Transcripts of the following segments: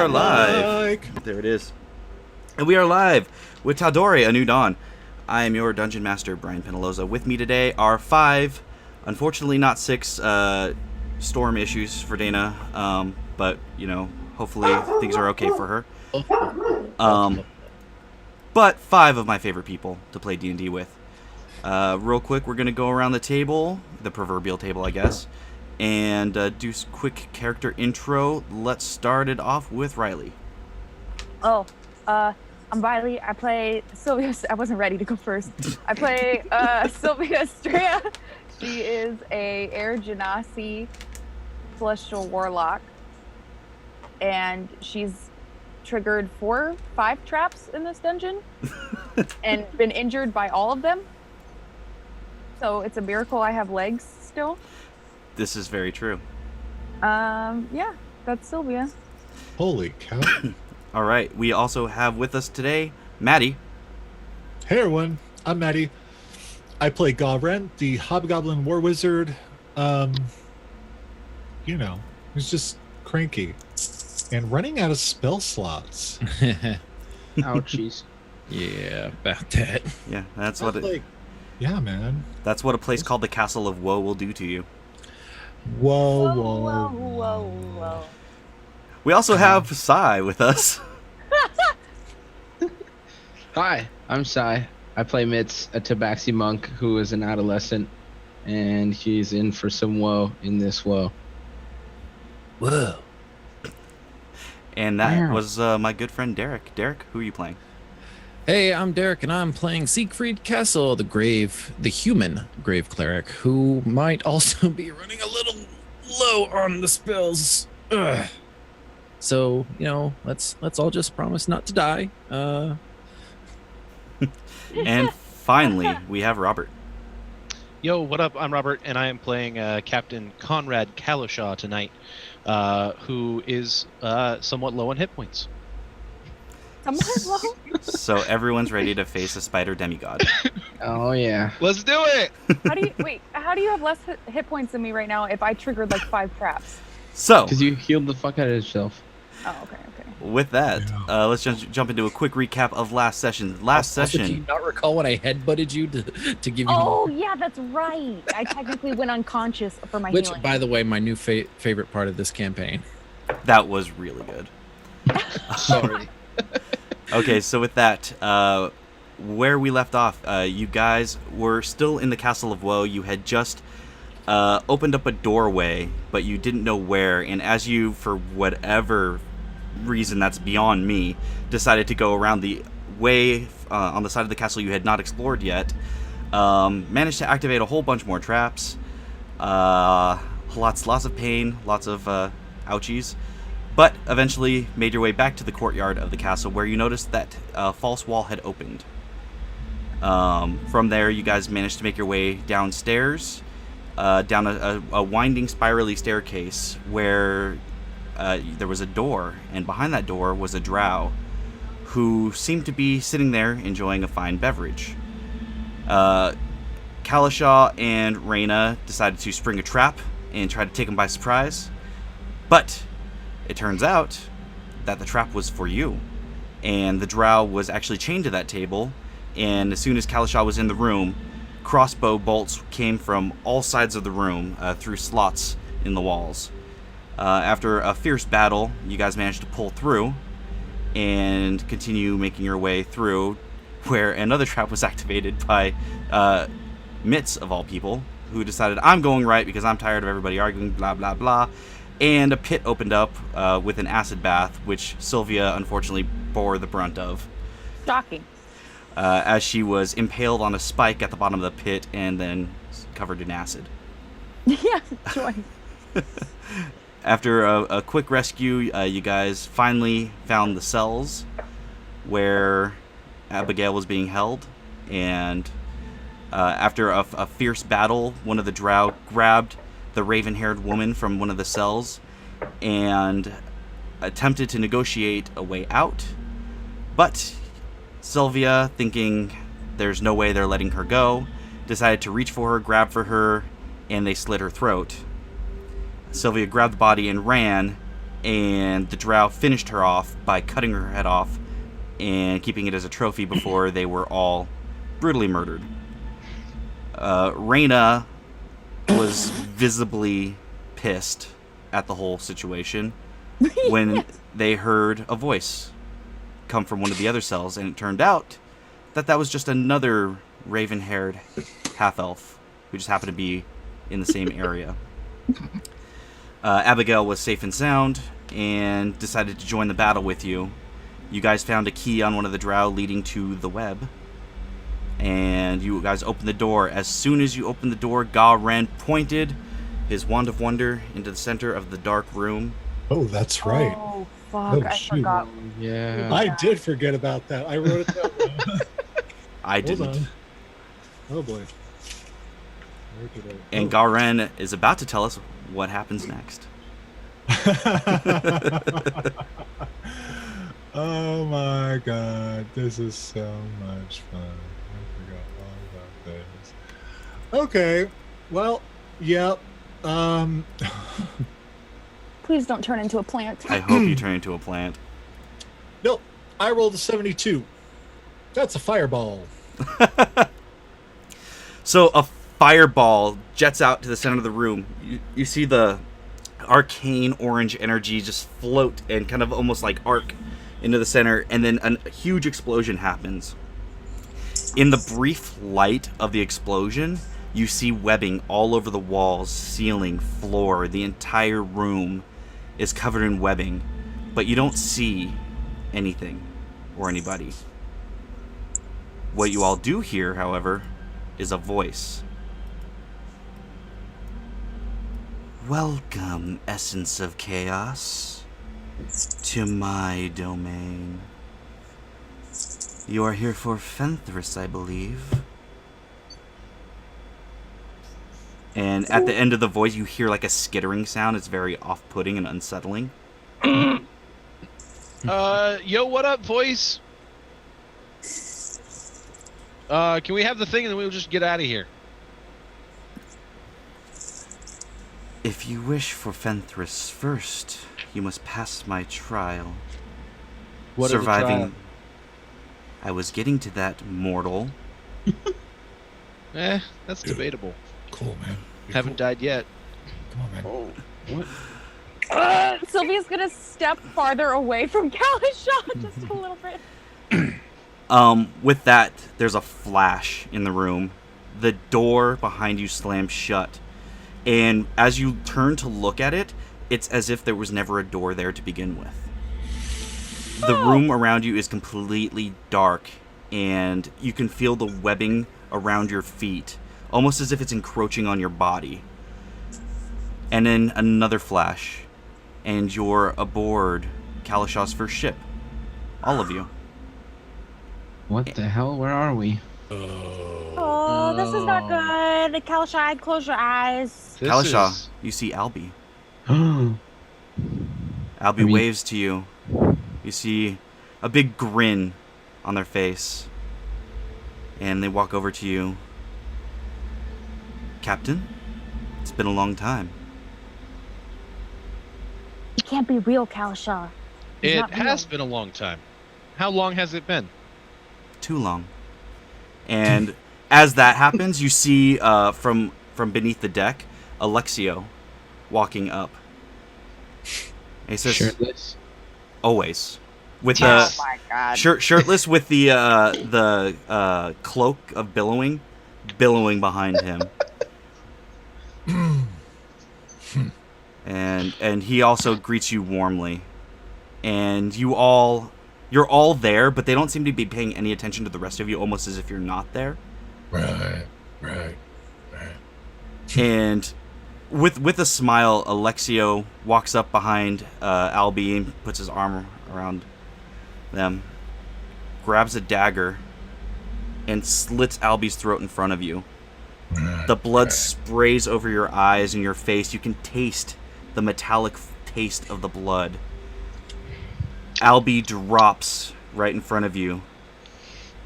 are live. There it is. And we are live with Tal'Dorei, A New Dawn. I am your Dungeon Master, Brian Penaloza. With me today are 5, unfortunately not 6, storm issues for Dana. But, you know, hopefully things are okay for her. But 5 of my favorite people to play D&D with. Real quick, we're going to go around the table, the proverbial table, I guess, and do a quick character intro. Let's start it off with Riley. I'm Riley. I play Sylvia. I wasn't ready to go first. I play Sylvia Estrella. She is a Air Genasi celestial warlock, and she's triggered 5 traps in this dungeon and been injured by all of them. So it's a miracle I have legs still. This is very true. Yeah, that's Sylvia. Holy cow. All right, we also have with us today Maddie. Hey everyone, I'm Maddie. I play Gawren, the Hobgoblin War Wizard. You know, he's just cranky and running out of spell slots. Ouchies. Yeah, about that. Yeah, that's what it. Yeah, man. That's what a place called the Castle of Woe will do to you. Whoa. We also have Sai with us. Hi, I'm Sai. I play Mitz, a Tabaxi monk who is an adolescent, and he's in for some woe in this woe. Whoa. And that was my good friend Derek. Derek, who are you playing? Hey, I'm Derek, and I'm playing Siegfried Castle, the human grave cleric, who might also be running a little low on the spells. Ugh. So, you know, let's all just promise not to die. And finally, we have Robert. Yo, what up? I'm Robert, and I am playing Captain Conrad Kalushaw tonight, who is somewhat low on hit points. Somewhat low. So everyone's ready to face a spider demigod. Oh, yeah. Let's do it! How do you have less hit points than me right now if I triggered like 5 traps? So, Because you healed the fuck out of yourself. Oh, okay. with that, let's jump into a quick recap of last session. Also, do you not recall when I headbutted you to give you... Oh, yeah, that's right. I technically went unconscious for my Which, healing. by the way, my new favorite part of this campaign. That was really good. Sorry. Okay, so with that, where we left off, you guys were still in the Castle of Woe. You had just opened up a doorway, but you didn't know where, and as you, for whatever reason that's beyond me, decided to go around the way on the side of the castle you had not explored yet, managed to activate a whole bunch more traps, lots of pain, lots of ouchies, but eventually made your way back to the courtyard of the castle, where you noticed that a false wall had opened. From there, you guys managed to make your way downstairs, down a winding spirally staircase where there was a door, and behind that door was a drow who seemed to be sitting there enjoying a fine beverage. Kalushaw and Reyna decided to spring a trap and try to take him by surprise, but it turns out that the trap was for you, and the drow was actually chained to that table, and as soon as Kalushaw was in the room, crossbow bolts came from all sides of the room through slots in the walls. After a fierce battle, you guys managed to pull through and continue making your way through, where another trap was activated by Mitz, of all people, who decided, I'm going right because I'm tired of everybody arguing, blah, blah, blah. And a pit opened up with an acid bath, which Sylvia unfortunately bore the brunt of. Shocking. As she was impaled on a spike at the bottom of the pit and then covered in acid. Yeah, joy. After a quick rescue, you guys finally found the cells where Abigail was being held, and after a fierce battle, one of the drow grabbed the raven-haired woman from one of the cells and attempted to negotiate a way out, but Sylvia, thinking there's no way they're letting her go, decided to reach for her, grab for her, and they slit her throat. Sylvia grabbed the body and ran, and the drow finished her off by cutting her head off and keeping it as a trophy before they were all brutally murdered. Reyna was visibly pissed at the whole situation when they heard a voice come from one of the other cells, and it turned out that was just another raven-haired half-elf who just happened to be in the same area. Abigail was safe and sound and decided to join the battle with you. You guys found a key on one of the drow leading to the web, and you guys opened the door. As soon as you opened the door, Ga-Ren pointed his wand of wonder into the center of the dark room. Oh, that's right. Oh, fuck. Oh, I shoot. forgot. Yeah. I did forget about that. I wrote it down. I Hold didn't. on. Oh, boy. Where did I... And Ga-Ren is about to tell us what happens next. Oh my god, this is so much fun. I forgot all about this. Okay, well, yeah. Please don't turn into a plant. I hope you turn into a plant. Nope, I rolled a 72. That's a fireball. So a fireball jets out to the center of the room. You see the arcane orange energy just float and kind of almost like arc into the center, and then a huge explosion happens. In the brief light of the explosion, you see webbing all over the walls, ceiling, floor. The entire room is covered in webbing, but you don't see anything or anybody. What you all do hear, however, is a voice. Welcome, essence of chaos, to my domain. You are here for Fenthris, I believe. And at the end of the voice, you hear like a skittering sound. It's very off-putting and unsettling. Yo, what up, voice? Can we have the thing and then we'll just get out of here? If you wish for Fenthris first, you must pass my trial. What are the Surviving. trial? I was getting to that, mortal. That's debatable. Cool, man. You're Haven't died yet. Come on, man. Oh, what? Sylvia's gonna step farther away from Kalashah just a little bit. With that, there's a flash in the room. The door behind you slams shut. And as you turn to look at it, it's as if there was never a door there to begin with. The room around you is completely dark, and you can feel the webbing around your feet, almost as if it's encroaching on your body. And then another flash, and you're aboard Kalashah's first ship. All of you. What the hell? Where are we? Oh, this is not good. Kalashah, close your eyes. This Kalashah, is- you see Albie. Oh. Albie mean- waves to you. You see a big grin on their face. And they walk over to you. Captain, it's been a long time. It can't be real, Kalashah. He's It not real. has been a long time. How long has it been? Too long. And as that happens, you see from beneath the deck, Alexio walking up. And he says, Shirtless. always. With Oh my god. shirtless with the cloak of billowing behind him. and he also greets you warmly. And you're all there, but they don't seem to be paying any attention to the rest of you, almost as if you're not there. Right. And with a smile, Alexio walks up behind Albie and puts his arm around them, grabs a dagger, and slits Albie's throat in front of you. The blood sprays over your eyes and your face. You can taste the metallic taste of the blood. Albie drops right in front of you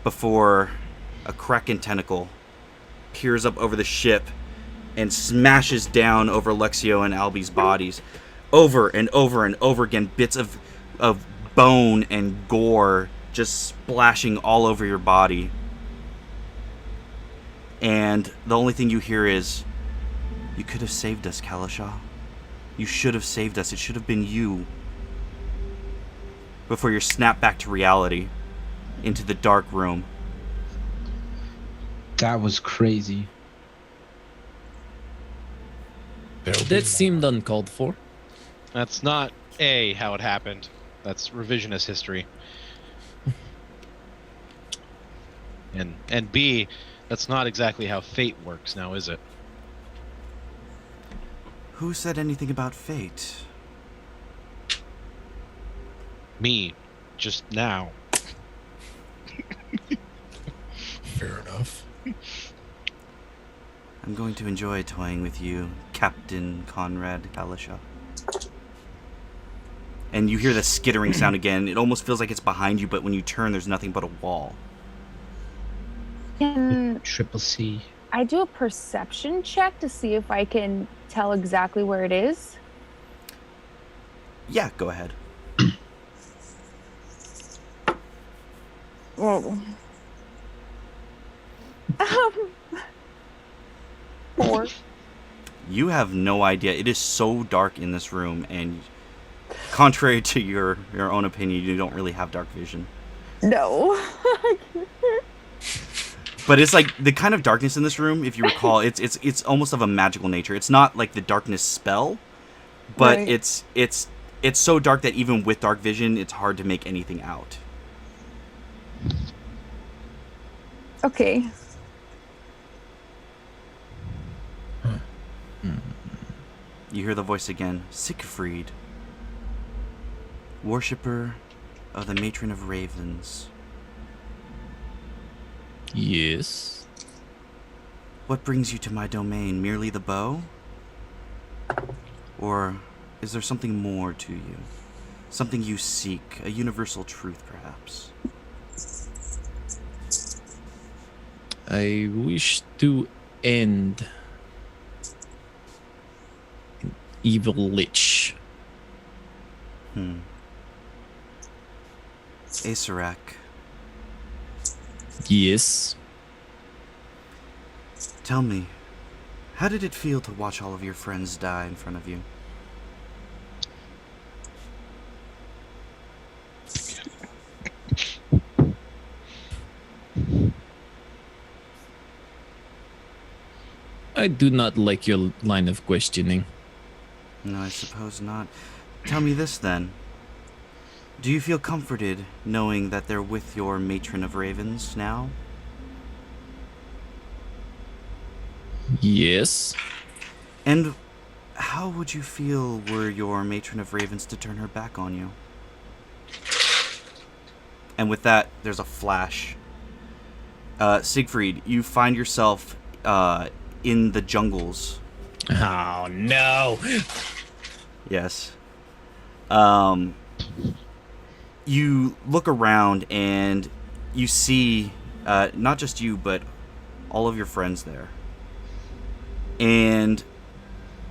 before a kraken tentacle peers up over the ship and smashes down over Alexio and Albie's bodies. over and over and over again, bits of bone and gore just splashing all over your body. And the only thing you hear is, "You could have saved us, Kalasha. You should have saved us. It should have been you." Before you're snapped back to reality, into the dark room. That was crazy. That seemed uncalled for. That's not A, how it happened. That's revisionist history. And B, that's not exactly how fate works now, is it? Who said anything about fate? Me, just now. Fair enough. I'm going to enjoy toying with you, Captain Conrad Kalasha. And you hear the skittering sound again. It almost feels like it's behind you, but when you turn, there's nothing but a wall. Can Triple C. I do a perception check to see if I can tell exactly where it is? Yeah, go ahead. Well, 4. You have no idea. It is so dark in this room, and contrary to your own opinion, you don't really have dark vision. No. But it's like the kind of darkness in this room, if you recall, it's almost of a magical nature. It's not like the darkness spell, but Right. it's so dark that even with dark vision, it's hard to make anything out. Okay. You hear the voice again. Siegfried, worshipper of the Matron of Ravens. Yes. What brings you to my domain? Merely the bow? Or is there something more to you? Something you seek? A universal truth, perhaps? I wish to end an evil lich. Asarak, Yes. tell me, how did it feel to watch all of your friends die in front of you? I do not like your line of questioning. No, I suppose not. Tell me this, then. Do you feel comforted knowing that they're with your Matron of Ravens now? Yes. And how would you feel were your Matron of Ravens to turn her back on you? And with that, there's a flash. Siegfried, you find yourself in the jungles. Oh no. Yes. You look around and you see not just you, but all of your friends there. And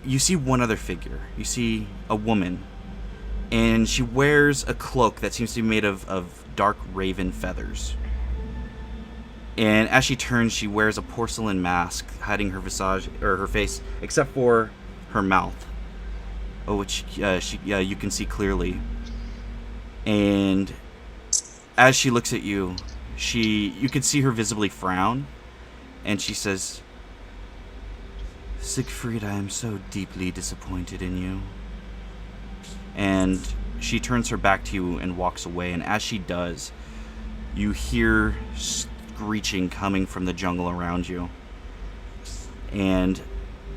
you see one other figure. You see a woman. And she wears a cloak that seems to be made of dark raven feathers. And as she turns, she wears a porcelain mask, hiding her visage or her face, except for her mouth, which you can see clearly. And as she looks at you, you can see her visibly frown, and she says, "Siegfried, I am so deeply disappointed in you." And she turns her back to you and walks away. And as she does, you hear screeching coming from the jungle around you. And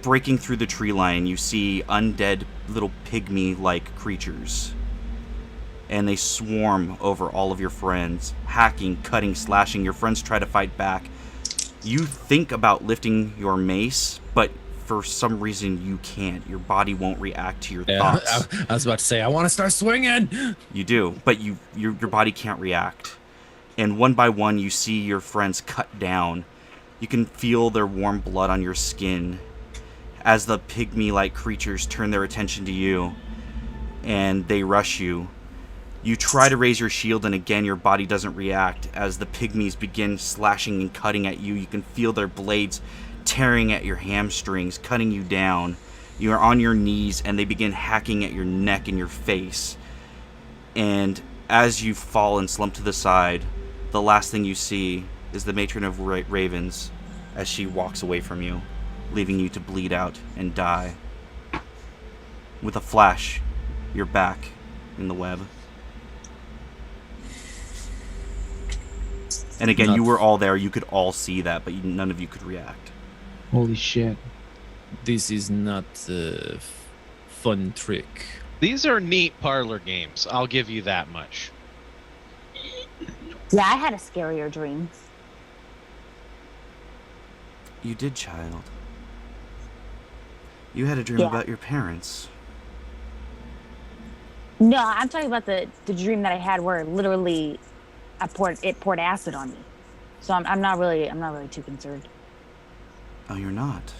breaking through the tree line, you see undead little pygmy-like creatures. And they swarm over all of your friends, hacking, cutting, slashing. Your friends try to fight back. You think about lifting your mace, but for some reason you can't. Your body won't react to your thoughts. I was about to say I want to start swinging. You do, but your body can't react. And one by one, you see your friends cut down. You can feel their warm blood on your skin as the pygmy-like creatures turn their attention to you. and they rush you. You try to raise your shield, and again your body doesn't react. As the pygmies begin slashing and cutting at you, you can feel their blades tearing at your hamstrings, cutting you down. You are on your knees, and they begin hacking at your neck and your face. And as you fall and slump to the side, the last thing you see is the matron of ravens as she walks away from you, leaving you to bleed out and die. With a flash, you're back in the web. And again, you were all there. You could all see that, but none of you could react. Holy shit. This is not a fun trick. These are neat parlor games. I'll give you that much. Yeah, I had a scarier dream. You did, child. You had a dream about your parents. No, I'm talking about the dream that I had where literally it poured acid on me. So I'm not really too concerned. Oh, you're not.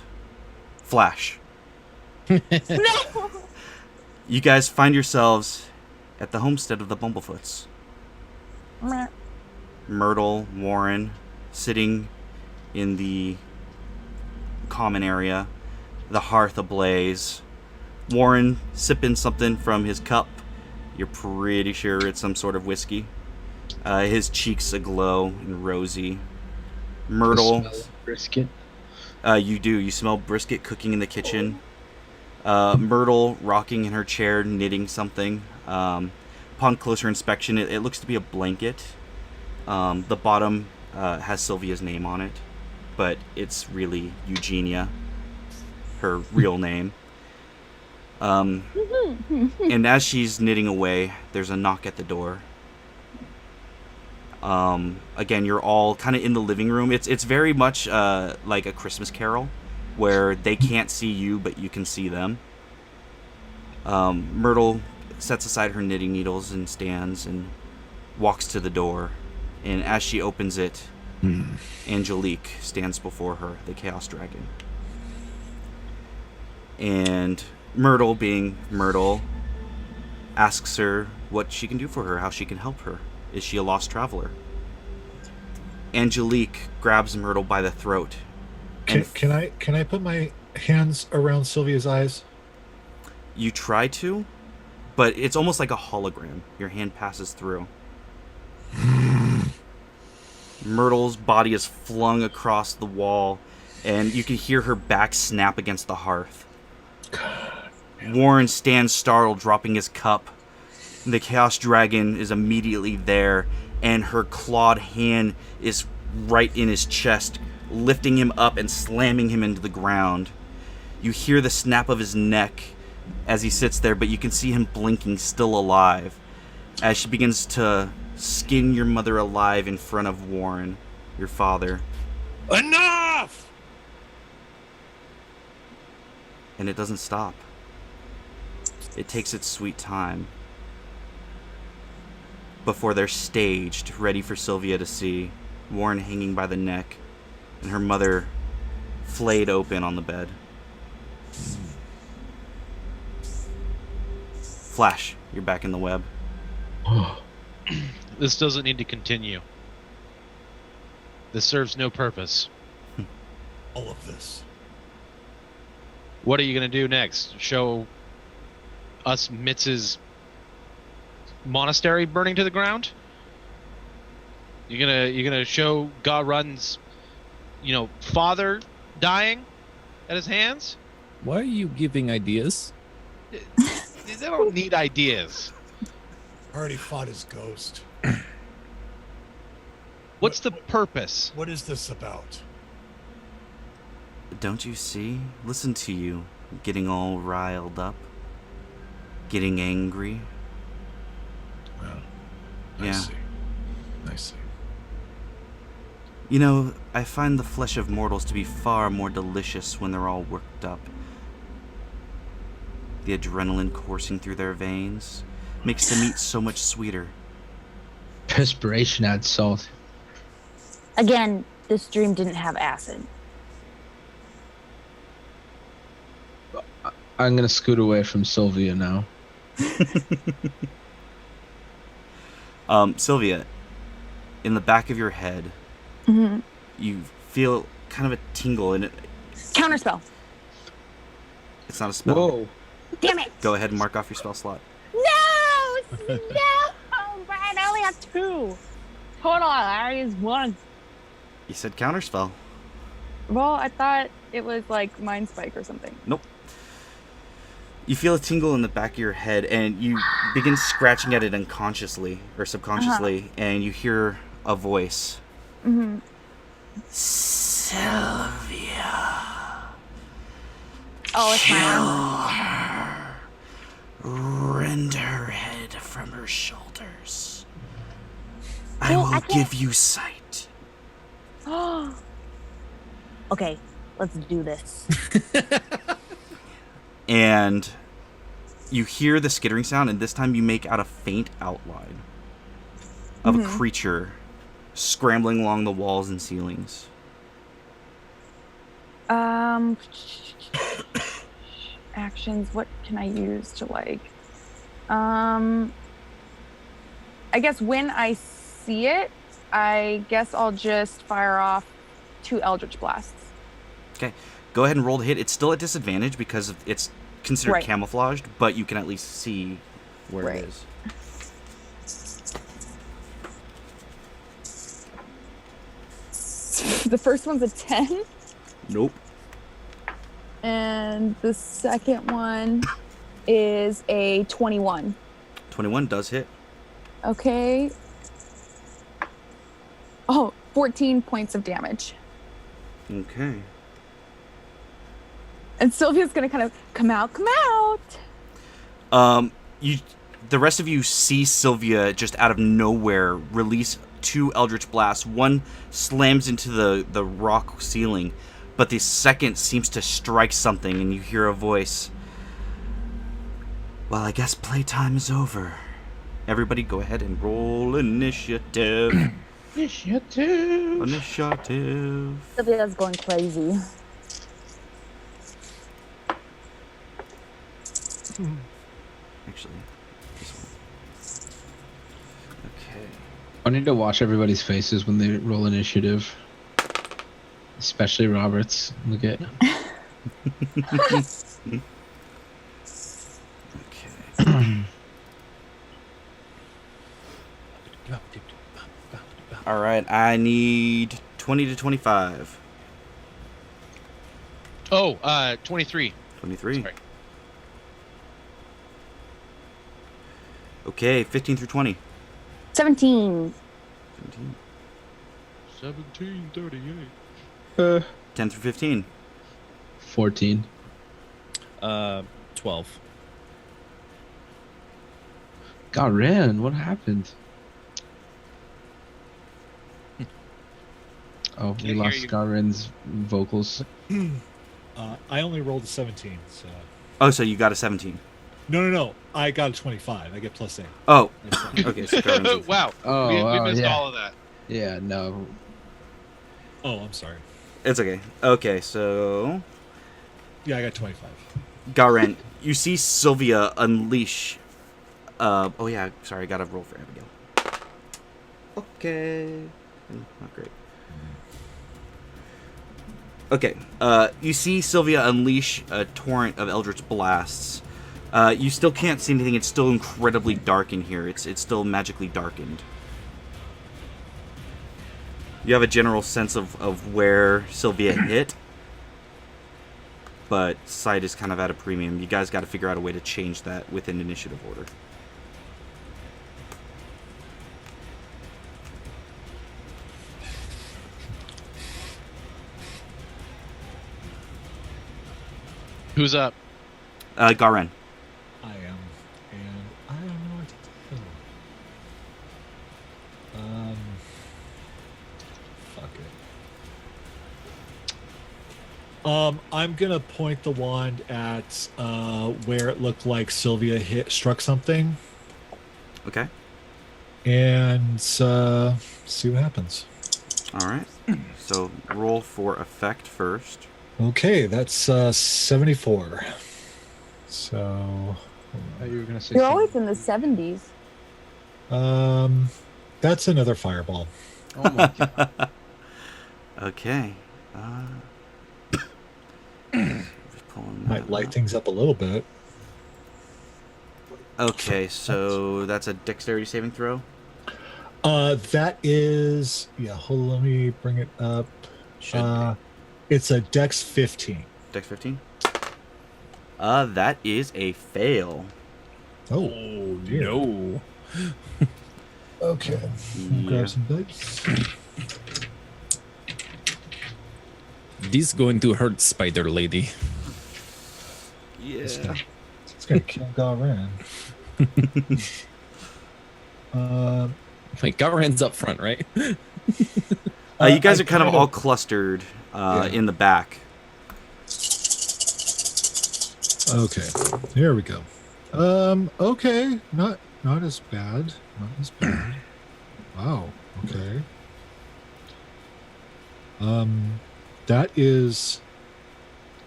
Flash. No. You guys find yourselves at the homestead of the Bumblefoots. Myrtle, Warren, sitting in the common area, the hearth ablaze. Warren sipping something from his cup. You're pretty sure it's some sort of whiskey. His cheeks aglow and rosy. Myrtle. The smell of brisket. You do. You smell brisket cooking in the kitchen. Myrtle rocking in her chair, knitting something. Upon closer inspection, it looks to be a blanket. The bottom has Sylvia's name on it, but it's really Eugenia, her real name. And as she's knitting away, there's a knock at the door. Again, you're all kind of in the living room. It's very much like a Christmas Carol, where they can't see you, but you can see them. Myrtle sets aside her knitting needles and stands and walks to the door. And as she opens it, Angelique stands before her, the Chaos Dragon. And Myrtle, being Myrtle, asks her what she can do for her, how she can help her. Is she a lost traveler? Angelique grabs Myrtle by the throat. Can I put my hands around Sylvia's eyes? You try to, but it's almost like a hologram. Your hand passes through. Myrtle's body is flung across the wall, and you can hear her back snap against the hearth. Warren stands startled, dropping his cup. The Chaos Dragon is immediately there, and her clawed hand is right in his chest, lifting him up and slamming him into the ground. You hear the snap of his neck as he sits there, but you can see him blinking, still alive, as she begins to skin your mother alive in front of Warren, your father. Enough! And it doesn't stop. It takes its sweet time before they're staged, ready for Sylvia to see. Warren hanging by the neck, and her mother flayed open on the bed. Flash, you're back in the web. This doesn't need to continue. This serves no purpose. All of this. What are you going to do next? Show us Mitz's monastery burning to the ground? You're gonna show Garun's, father dying at his hands? Why are you giving ideas? They don't need ideas. Already fought his ghost. What's the purpose? What is this about? Don't you see? Listen to you, getting all riled up, getting angry. Well, Yeah. I see. You know, I find the flesh of mortals to be far more delicious when they're all worked up. The adrenaline coursing through their veins makes the meat so much sweeter. Perspiration adds salt. Again, this dream didn't have acid. I'm gonna scoot away from Sylvia now. Sylvia, in the back of your head, Mhm. you feel kind of a tingle, and Counterspell. it's not a spell. Whoa. Damn it! Go ahead and mark off your spell slot. No! No! Brian, I only have 2. Hold on, I already used 1. You said counterspell. Well, I thought it was like Mind Spike or something. Nope. You feel a tingle in the back of your head, and you begin scratching at it unconsciously or subconsciously, and you hear a voice. Mm-hmm. Sylvia. Oh, it's my arm. Rend her head from her shoulders. I Well, will I can't- give you sight. Okay, let's do this. And you hear the skittering sound, and this time you make out a faint outline of a creature scrambling along the walls and ceilings. Actions, what can I use to like I guess when I see it, I guess I'll just fire off 2 Eldritch Blasts. Okay, go ahead and roll to hit. It's still at disadvantage because it's considered Right. camouflaged, but you can at least see where Right. it is. The first one's a 10, Nope. and the second one is a 21. 21 does hit. Okay. Oh, 14 points of damage. Okay. And Sylvia's gonna kind of come out. The rest of you see Sylvia just out of nowhere release 2 Eldritch Blasts. One slams into the rock ceiling, but the second seems to strike something, and you hear a voice. Well, I guess playtime is over. Everybody go ahead and roll initiative. Initiative. Initiative. Sylvia's going crazy. Actually, this one. Okay. I need to watch everybody's faces when they roll initiative. Especially Robert's. Look at. Okay. All right, I need 20 to 25. Oh, 23. 23. Sorry. Okay, 15 through 20. 17. 17. 1738. 10 through 15. 14. 12. Garen, what happened? Oh, we hear lost you. Garen's vocals. I only rolled a 17, so. Oh, so you got a 17. No. I got a 25. I get +8. Oh, That's fine. okay. So Karen's- Wow. Oh, we wow, missed yeah. all of that. Yeah, no. Oh, I'm sorry. It's okay. Okay, so Yeah, I got 25. Garen, you see Sylvia unleash. Oh yeah, sorry, I gotta roll for Abigail. Okay, not great. Okay, you see Sylvia unleash a torrent of Eldritch Blasts. You still can't see anything. It's still incredibly dark in here. It's still magically darkened. You have a general sense of where Sylvia hit, but sight is kind of at a premium. You guys got to figure out a way to change that within initiative order. Who's up? Garen. I am. And I don't know what to do. Fuck it. I'm gonna point the wand at where it looked like Sylvia struck something, Okay. and see what happens. All right. So roll for effect first. Okay, that's 74. So You were gonna say You're something. always in the 70s. That's another fireball. Oh my god. Okay. Just pulling that Might light up. things up a little bit. Okay, so that's a dexterity saving throw. That is, yeah, hold on, let me bring it up. Should It's a Dex 15. Dex 15. That is a fail. Oh, be. dear. No. Okay. Yeah. Grab some dice. This going to hurt, Spider Lady. Yeah. It's gonna kill Garan. Wait, Garen's up front, right? You guys are kind of all clustered in the back. Okay, here we go. Okay, not as bad. Not as bad. Wow. Okay. That is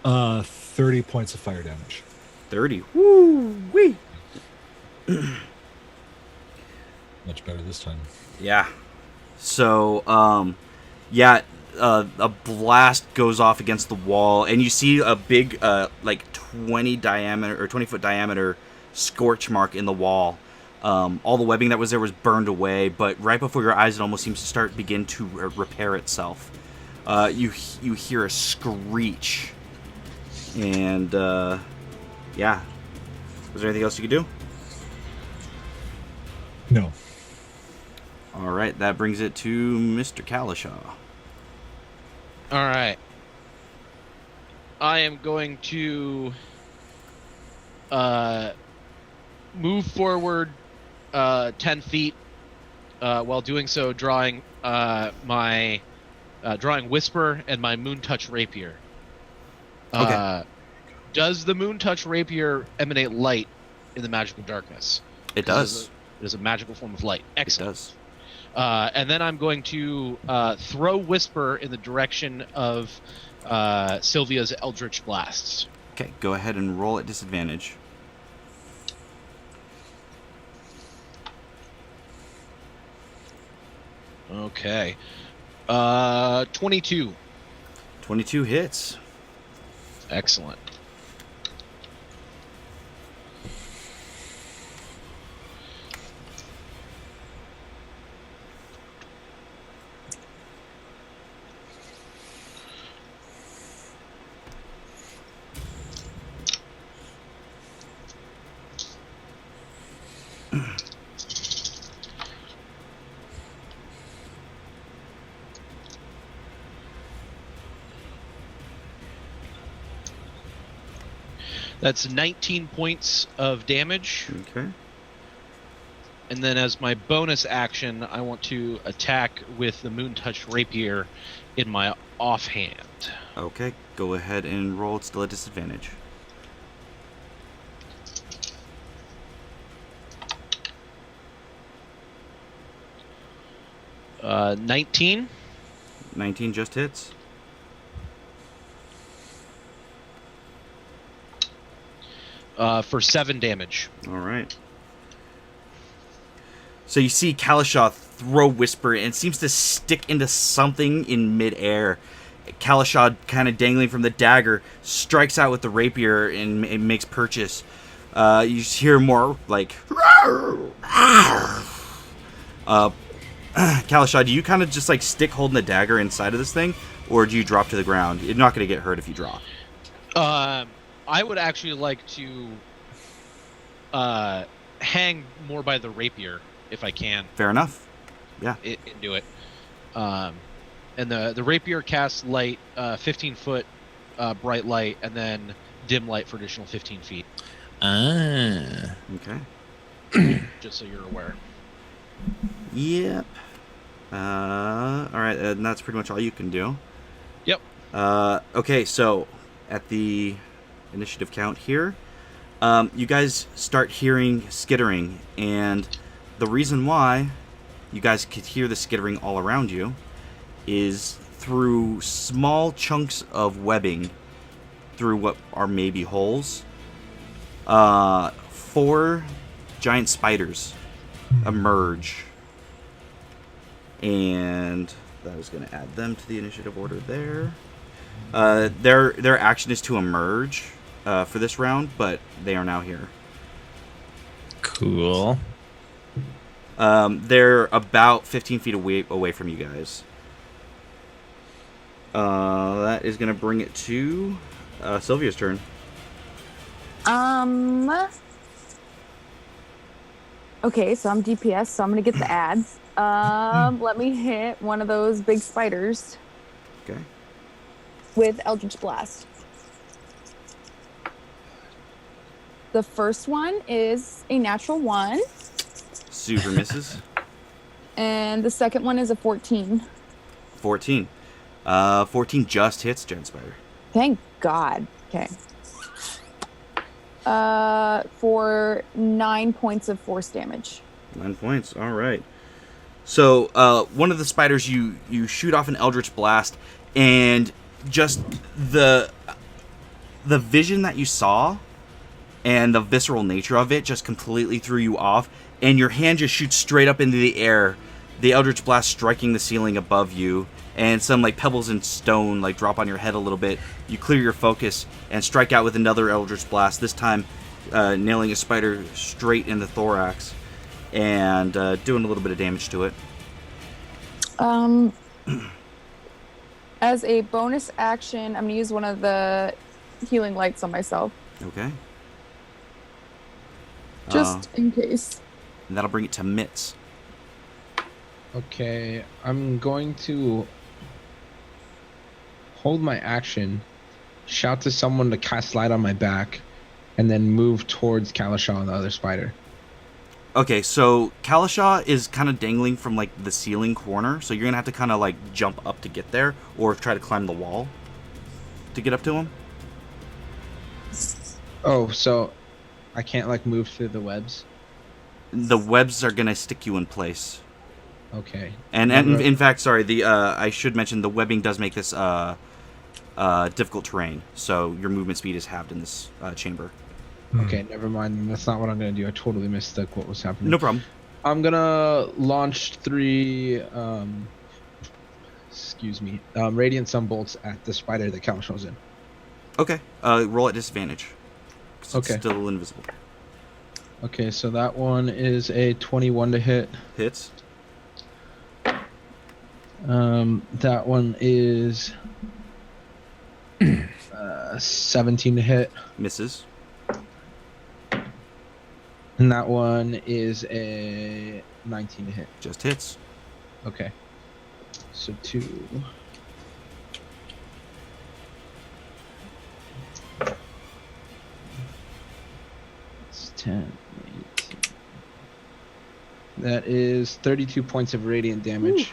30 points of fire damage. 30. Woo wee. Much better this time. Yeah. So, a blast goes off against the wall, and you see a big, 20 diameter or 20-foot diameter scorch mark in the wall. All the webbing that was there was burned away, but right before your eyes, it almost seems to begin to repair itself. You hear a screech, and yeah. Was there anything else you could do? No. All right, that brings it to Mr. Kalishaw. All right. I am going to move forward 10 feet. While doing so, drawing drawing Whisper and my Moon Touch Rapier. Okay. Does the Moon Touch Rapier emanate light in the magical darkness? It does. It is a magical form of light. It Excellent. does. And then I'm going to throw Whisper in the direction of Sylvia's Eldritch Blasts. Okay, go ahead and roll at disadvantage. Okay. 22. 22 hits. Excellent. That's 19 points of damage. Okay. And then as my bonus action, I want to attack with the Moon Touch Rapier in my offhand. Okay, go ahead and roll. It's still at disadvantage. Uh, 19. 19 just hits. For 7 damage. All right. So you see Kalishaw throw Whisper, and it seems to stick into something in midair. Kalishaw, kind of dangling from the dagger, strikes out with the rapier and makes purchase. You hear more like... Kalishaw, do you kind of just like stick holding the dagger inside of this thing, or do you drop to the ground? You're not going to get hurt if you drop. I would actually like to hang more by the rapier if I can. Fair enough. Yeah. Do it. And the rapier casts light, 15-foot bright light, and then dim light for additional 15 feet. Ah. Okay. Just so you're aware. Yep. All right, and that's pretty much all you can do. Yep. Okay, so at the initiative count here, you guys start hearing skittering, and the reason why you guys could hear the skittering all around you is through small chunks of webbing through what are maybe holes. 4 giant spiders emerge. And I was going to add them to the initiative order there. Their action is to emerge for this round, but they are now here. Cool. They're about 15 feet away from you guys. That is going to bring it to Sylvia's turn. Okay, so I'm DPS, so I'm gonna get the ads. Let me hit one of those big spiders Okay. with Eldritch Blast. The first one is a natural 1, Super misses. and the second one is a 14. 14. 14 just hits Giant Spider. Thank God. Okay. For 9 points of force damage. 9 points. All right. So one of the spiders, you shoot off an Eldritch Blast, and just the vision that you saw and the visceral nature of it just completely threw you off, and your hand just shoots straight up into the air, the Eldritch Blast striking the ceiling above you, and some like pebbles and stone like drop on your head a little bit. You clear your focus and strike out with another Eldritch Blast, this time nailing a spider straight in the thorax and doing a little bit of damage to it. As a bonus action, I'm gonna use one of the healing lights on myself, Okay. just in case. And that'll bring it to Mitz. Okay, I'm going to hold my action, shout to someone to cast light on my back, and then move towards Kalashaw and the other spider. Okay, so Kalashaw is kind of dangling from like the ceiling corner, so you're gonna have to kind of like jump up to get there, or try to climb the wall to get up to him. Oh, so I can't like move through the webs? The webs are gonna stick you in place. Okay. And in fact, sorry, I should mention the webbing does make this difficult terrain, so your movement speed is halved in this chamber. Okay, never mind. That's not what I'm gonna do. I totally missed what was happening. No problem. I'm gonna launch 3 radiant sunbolts at the spider that Kalashaw's in. Okay, roll at disadvantage. 'Cause Okay. It's still invisible. Okay, so that one is a 21 to hit. Hits. That one is 17 to hit. Misses. And that one is a 19 to hit. Just hits. Okay. So 2. It's 10. 18. That is 32 points of radiant damage.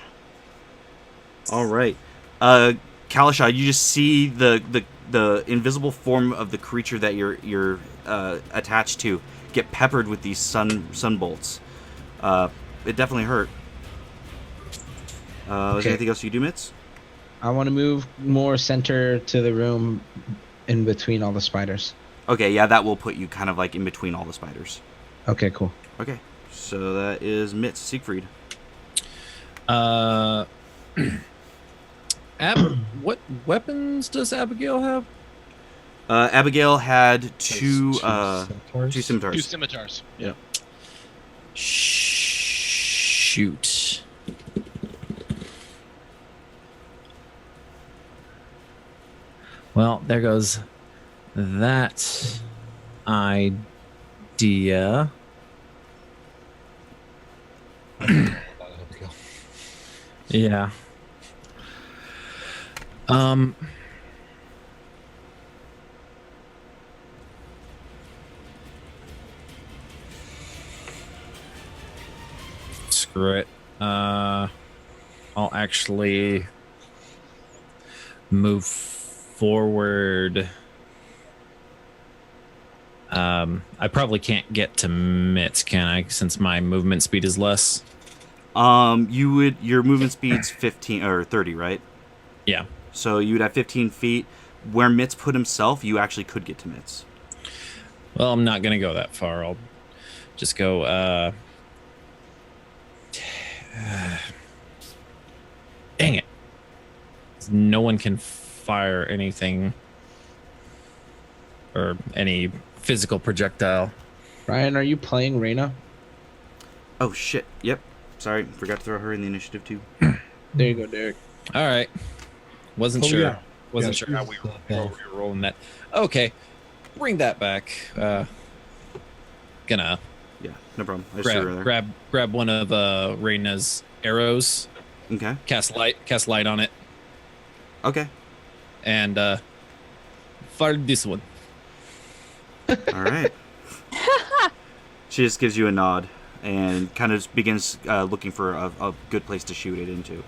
All right. Kalashaw, you just see the invisible form of the creature that you're attached to get peppered with these sun bolts. It definitely hurt. Is there anything else you do, Mitz? I want to move more center to the room in between all the spiders. Okay, yeah, that will put you kind of like in between all the spiders. Okay, cool. Okay, so that is Mitz. Siegfried. What weapons does Abigail have? Abigail had two scimitars. two scimitars. 2 scimitars. Yeah. Shoot. Well, there goes that idea. Yeah. Screw it. I'll actually move forward. I probably can't get to Mitz, can I? Since my movement speed is less. Your movement speed's 15 or 30, right? Yeah. So you would have 15 feet. Where Mitz put himself, you actually could get to Mitz. Well, I'm not gonna go that far. I'll just go. Dang it! No one can fire anything or any physical projectile. Ryan, are you playing Reyna? Oh shit! Yep. Sorry, forgot to throw her in the initiative too. There you go, Derek. All right. Wasn't Oh, sure. yeah. Wasn't Yeah, sure how she's, we were rolling that. Okay. Bring that back. Gonna Yeah, no problem. I just threw her there. grab one of Reyna's arrows, Okay. cast light on it, Okay. and fire this one. All right. She just gives you a nod and kind of begins looking for a good place to shoot it into.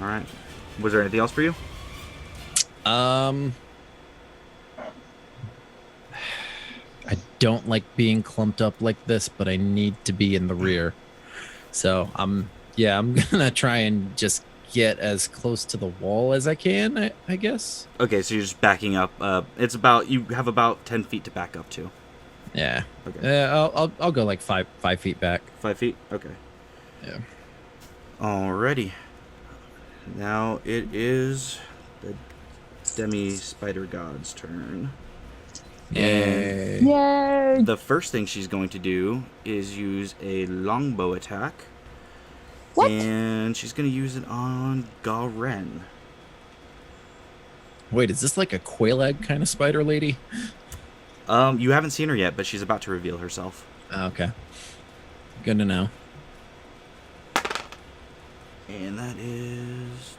All right. Was there anything else for you? I don't like being clumped up like this, but I need to be in the rear. So I'm gonna try and just get as close to the wall as I can, I guess. Okay, so you're just backing up. You have about 10 feet to back up to. Yeah. Okay. I'll go like 5 feet back. 5 feet? Okay. Yeah. Alrighty. Now it is the Demi-Spider God's turn. Yay. Yay! The first thing she's going to do is use a longbow attack. What? And she's going to use it on Garen. Wait, is this like a quail egg kind of spider lady? You haven't seen her yet, but she's about to reveal herself. Okay. Good to know. And that is...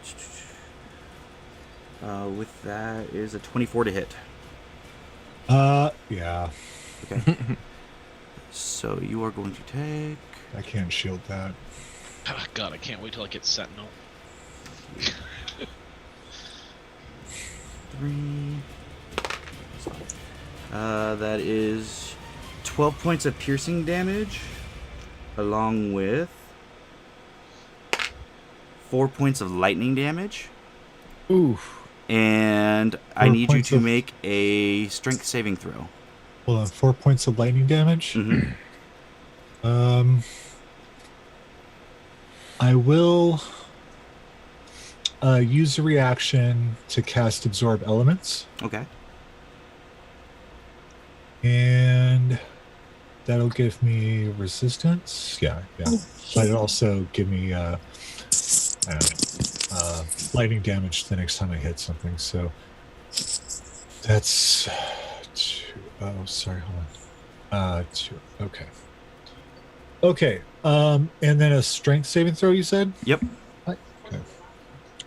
with that is a 24 to hit. Yeah. Okay. So you are going to take... I can't shield that. Oh, God, I can't wait till I get Sentinel. 3... that is 12 points of piercing damage, along with 4 points of lightning damage. Ooh. And I 4 need you points to of- make a strength saving throw. Hold on, 4 points of lightning damage. Mm-hmm. I will use a reaction to cast Absorb Elements, Okay. and that'll give me resistance. Yeah. But it'll also give me lightning damage the next time I hit something. So that's 2. Oh, sorry, hold on. 2. Okay. Okay. And then a strength saving throw, you said? Yep. Okay.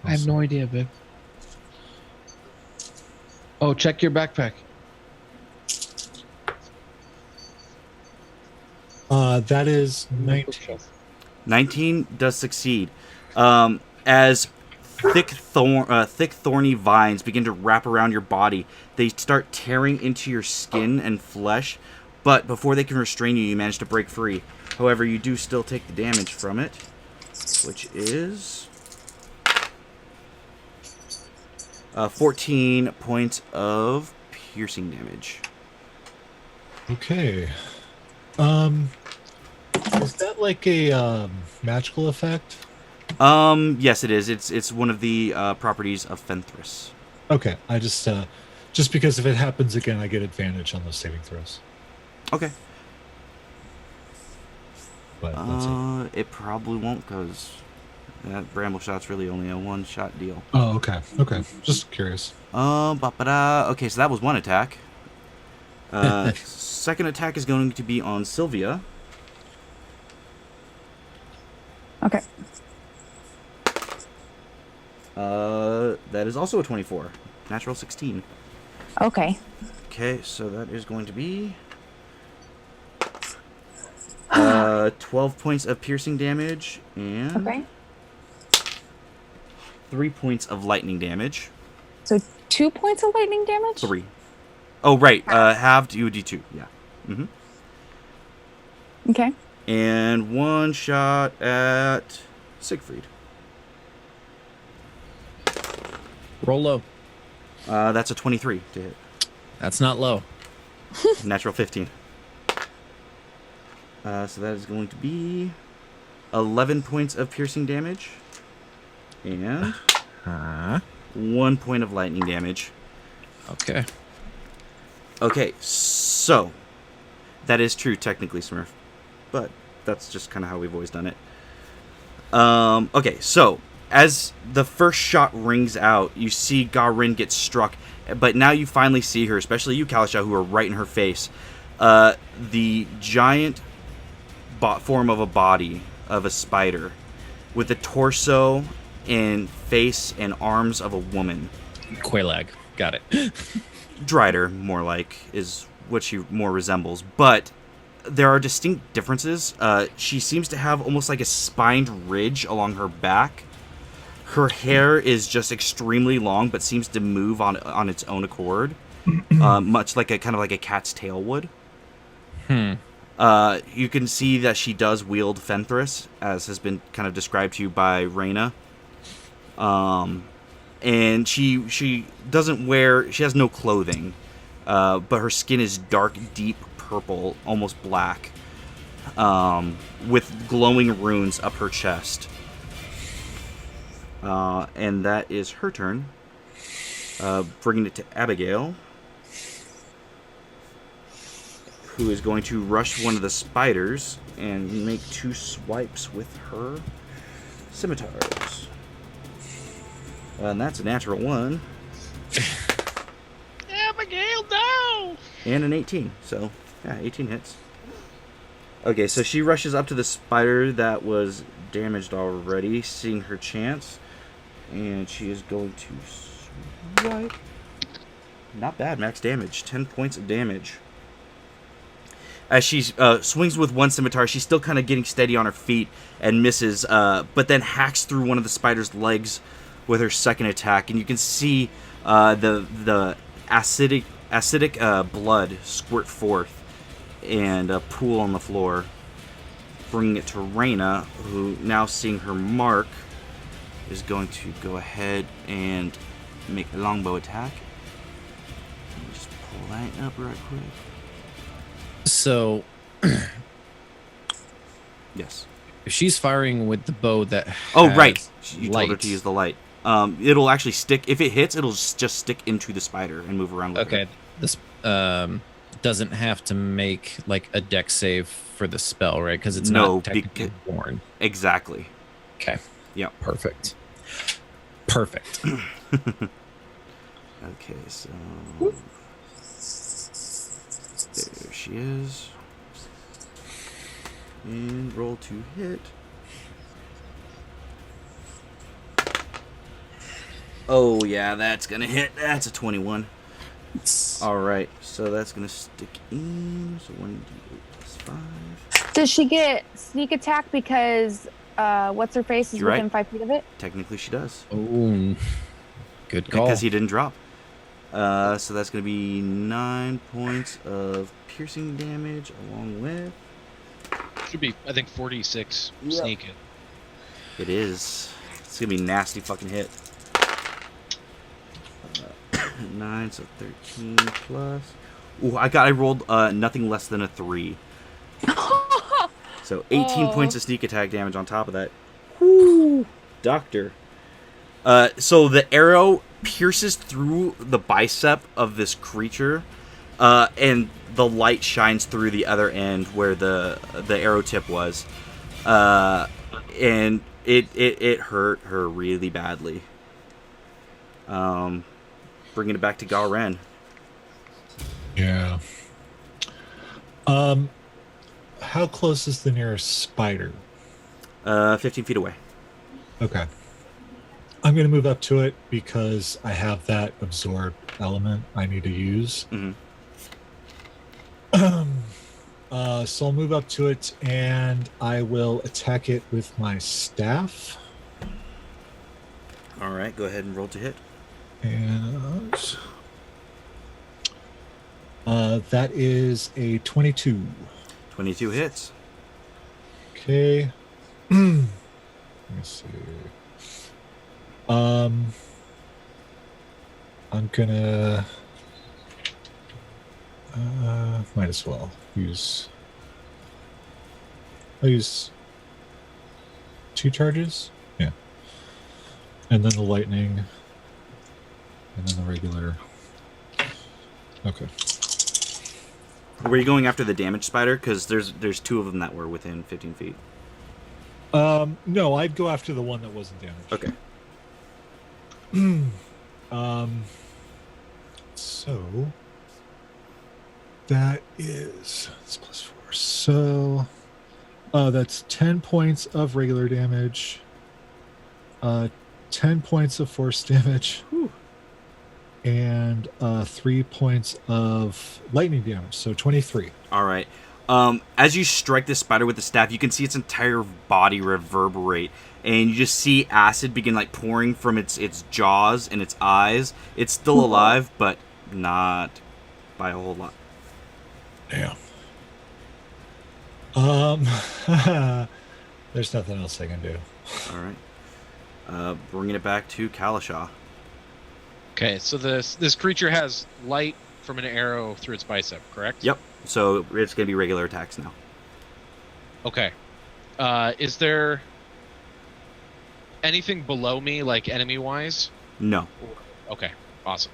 I have no idea, babe. Oh, check your backpack. That is 19. 19 does succeed. As thick thorny vines begin to wrap around your body, they start tearing into your skin and flesh, but before they can restrain you, you manage to break free. However, you do still take the damage from it, which is 14 points of piercing damage. Okay. Is that like a magical effect? Yes, it is. It's one of the properties of Fenthras. Okay. I just because if it happens again, I get advantage on those saving throws. Okay. But that's it. It probably won't, because that bramble shot's really only a one-shot deal. Oh, okay. Okay. Just curious. Okay, so that was one attack. Second attack is going to be on Sylvia. Okay. That is also a 24. Natural 16. Okay. Okay, so that is going to be 12 points of piercing damage and Okay. 3 points of lightning damage. So 2 points of lightning damage? 3. Oh, right. Halved, you would do 2. Yeah. Mm-hmm. Okay. And one shot at Siegfried. Roll low. That's a 23 to hit. That's not low. Natural 15. So that is going to be 11 points of piercing damage. And 1 point of lightning damage. Okay. Okay, so that is true technically, Smurf, but that's just kind of how we've always done it. Okay, so as the first shot rings out, you see Garin get struck, but now you finally see her, especially you, Kalisha, who are right in her face. The giant form of a body of a spider with the torso and face and arms of a woman. Quailag. Got it. Drider, more like, is what she more resembles. But there are distinct differences. She seems to have almost like a spined ridge along her back. Her hair is just extremely long, but seems to move on its own accord, much like a kind of like a cat's tail would. You can see that she does wield Fenthras, as has been kind of described to you by Reyna. And she doesn't wear, she has no clothing, but her skin is dark, deep purple, almost black, with glowing runes up her chest. And that is her turn. Bringing it to Abigail, who is going to rush one of the spiders and make 2 swipes with her scimitars. And that's a natural 1. Abigail, no! And an 18. So, yeah, 18 hits. Okay, so she rushes up to the spider that was damaged already, seeing her chance. And she is going to swipe. Not bad, max damage. 10 points of damage. As she swings with one scimitar, she's still kind of getting steady on her feet and misses, but then hacks through one of the spider's legs with her second attack, and you can see the acidic blood squirt forth and pool on the floor, bringing it to Reyna, who, now seeing her mark, is going to go ahead and make a longbow attack. Let me just pull that up right quick. So, Yes. if she's firing with the bow that Oh, has right. You told her light- to use the light. It'll actually stick. If it hits, it'll just stick into the spider and move around with Okay, it. this doesn't have to make like a deck save for the spell, right? Because it's No, not technically born. Exactly. Okay. Yep. Perfect. Okay, so there she is. And roll to hit. Oh yeah, that's gonna hit. That's a 21. All right, so that's gonna stick in. So 1d8 plus 5. Does she get sneak attack because what's her face is You're within right. 5 feet of it? Technically, she does. Oh, good call. Because he didn't drop. So that's going to be 9 points of piercing damage, along with... Should be, I think, 46 Yep. sneak it. It is. It's going to be a nasty fucking hit. 9, so 13 plus... Ooh, I rolled nothing less than a 3. So 18 points of sneak attack damage on top of that. Whoo! Doctor. So the arrow pierces through the bicep of this creature, and the light shines through the other end where the arrow tip was, and it hurt her really badly. Bringing it back to Garen. Yeah. How close is the nearest spider? 15 feet away. Okay. I'm going to move up to it because I have that absorb element I need to use. Mhm. So I'll move up to it and I will attack it with my staff. All right, go ahead and roll to hit. And that is a 22. 22 hits. Okay. Let me see. I'm gonna. Might as well use. I'll use 2 charges. Yeah. And then the lightning. And then the regular. Okay. Were you going after the damage spider? Because there's 2 of them that were within 15 feet. No, I'd go after the one that wasn't damaged. Okay. So that is it's +4. So that's 10 points of regular damage, 10 points of force damage, and 3 points of lightning damage. So 23. All right. As you strike this spider with the staff, you can see its entire body reverberate, and you just see acid begin like pouring from its jaws and its eyes. It's still alive, but not by a whole lot. Damn. There's nothing else I can do. All right. Bringing it back to Kalasha. Okay, so this creature has light from an arrow through its bicep, correct? Yep. So it's gonna be regular attacks now. Okay. Is there anything below me, like enemy-wise? No. Okay, awesome.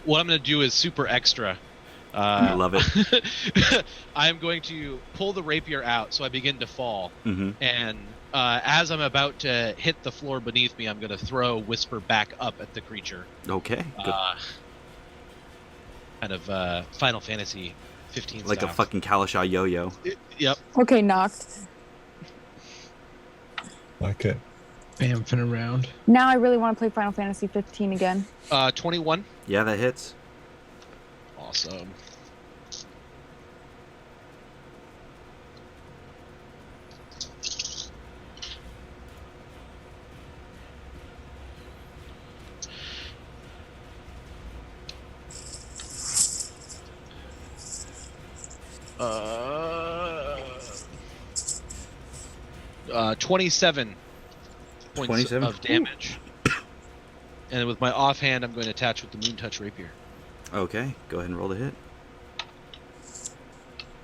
What I'm going to do is super extra. I love it. I'm going to pull the rapier out so I begin to fall. Mm-hmm. And as I'm about to hit the floor beneath me, I'm going to throw Whisper back up at the creature. Okay. Good. Kind of Final Fantasy 15 Like style. a fucking Kalasha yo-yo. Yep. Okay, knocked. Like it. Bamfing around. Now I really want to play Final Fantasy 15 again. 21. Yeah, that hits. Awesome. Uh, 27 points 27? of damage. And with my offhand, I'm going to attach with the Moon Touch Rapier. Okay. Go ahead and roll the hit.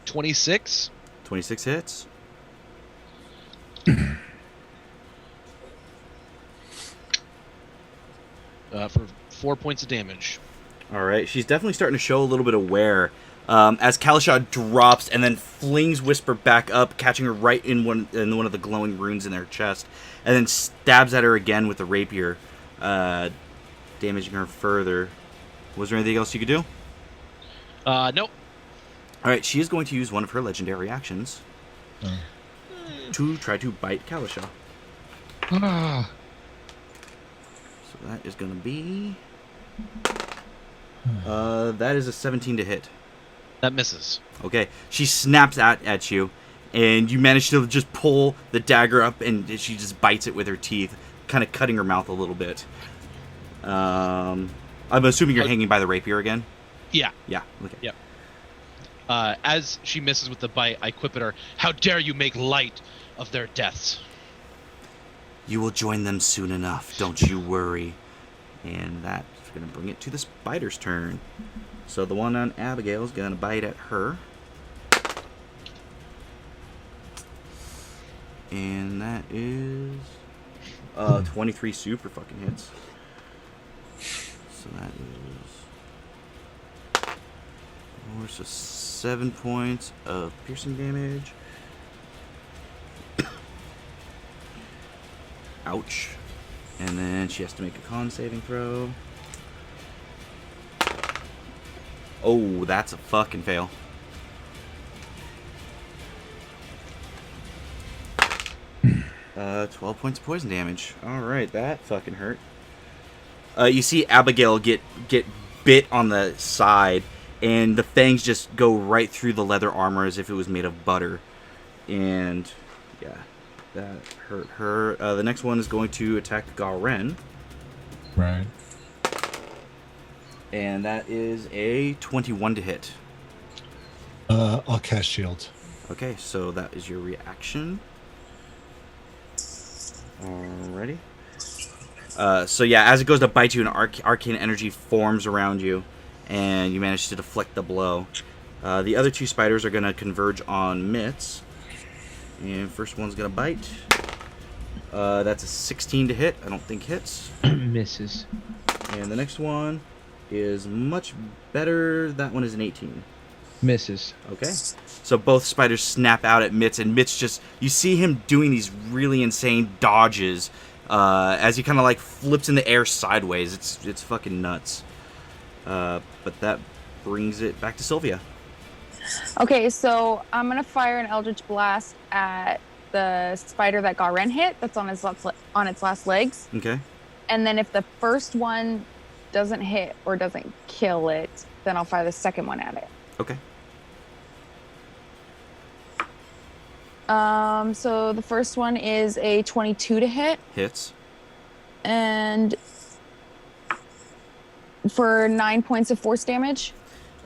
26. 26 hits. For 4 points of damage. All right. She's definitely starting to show a little bit of wear. As Kalasha drops and then flings Whisper back up, catching her right in one of the glowing runes in their chest, and then stabs at her again with the rapier, damaging her further. Was there anything else you could do? Nope. All right, she is going to use one of her legendary actions to try to bite Kalasha. Ah. So that is going to be... that is a 17 to hit. That misses. Okay, she snaps at you, and you manage to just pull the dagger up, and she just bites it with her teeth, kind of cutting her mouth a little bit. I'm assuming you're hanging by the rapier again? Yeah. Yeah, okay. Yep. As she misses with the bite, I quip at her, "How dare you make light of their deaths?" You will join them soon enough, don't you worry. And that's going to bring it to the spider's turn. So the one on Abigail is going to bite at her. And that is 23 super fucking hits. So that is... so 7 points of piercing damage. Ouch. And then she has to make a con saving throw. Oh, that's a fucking fail. Uh, 12 points of poison damage. Alright, that fucking hurt. You see Abigail get bit on the side, and the fangs just go right through the leather armor as if it was made of butter. And, yeah, that hurt her. The next one is going to attack Garen. Right. And that is a 21 to hit. I'll cast shield. Okay, so that is your reaction. Alrighty. So yeah, as it goes to bite you, an arcane energy forms around you, and you manage to deflect the blow. The other 2 spiders are going to converge on Mitts. And first one's going to bite. That's a 16 to hit. I don't think hits. Misses. And the next one is much better. That one is an 18. Misses. Okay. So both spiders snap out at Mitts, and Mitts just... You see him doing these really insane dodges as he kind of like flips in the air sideways. It's fucking nuts. But that brings it back to Sylvia. Okay, so I'm gonna fire an Eldritch Blast at the spider that Garen hit. That's on its last legs. Okay. And then if the first one doesn't hit or doesn't kill it, then I'll fire the second one at it. Okay. So the first one is a 22 to hit, Hits. and for 9 points of force damage.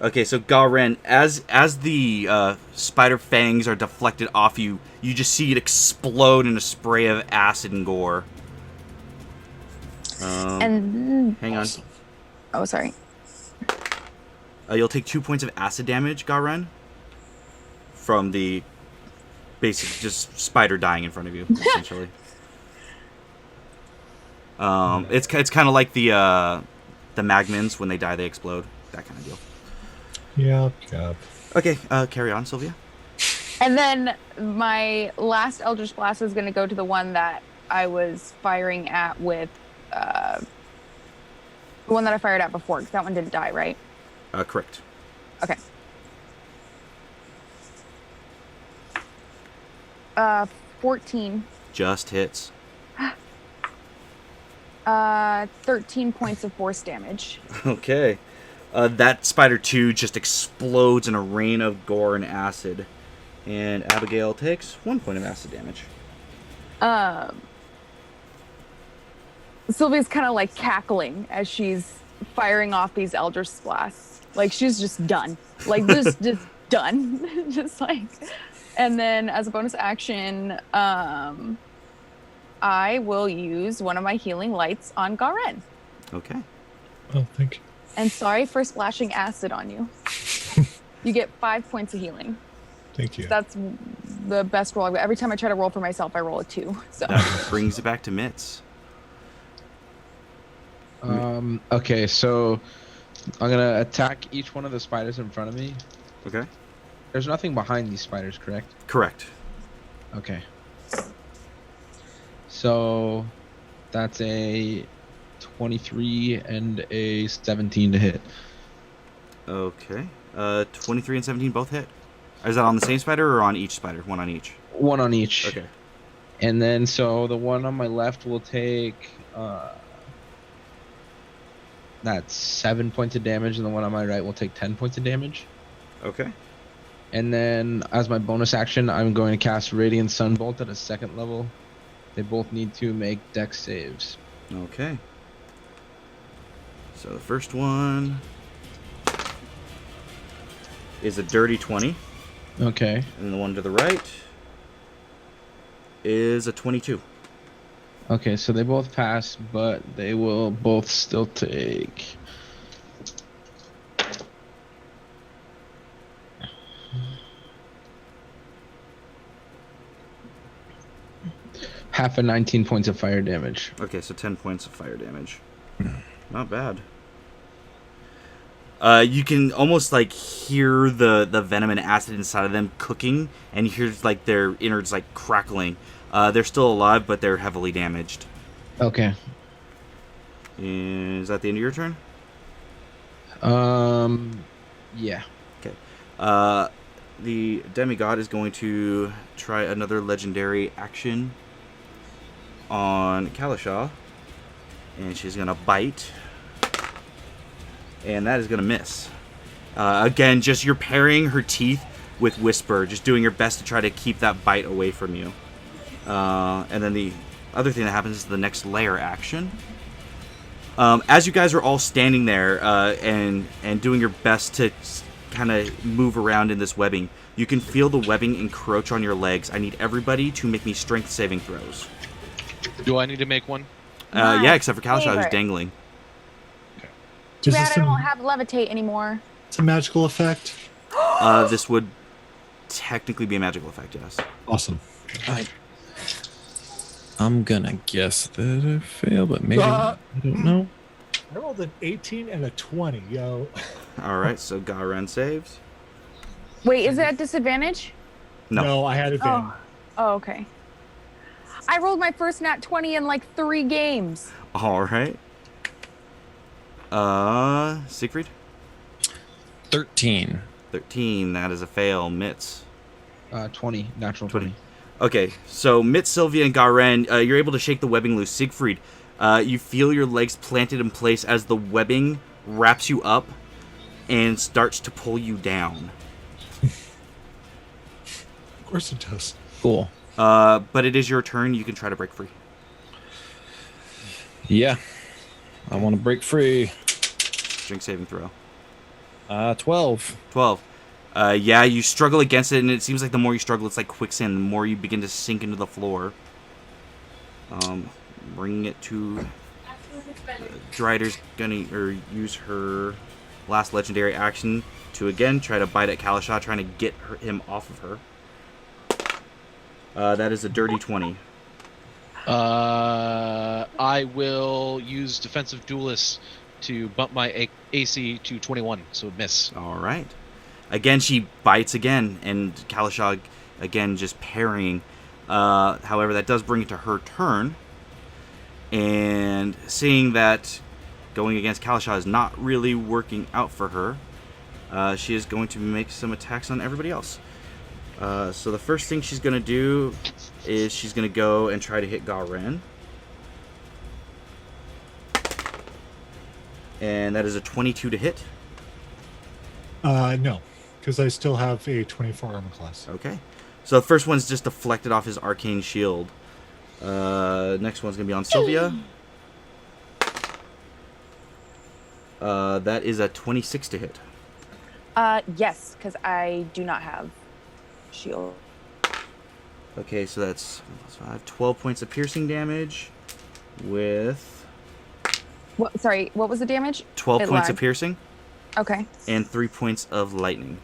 Okay, so Garen, as the spider fangs are deflected off you, you just see it explode in a spray of acid and gore. And Hang on. oh, sorry. You'll take 2 points of acid damage, Garen, from the basic just spider dying in front of you, essentially. It's kind of like the magmins. When they die, they explode. That kind of deal. Yep. Okay, carry on, Sylvia. And then my last Eldritch Blast is going to go to the one that I was firing at with the one that I fired at before, because that one didn't die, right? Correct. Okay. 14. Just hits. 13 points of force damage. Okay. That spider, too, just explodes in a rain of gore and acid. And Abigail takes 1 point of acid damage. Sylvia's kind of like cackling as she's firing off these Eldritch Blasts. Like, she's just done. Like, just done. Just like... And then as a bonus action, I will use one of my healing lights on Garen. Okay. Oh, thank you. And sorry for splashing acid on you. You get 5 points of healing. Thank you. That's the best roll. Every time I try to roll for myself, I roll a 2. So That brings it back to Mitts. Okay, so I'm gonna attack each one of the spiders in front of me. Okay. There's nothing behind these spiders, correct? Correct. Okay. So that's a 23 and a 17 to hit. Okay. 23 and 17 both hit. Is that on the same spider or on each spider? One on each. One on each. Okay. And then so the one on my left will take that's 7 points of damage, and the one on my right will take 10 points of damage. Okay. And then as my bonus action, I'm going to cast Radiant Sunbolt at a 2nd level. They both need to make Dex saves. Okay. So the first one is a dirty 20. Okay. And the one to the right is a 22. Okay, so they both pass, but they will both still take... half of 19 points of fire damage. Okay, so 10 points of fire damage. Not bad. You can almost like hear the venom and acid inside of them cooking, and you hear like their innards like crackling. They're still alive, but they're heavily damaged. Okay. Is that the end of your turn? Yeah. Okay. The demigod is going to try another legendary action on Kalasha, and she's gonna bite, and that is gonna miss. Again, just you're parrying her teeth with Whisper, just doing your best to try to keep that bite away from you. And then the other thing that happens is the next layer action. As you guys are all standing there and doing your best to kind of move around in this webbing, you can feel the webbing encroach on your legs. I need everybody to make me strength saving throws. Do I need to make one? Yeah, except for Kalasha, who's favorite. dangling. Too Is bad this I don't have levitate anymore. it's a magical effect? This would technically be a magical effect, yes. Awesome. I'm gonna guess that I fail, but maybe I don't know. I rolled an 18 and a 20, yo. All right, so Garen saves. Wait, is that disadvantage? No. I had advantage. Oh, okay. I rolled my first nat 20 in like 3 games. All right. Siegfried? 13. 13, that is a fail. Mitz? 20, natural 20. Okay, so Mitz, Sylvia, and Garen, you're able to shake the webbing loose. Siegfried, you feel your legs planted in place as the webbing wraps you up and starts to pull you down. Of course it does. Cool. But it is your turn. You can try to break free. Yeah. I want to break free. Drink saving throw. 12. 12. Yeah, you struggle against it, and it seems like the more you struggle, it's like quicksand. The more you begin to sink into the floor. Bringing it to... Drider's gonna use her last legendary action to again try to bite at Kalashah, trying to get him off of her. That is a dirty 20. I will use defensive duelist to bump my AC to 21, so miss. All right. Again, she bites again, and Kalashah again just parrying. However, that does bring it to her turn. And seeing that going against Kalashah is not really working out for her, she is going to make some attacks on everybody else. So the first thing she's going to do is she's going to go and try to hit Garen. And that is a 22 to hit. No, because I still have a 24 armor class. Okay. So the first one's just deflected off his arcane shield. Next one's going to be on Sylvia. That is a 26 to hit. Yes, because I do not have shield. Okay, so that's 12 points of piercing damage with What? Sorry, what was the damage? 12 It points of lagged. piercing Okay, and 3 points of lightning.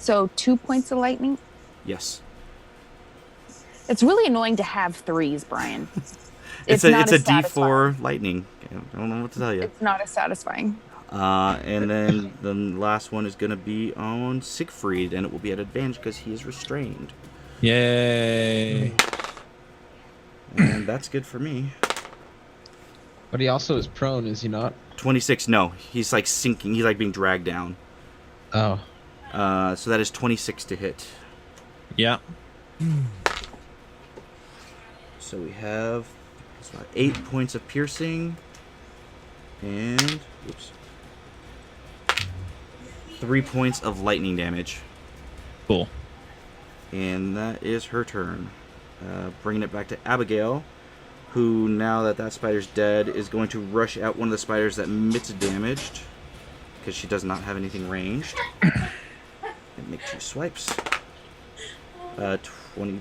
so 2 points of lightning. Yes. It's really annoying to have 3s, Brian. It's not a as satisfying. D4 lightning. I don't know what to tell you. It's not as satisfying. And then the last one is going to be on Siegfried, and it will be at advantage because he is restrained. Yay. And that's good for me. But he also is prone, is he not? 26, no. He's like sinking. He's like being dragged down. Oh. So that is 26 to hit. Yeah. So we have 8 points of piercing. And, oops. 3 points of lightning damage. Cool. And that is her turn. Bringing it back to Abigail, who, now that that spider's dead, is going to rush out one of the spiders that Mitz damaged, because she does not have anything ranged. And make 2 swipes. 22.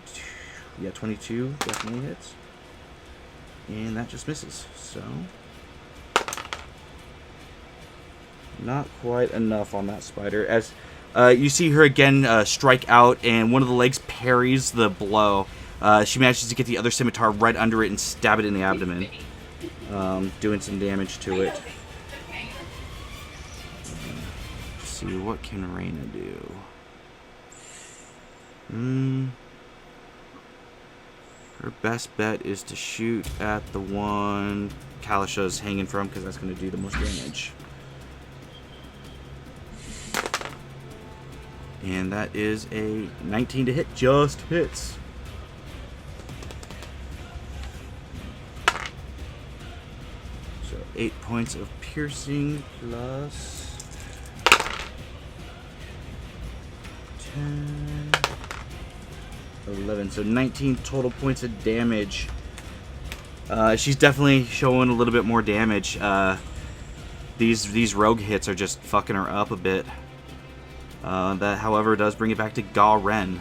Yeah, 22 definitely hits. And that just misses. So, not quite enough on that spider. As you see her again strike out, and one of the legs parries the blow. She manages to get the other scimitar right under it and stab it in the abdomen, doing some damage to it. Let's see, what can Raina do? Her best bet is to shoot at the one Kalashah's hanging from, because that's going to do the most damage. And that is a 19 to hit. Just hits. So 8 points of piercing plus 10, 11. So 19 total points of damage. She's definitely showing a little bit more damage. These rogue hits are just fucking her up a bit. That, however, does bring it back to Garen.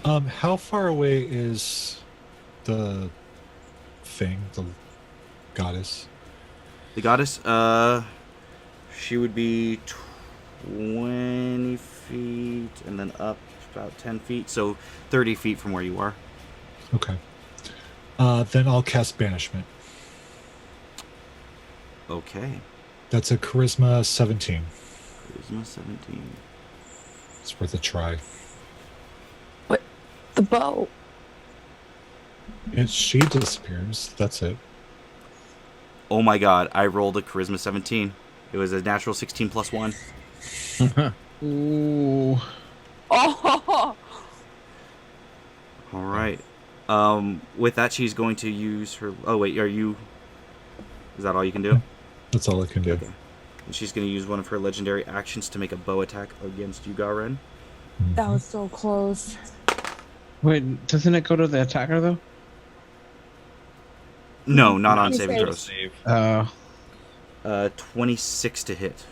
How far away is the thing, the goddess? The goddess, she would be 20 feet and then up about 10 feet, so 30 feet from where you are. Okay. Then I'll cast Banishment. Okay. That's a Charisma 17. Charisma 17. It's worth a try. The bow. She disappears. That's it. Oh my god, I rolled a Charisma 17. It was a natural 16 plus 1. Ooh. Oh, Alright. With that, she's going to use her... Oh, wait, is that all you can do? That's all I can do. Okay. And she's going to use one of her legendary actions to make a bow attack against you, Garen. that was so close. Wait, doesn't it go to the attacker though? No, not on You saving said- throws. Save. 26 to hit.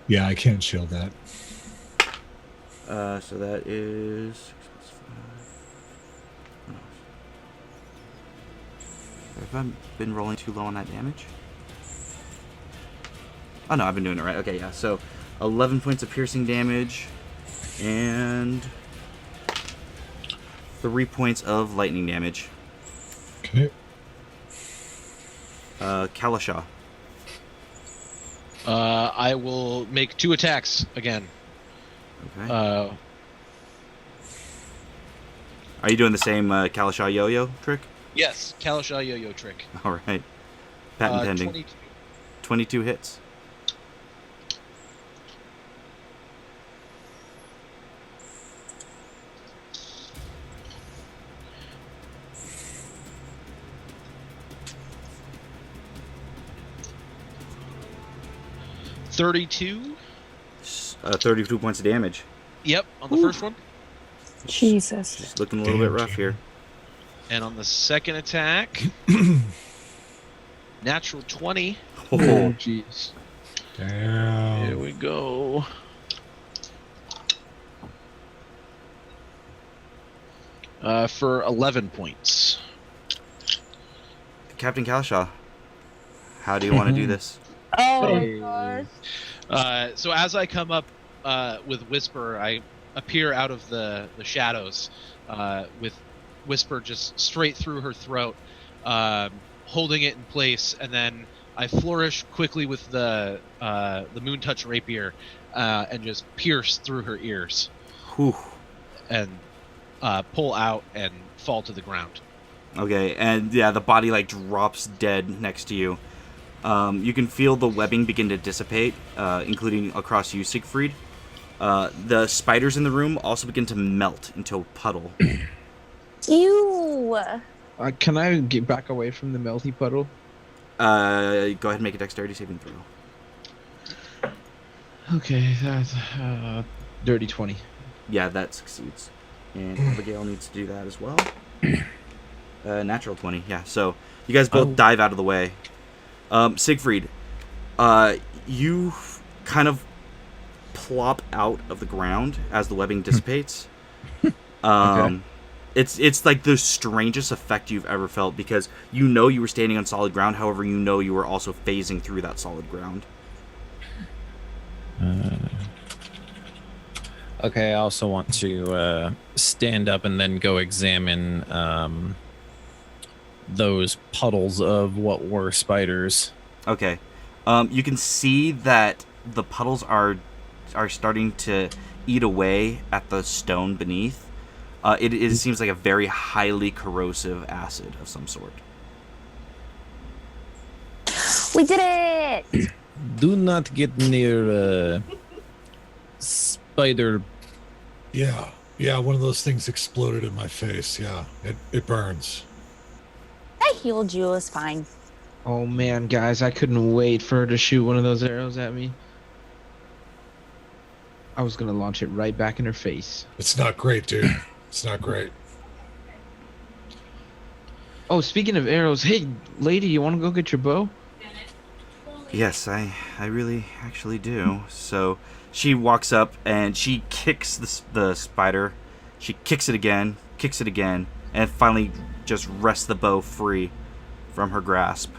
Yeah, I can't shield that. So that is 6 plus 5. Have I been rolling too low on that damage? Oh no, I've been doing it right. Okay, yeah. So 11 points of piercing damage and 3 points of lightning damage. Okay. Kalasha. I will make 2 attacks again. Okay. Uh, Are you doing the same Kalasha yo-yo trick? yes, Kalasha yo-yo trick. All right. Patent pending. 22. 22 hits. $32. 32 points of damage. Yep, on the first one. Jesus. Just looking a little bit rough here. And on the second attack, natural 20. Oh, jeez. Here Damn. we go. For 11 points. Captain Kalasha, how do you want to do this? Oh Hey. gosh. So as I come up with Whisper, I appear out of the shadows with Whisper just straight through her throat, holding it in place, and then I flourish quickly with the Moon Touch Rapier and just pierce through her ears Whew. and pull out and fall to the ground. Okay, and yeah, the body like drops dead next to you. You can feel the webbing begin to dissipate, including across you, Siegfried. The spiders in the room also begin to melt into a puddle. Ew. Can I get back away from the melty puddle? Go ahead and make a dexterity saving throw. Okay, that's dirty 20. Yeah, that succeeds. And Abigail needs to do that as well. Natural 20, yeah. So you guys both dive out of the way. Siegfried, you kind of plop out of the ground as the webbing dissipates. Okay. It's like the strangest effect you've ever felt, because you know you were standing on solid ground, however you know you were also phasing through that solid ground. Okay, I also want to stand up and then go examine those puddles of what were spiders. Okay. You can see that the puddles are starting to eat away at the stone beneath. It seems like a very highly corrosive acid of some sort. We did it. Do not get near spider. Yeah, one of those things exploded in my face. Yeah, it burns. I healed you. It was fine. Oh man, guys, I couldn't wait for her to shoot one of those arrows at me. I was gonna launch it right back in her face. It's not great, dude. It's not great. Oh, speaking of arrows, hey, lady, you want to go get your bow? Yes, I really actually do. So she walks up and she kicks the spider. She kicks it again, and finally just wrests the bow free from her grasp.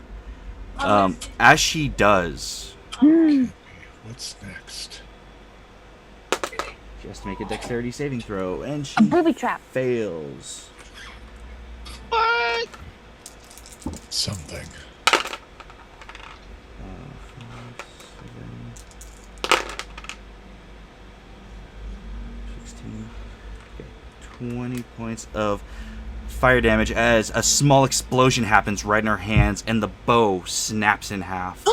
As she does, What's next? she has to make a dexterity saving throw, and she A booby trap. fails. What? Something. 16. Okay, 20 points of fire damage as a small explosion happens right in her hands, and the bow snaps in half.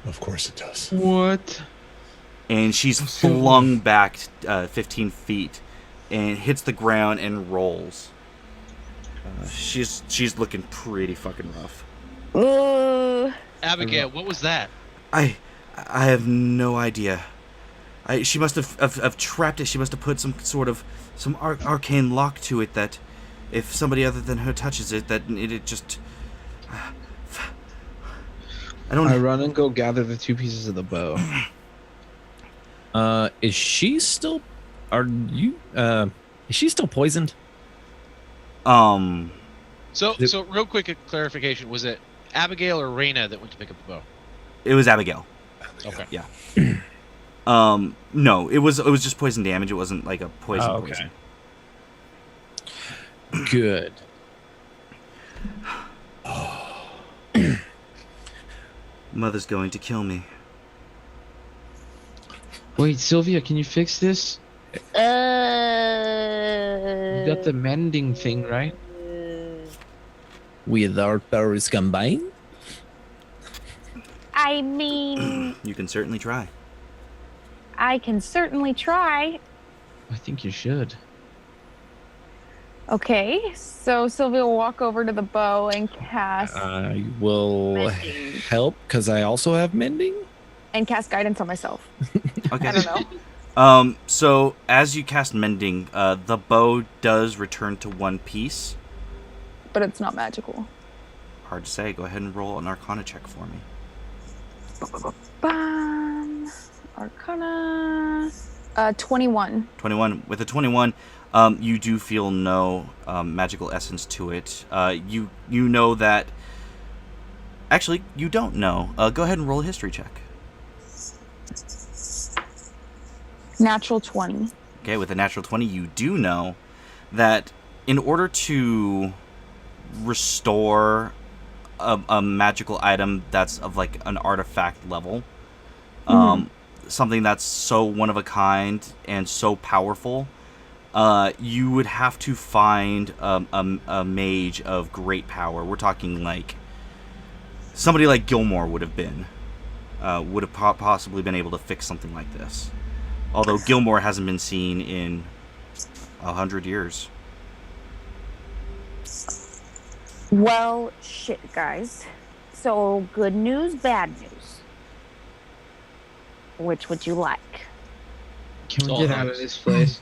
Of course it does. What? And she's flung back 15 feet and hits the ground and rolls. She's looking pretty fucking rough. Abigail, what was that? I have no idea. She must have trapped it. She must have put some arcane lock to it that if somebody other than her touches it, that it just. I don't. I run and go gather the 2 pieces of the bow. Is she still? Are you? Is she still poisoned? So real quick clarification: was it Abigail or Raina that went to pick up the bow? It was Abigail. Okay. Yeah. No, it was just poison damage. It wasn't like a poison. Oh, okay. Good. Mother's going to kill me. Wait, Sylvia, can you fix this? You got the mending thing, right? With our powers combined. I mean, You can certainly try. I can certainly try. I think you should. Okay, so Sylvia will walk over to the bow and cast I will Mending. help because I also have mending. guidance on myself. Okay. I don't know. So as you cast mending, the bow does return to one piece. But it's not magical. Hard to say. Go ahead and roll an Arcana check for me. Bam. Arcana. 21. 21. With a 21, you do feel no magical essence to it. You know that. Actually, you don't know. Go ahead and roll a history check. Natural 20. Okay, with a natural 20, you do know that in order to restore a magical item that's of like an artifact level, something that's so one of a kind and so powerful, you would have to find a mage of great power. We're talking like somebody like Gilmore would have possibly been able to fix something like this. Although Gilmore hasn't been seen in 100 years. Well, shit, guys. So, good news, bad news. Which would you like? Can we All get out of this place?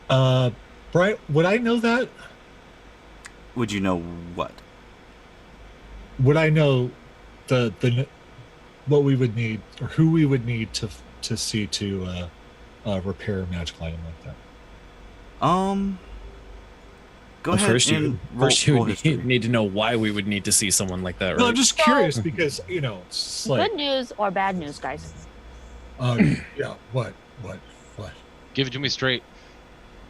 Brian, would I know that? Would you know what? Would I know the what we would need or who we would need to see to repair a magical item like that? Go Well, ahead first and you roll would history. need to know why we would need to see someone like that, right? No, I'm just curious because it's like Good news or bad news, guys? yeah, what? Give it to me straight.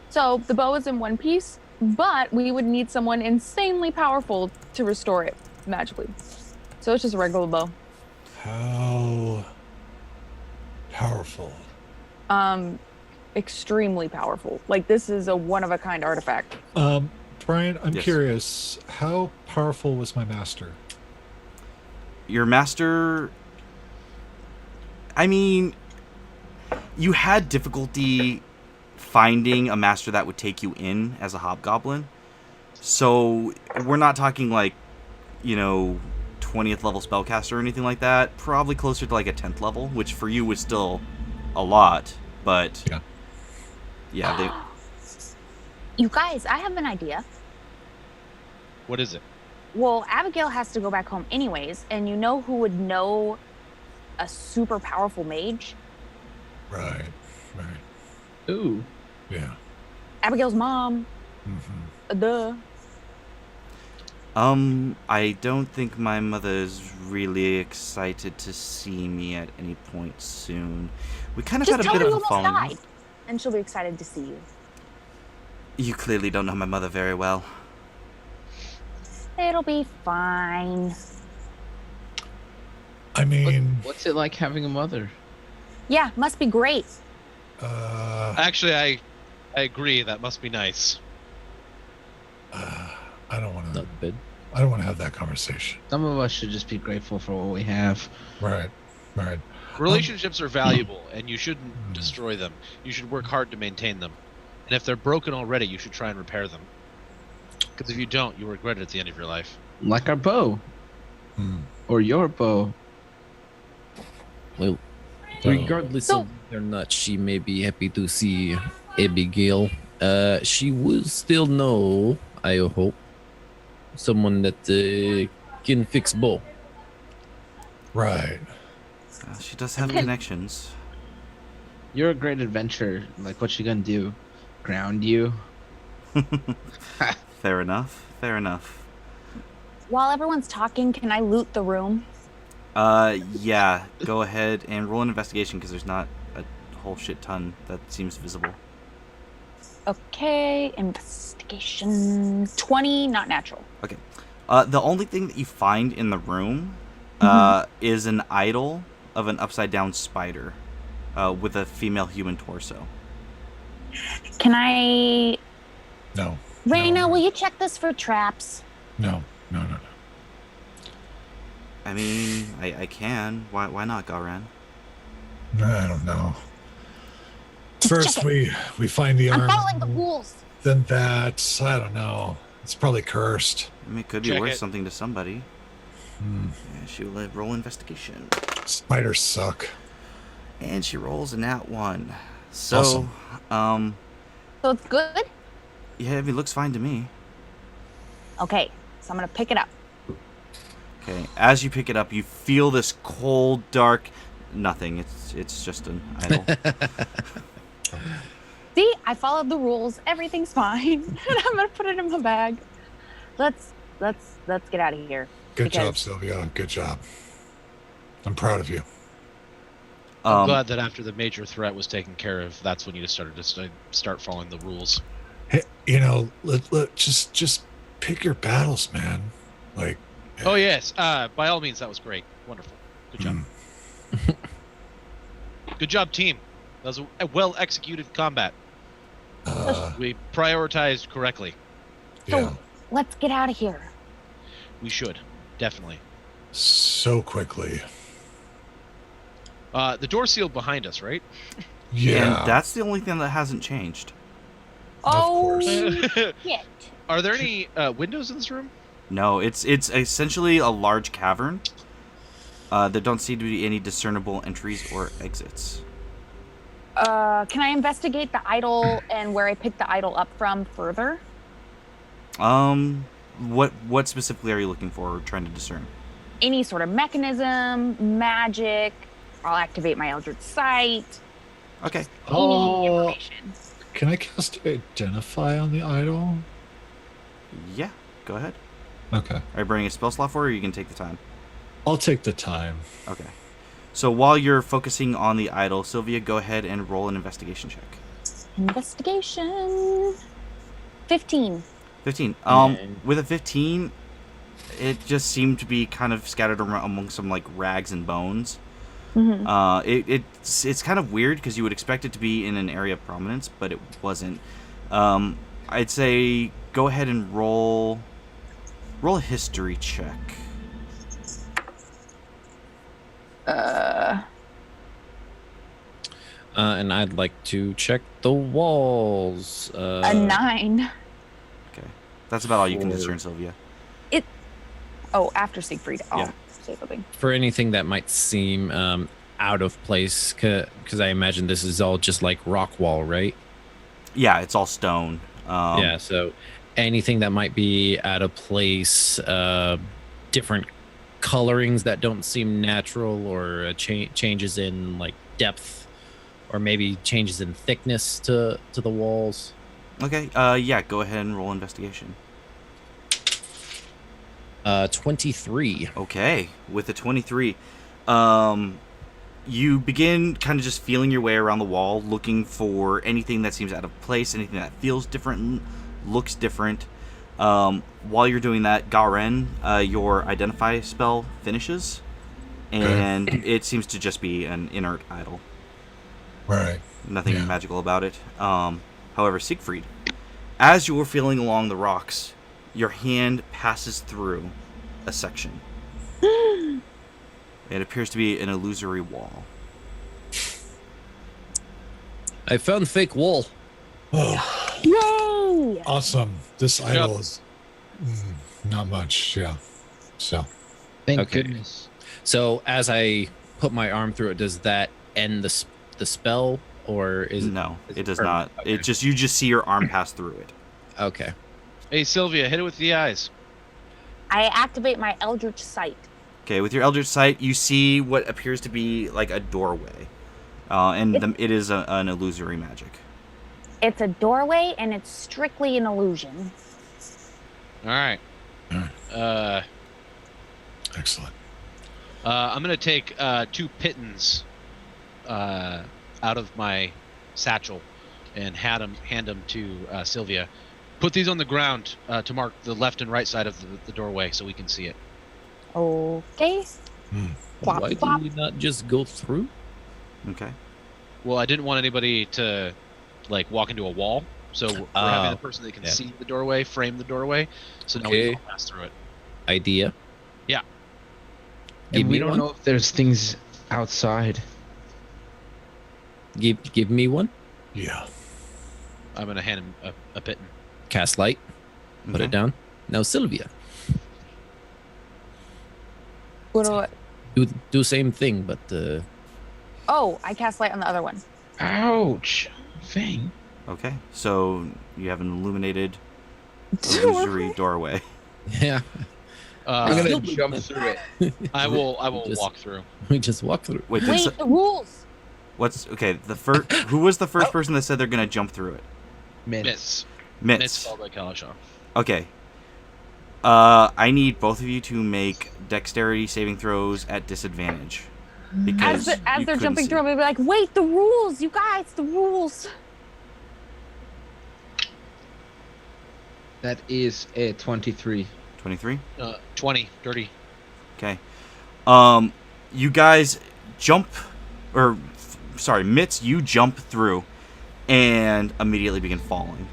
So, the bow is in one piece, but we would need someone insanely powerful to restore it magically. So, it's just a regular bow. How powerful? Extremely powerful. Like, this is a one-of-a-kind artifact. Brian, I'm Yes. curious. How powerful was my master? Your master, I mean, you had difficulty finding a master that would take you in as a hobgoblin. So we're not talking like, 20th level spellcaster or anything like that. Probably closer to like a 10th level, which for you was still a lot. But yeah, You guys, I have an idea. What is it? Well, Abigail has to go back home anyways, and you know who would know a super powerful mage? Right. Ooh. Yeah. Abigail's mom. Mm-hmm. Duh. I don't think my mother is really excited to see me at any point soon. We kind of Just had a tell bit her of you a almost falling out. died, and she'll be excited to see you. You clearly don't know my mother very well. It'll be fine. I mean, What's it like having a mother? Yeah, must be great. Actually, I agree. That must be nice. I don't want to. Not bad. I don't want to have that conversation. Some of us should just be grateful for what we have. Right. Right. Relationships are valuable, and you shouldn't destroy them. You should work hard to maintain them. And if they're broken already, you should try and repair them. Because if you don't, you'll regret it at the end of your life. Like our bow. Hmm. Or your bow. Well, So- regardless So- of whether or not she may be happy to see Abigail, she will still know, I hope, someone that can fix bow. Right. She does have connections. You're a great adventurer. Like, what you gonna do? Ground you? Fair enough. Fair enough. While everyone's talking, can I loot the room? Yeah. Go ahead and roll an investigation because there's not a whole shit ton that seems visible. Okay, investigation 20, not natural. The only thing that you find in the room is an idol of an upside down spider with a female human torso. Can I... No. Raina, No. will you check this for traps? No. No. No. No. I mean, I can. Why not, Garan? I don't know. Just First, check it. we find the I'm arm. following the rules. Then that. I don't know. It's probably cursed. I mean, it could be Check worth it. something to somebody. Hmm. Yeah, she will roll investigation. Spiders suck. And she rolls a nat 1. So, Awesome. So it's good? yeah, it looks fine to me. Okay, so I'm gonna pick it up. Okay, as you pick it up, you feel this cold, dark nothing. It's just an idol. See, I followed the rules. Everything's fine. And I'm gonna put it in my bag. Let's get out of here. Good job, Because- Sylvia. Good job. I'm proud of you. I'm glad that after the major threat was taken care of, that's when you just started to start following the rules. Hey, just pick your battles, man. Like, Oh yes, by all means, that was great, wonderful, good job, good job, team. That was a well executed combat. We prioritized correctly. yeah, Let's get out of here. We should definitely. so quickly. The door sealed behind us, right? Yeah, And that's the only thing that hasn't changed. Of Oh, course. shit. Are there any windows in this room? No, it's essentially a large cavern. There don't seem to be any discernible entries or exits. Can I investigate the idol and where I picked the idol up from further? What specifically are you looking for or trying to discern? Any sort of mechanism, magic. I'll activate my Eldritch Sight. Okay. Any Oh, information. can I cast Identify on the idol? Yeah, go ahead. Okay, Are you burning a spell slot for it, or you can take the time? I'll take the time. Okay. So while you're focusing on the idol, Sylvia, go ahead and roll an investigation check. Investigation. 15. 15. Okay. With a 15, it just seemed to be kind of scattered around among some like rags and bones. Mm-hmm. It's kind of weird because you would expect it to be in an area of prominence, but it wasn't. I'd say go ahead and roll a history check. And I'd like to check the walls. A 9. Okay, that's about all you can Four. discern, Sylvia. Oh, after Siegfried. I'll Yeah. say something. For anything that might seem out of place, because I imagine this is all just like rock wall, right? Yeah, it's all stone. Yeah, so anything that might be out of place, different colorings that don't seem natural, or changes in like depth, or maybe changes in thickness to the walls. Okay. Yeah, go ahead and roll investigation. 23. Okay, with a 23, you begin kind of just feeling your way around the wall, looking for anything that seems out of place, anything that feels different, looks different. While you're doing that, Garen, your identify spell finishes, and it seems to just be an inert idol. Right. Nothing magical about it. However, Siegfried, as you were feeling along the rocks, your hand passes through a section. It appears to be an illusory wall. I found fake wall. Oh, Yay! awesome. This idol is not much. Yeah. So. Thank Okay. goodness. So as I put my arm through it, does that end the spell, or is No, is it does permanent? not. Okay. It just you just see your arm pass through it. Okay. Hey, Sylvia, hit it with the eyes. I activate my Eldritch Sight. Okay, with your Eldritch Sight, you see what appears to be like a doorway, and it is an illusory magic. It's a doorway, and it's strictly an illusion. All right. Excellent. I'm gonna take 2 pittons out of my satchel and hand them to Sylvia. Put these on the ground to mark the left and right side of the doorway so we can see it. Okay. Plop, Why plop. do we not just go through? Okay. Well, I didn't want anybody to like walk into a wall, so we're having the person that can yeah. see the doorway frame the doorway, so now we Okay. can all pass through it. Idea. Yeah. Give And me we don't one. know if there's things outside. Give me one. Yeah. I'm gonna hand him a pitten. Cast light. Put Okay. it down. Now Sylvia, What do I... do same thing, but Oh, I cast light on the other one. Ouch. Fang. Okay. So you have an illuminated illusory doorway. yeah, I'm Uh, gonna jump through it. I will Just- walk through. we just walk through. Wait. Wait, the rules. What's okay? The first. Who was the first person that said they're gonna jump through it? Mitz. Mitz. Mitz followed by Kalashaw. Okay. I need both of you to make dexterity saving throws at disadvantage. Because As you they're couldn't jumping see. through, I'll be like, wait, the rules, you guys, the rules. That is a 23. 23. 20, dirty. Okay. You guys jump, or sorry, Mitz, you jump through, and immediately begin falling,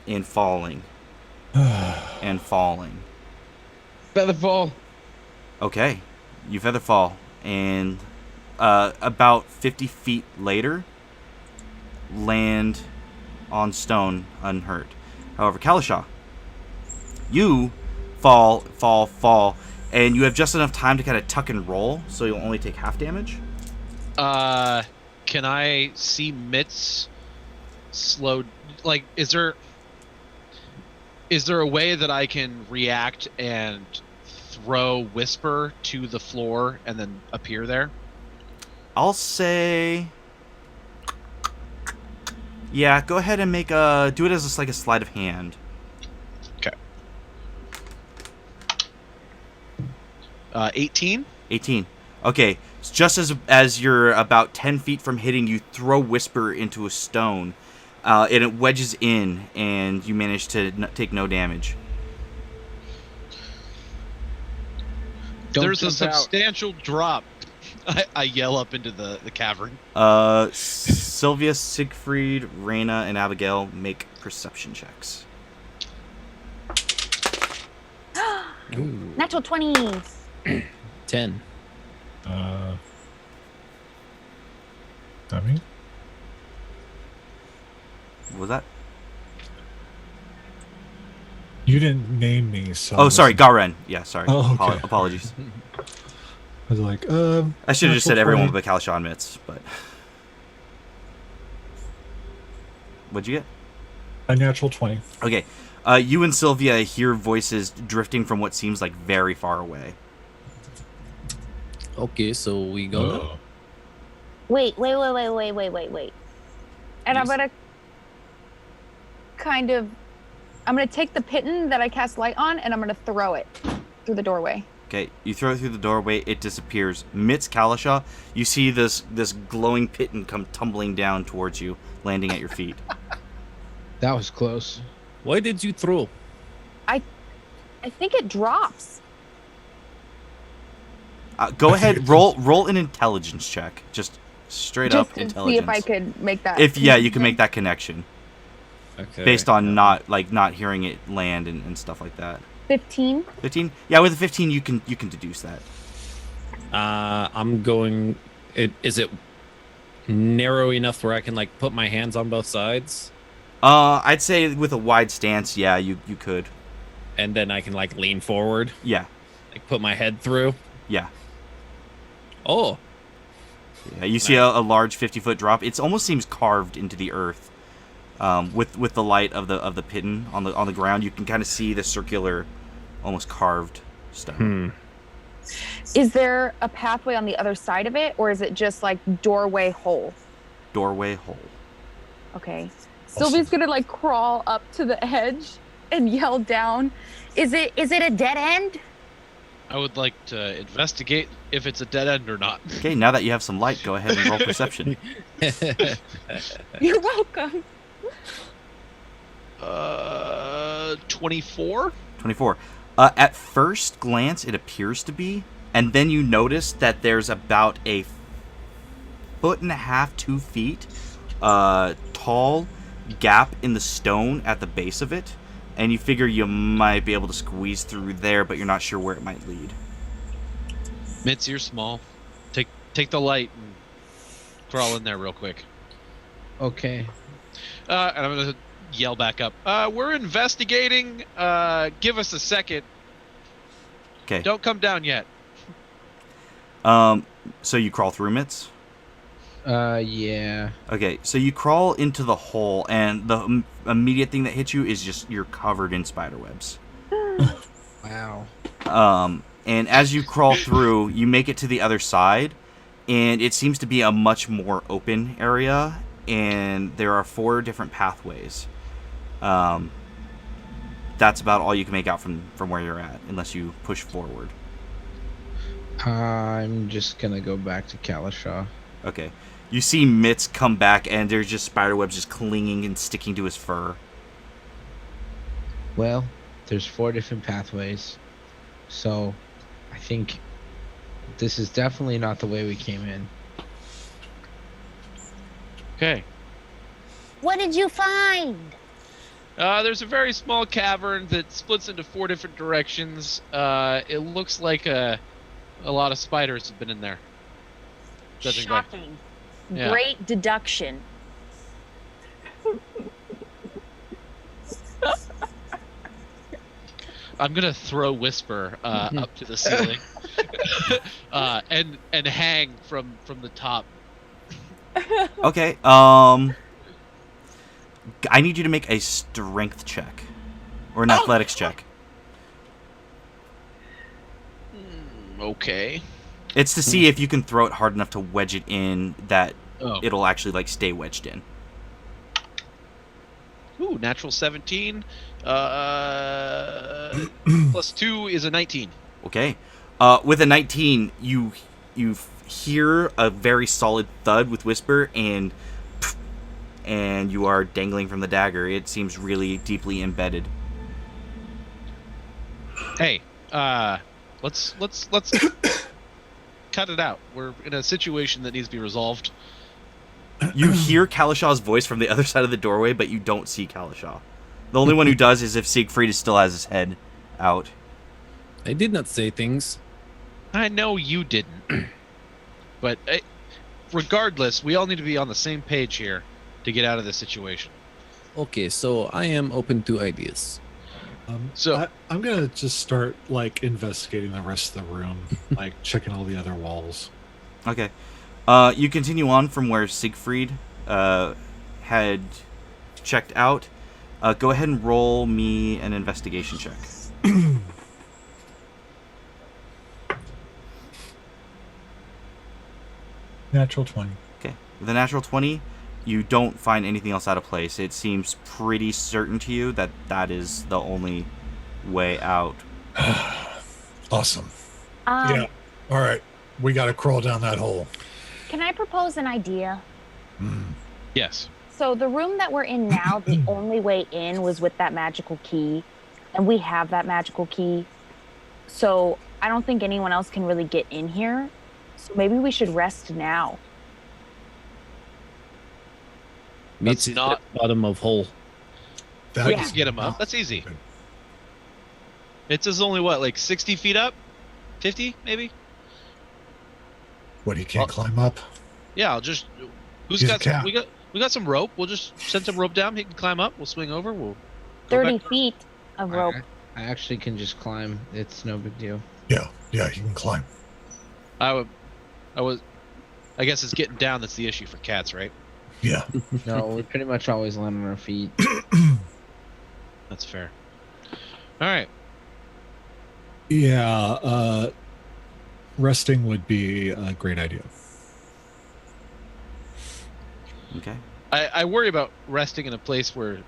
and falling, and falling. Feather fall. Okay, you feather fall, and about 50 feet later, land on stone unhurt. However, Kalashaw, you fall, and you have just enough time to kind of tuck and roll, so you'll only take half damage. Can I see Mitz slowed? Like, is there a way that I can react and throw Whisper to the floor and then appear there? I'll say, yeah, go ahead and make a do it as like a sleight of hand. 18. 18. Okay, so just as you're about 10 feet from hitting, you throw Whisper into a stone, and it wedges in, and you manage to take no damage. Don't There's a jump out. substantial drop. I yell up into the cavern. Sylvia, Siegfried, Reyna, and Abigail make perception checks. Ooh, Natural 20s. 10. I mean, What was that? you didn't name me, so. Oh, sorry, Garen. Yeah, sorry. Oh, okay. Apologies. I was like, I should have just said natural everyone 20. but Kalashaw and Mitz, but. What'd you get? A natural 20. Okay. You and Sylvia hear voices drifting from what seems like very far away. Okay, so we go now. Oh. Wait. And I'm Yes. gonna kind of I'm gonna take the piton that I cast light on, and I'm gonna throw it through the doorway. Okay, you throw it through the doorway, it disappears. Mitz, Kalasha, you see this glowing piton come tumbling down towards you, landing at your feet. That was close. Why did you throw? I think it drops. Go ahead, roll an intelligence check. Just straight Just up to intelligence. see if I could make that. You can make that connection Okay. based on not hearing it land and stuff like that. 15. 15? Yeah, with a 15 you can deduce that. I'm going. Is it narrow enough where I can like put my hands on both sides, I'd say with a wide stance, yeah, you could. and then I can like lean forward, Yeah. like put my head through? Yeah. Oh, Yeah, you see a large 50-foot drop. It almost seems carved into the earth. With the light of the piton on the ground, you can kind of see the circular, almost carved stone. Is there a pathway on the other side of it, or is it just like doorway hole? Doorway hole. Okay. Sylvie's gonna like crawl up to the edge and yell down. Is it a dead end? I would like to investigate if it's a dead end or not. Okay, now that you have some light, go ahead and roll perception. You're welcome. 24. 24. At first glance, it appears to be, and then you notice that there's about a 1.5 to 2 feet tall gap in the stone at the base of it, and you figure you might be able to squeeze through there, but you're not sure where it might lead. Mitz, you're small. Take the light and crawl in there real quick. Okay. And I'm gonna yell back up. We're investigating. Give us a second. Okay. Don't come down yet. So you crawl through, Mitz? Yeah. Okay, so you crawl into the hole, and the immediate thing that hits you is just you're covered in spider webs. Wow. And as you crawl through, you make it to the other side, and it seems to be a much more open area, and there are 4 different pathways. That's about all you can make out from where you're at, unless you push forward. I'm just gonna go back to Kalasha. Okay. You see Mitz come back, and there's just spider webs just clinging and sticking to his fur. Well, there's 4 different pathways, so I think this is definitely not the way we came in. Okay. What did you find? There's a very small cavern that splits into 4 different directions. It looks like a lot of spiders have been in there. Judging by- Shocking. Yeah. Great deduction. I'm gonna throw Whisper up to the ceiling, and hang from the top. Okay, I need you to make a strength check. Or an athletics check. Okay. It's to see if you can throw it hard enough to wedge it in that Oh. it'll actually, like, stay wedged in. Ooh, natural 17. Plus 2 is a 19. Okay. With a 19, you hear a very solid thud with Whisper, and you are dangling from the dagger. It seems really deeply embedded. Hey, let's cut it out. We're in a situation that needs to be resolved. You hear Kalashaw's voice from the other side of the doorway, but you don't see Kalashaw. The only one who does is if Siegfried still has his head out. I did not say things. I know you didn't, but regardless, we all need to be on the same page here to get out of this situation. Okay, so I am open to ideas. So- I'm gonna just start like investigating the rest of the room, like checking all the other walls. Okay. You continue on from where Siegfried had checked out. Go ahead and roll me an investigation check. Natural 20. Okay. With a natural 20, you don't find anything else out of place. It seems pretty certain to you that that is the only way out. Awesome. Um, Yeah. All right. We got to crawl down that hole. Can I propose an idea? Yes. So the room that we're in now, the only way in was with that magical key, and we have that magical key. So I don't think anyone else can really get in here. So maybe we should rest now. Meets That's not not- at the bottom of hole. That We Yeah. can get him up. That's easy. Good. It's just only what, like 60 feet up? 50 maybe? What, he can't climb up? Yeah, I'll just. Who's He's a got cat. some, we got some rope. We'll just send some rope down. He can climb up. We'll swing over. We'll go 30 back. feet of rope. I actually can just climb. It's no big deal. Yeah, he can climb. I guess it's getting down that's the issue for cats, right? Yeah. No, we pretty much always land on our feet. That's fair. All right. Yeah, resting would be a great idea. Okay. I worry about resting in a place where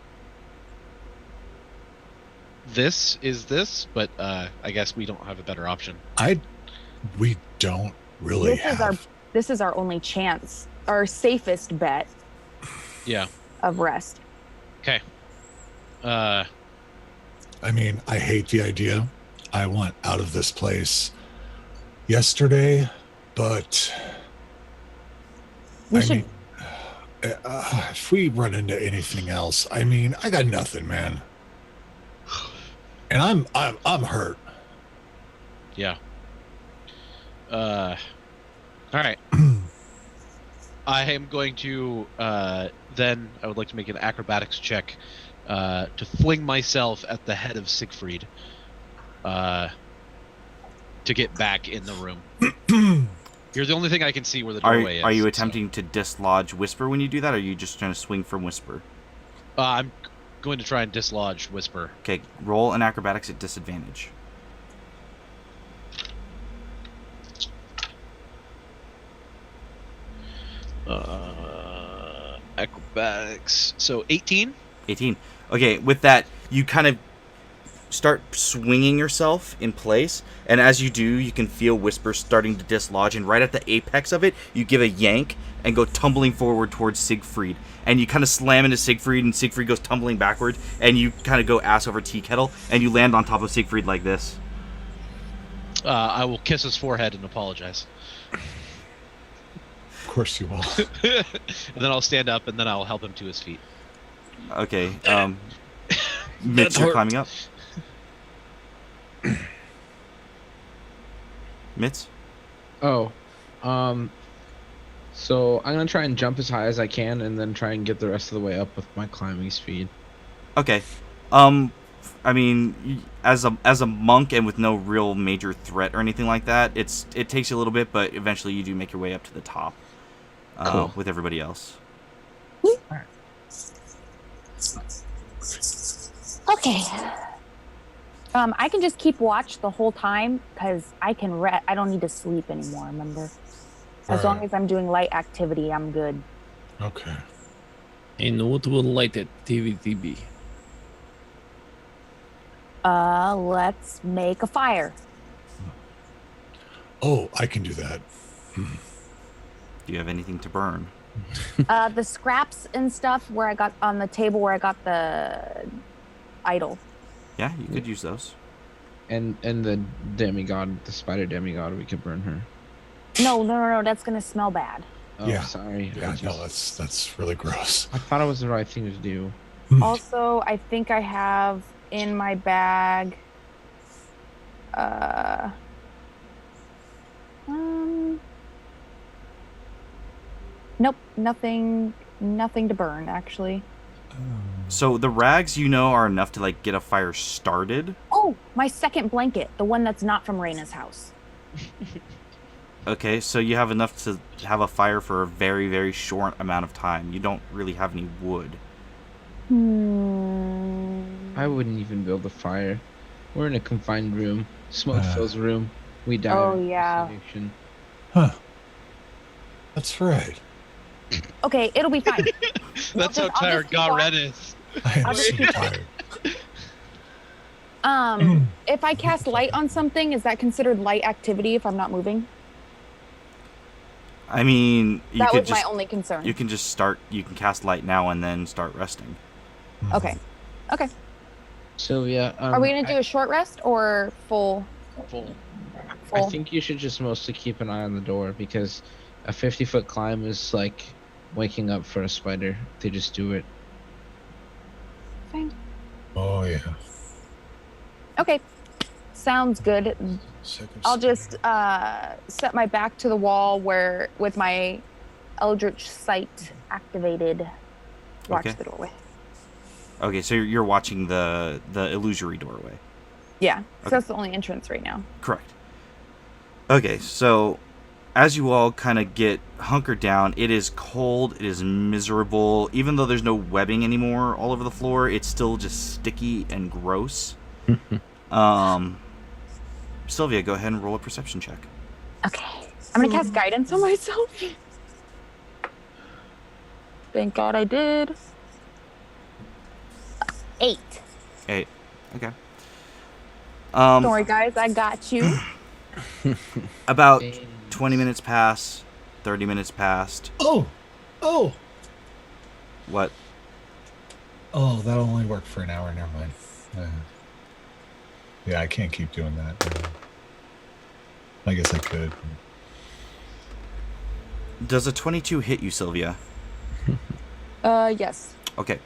this is this, but I guess we don't have a better option. We don't really This is our only chance, our safest bet Yeah. of rest. Okay. I mean, I hate the idea. I want out of this place yesterday, but We I should. mean, if we run into anything else, I mean, I got nothing, man. And I'm hurt. Yeah. All right. I am going to then I would like to make an acrobatics check to fling myself at the head of Siegfried to get back in the room. You're the only thing I can see where the doorway is. Are you so- attempting to dislodge Whisper when you do that, or are you just trying to swing from Whisper? I'm going to try and dislodge Whisper. Okay, roll an acrobatics at disadvantage. Acrobatics. So 18. 18. Okay, with that, you kind of start swinging yourself in place, and as you do, you can feel Whisper starting to dislodge, and right at the apex of it, you give a yank and go tumbling forward towards Siegfried, and you kind of slam into Siegfried, and Siegfried goes tumbling backward, and you kind of go ass over tea kettle, and you land on top of Siegfried like this. I will kiss his forehead and apologize. Of course you will. And then I'll stand up, and then I'll help him to his feet. Okay, Mitch, you're hurt. climbing up. Mitz? Oh, so I'm gonna try and jump as high as I can, and then try and get the rest of the way up with my climbing speed. Okay. I mean, as a monk and with no real major threat or anything like that, it takes you a little bit, but eventually you do make your way up to the top. Cool. With everybody else. Okay. I can just keep watch the whole time because I can I don't need to sleep anymore. Remember, as long Right. as I'm doing light activity, I'm good. Okay. And what will light activity be? Let's make a fire. Oh, I can do that. Do you have anything to burn? The scraps and stuff where I got on the table where I got the idol. Yeah, you could use those. And the demigod, the spider demigod, we could burn her. No, that's gonna smell bad. Oh, Yeah. sorry. Yeah, no, that's really gross. I thought it was the right thing to do. Also, I think I have in my bag. Nope, nothing to burn actually. So the rags, are enough to like get a fire started. Oh, my second blanket, the one that's not from Raina's house. Okay, so you have enough to have a fire for a very, very short amount of time. You don't really have any wood. I wouldn't even build a fire. We're in a confined room. Smoke fills the room. We die. Oh, of yeah. asphyxiation. Huh. That's right. Okay, it'll be fine. That's how I'll tired just keep on- Garen is. I am I'll just so keep tired. If I cast light on something, is that considered light activity if I'm not moving? I mean, you That could was just my only concern. you can just start. You can cast light now and then start resting. Okay. Okay. Sylvia, Are we gonna do a short rest or full? Full. I think you should just mostly keep an eye on the door because a 50-foot climb is like waking up for a spider. They just do it. Fine. Oh yeah. Okay. Sounds good. I'll just set my back to the wall where, with my Eldritch Sight activated, watch Okay. the doorway. Okay, so you're watching the illusory doorway. Yeah, so Okay. that's the only entrance right now. Correct. Okay, so as you all kind of get hunkered down, it is cold, it is miserable. Even though there's no webbing anymore all over the floor, it's still just sticky and gross. Sylvia, go ahead and roll a perception check. Okay. I'm gonna cast guidance on myself. Thank God I did. 8. 8. Okay. Don't worry, guys. I got you. About 20 minutes pass, 30 minutes passed. Oh. What? Oh, that only worked for an hour. Never mind. Yeah, I can't keep doing that. I guess I could. Does a 22 hit you, Sylvia? Yes. Okay.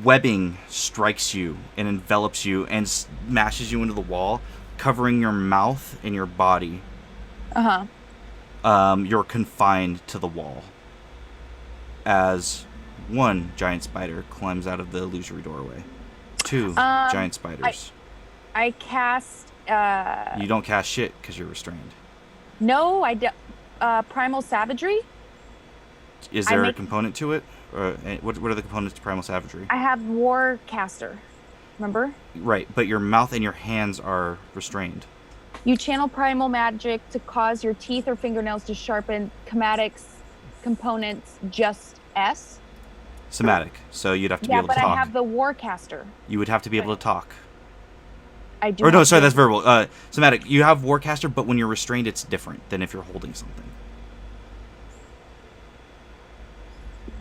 Webbing strikes you and envelops you and smashes you into the wall, covering your mouth and your body. You're confined to the wall as one giant spider climbs out of the illusory doorway. 2 giant spiders. I cast. You don't cast shit because you're restrained. No, I did. Primal Savagery. Is there a component to it? Or, what are the components to Primal Savagery? I have Warcaster. Remember? Right, but your mouth and your hands are restrained. You channel primal magic to cause your teeth or fingernails to sharpen. Chematics components just S. Somatic, so you'd have to be Yeah, able to but talk. I have the Warcaster. You would have to be able to talk. I do. Or no, have sorry, the- that's verbal. Somatic, you have Warcaster, but when you're restrained, it's different than if you're holding something.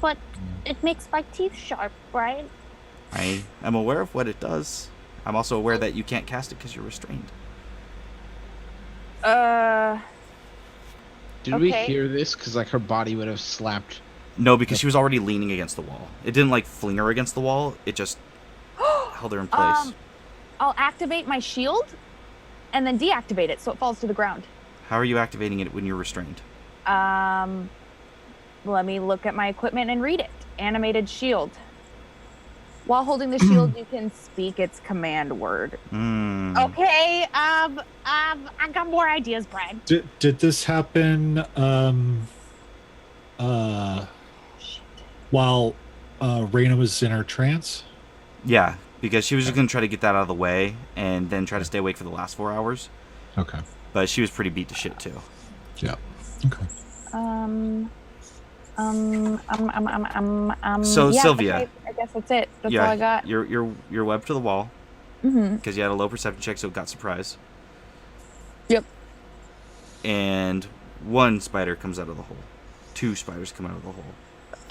But it makes my teeth sharp, right? I am aware of what it does. I'm also aware that you can't cast it because you're restrained. Did we Okay. hear this? Because like her body would have slapped. No, because she was already leaning against the wall. It didn't like fling her against the wall. It just held her in place. I'll activate my shield and then deactivate it so it falls to the ground. How are you activating it when you're restrained? Let me look at my equipment and read it. Animated shield. While holding the shield, you can speak its command word. Okay, I got more ideas, Brad. Did this happen while Raina was in her trance? Yeah, because she was just going to try to get that out of the way and then try to stay awake for the last 4 hours. Okay. But she was pretty beat to shit, too. Yeah. Okay. So, yeah, Sylvia. I guess that's it. That's yeah, all I got. You're webbed to the wall Mm-hmm. because you had a low perception check, so it got surprise. Yep. And 1 spider comes out of the hole. 2 spiders come out of the hole.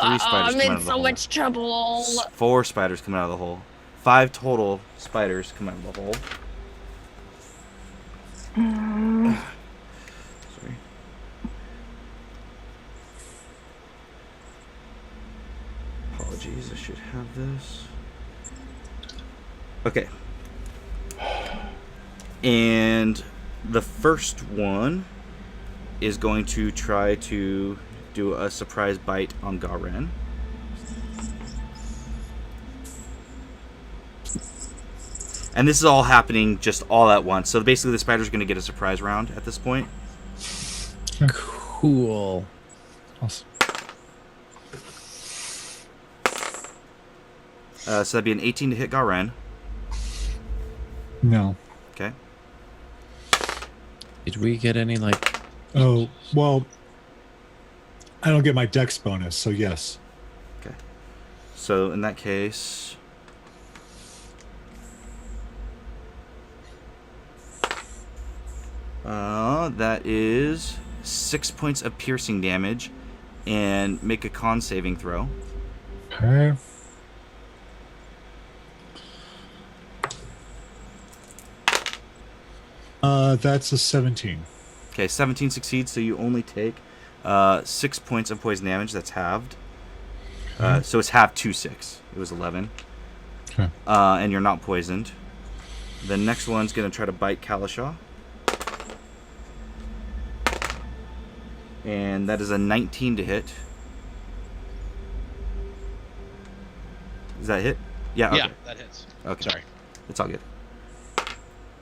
3 spiders I'm come out in of the so hole. much trouble. 4 spiders come out of the hole. 5 total spiders come out of the hole. Sorry. Apologies, I should have this. Okay. And the first one is going to try to do a surprise bite on Garen. And this is all happening just all at once. So basically the spider's going to get a surprise round at this point. Cool. Awesome. So that'd be an 18 to hit Garen. No. Okay. Did we get any like? Oh, well, I don't get my dex bonus, so yes. So in that case, that is 6 points of piercing damage, and make a con saving throw. Okay. That's a 17. Okay, 17 succeeds, so you only take 6 points of poison damage. That's halved. So it's halved to 6. It was 11. Okay. And you're not poisoned. The next one's going to try to bite Kalashaw. And that is a 19 to hit. Is that a hit? Yeah, okay. Yeah, that hits. Okay. Sorry. It's all good.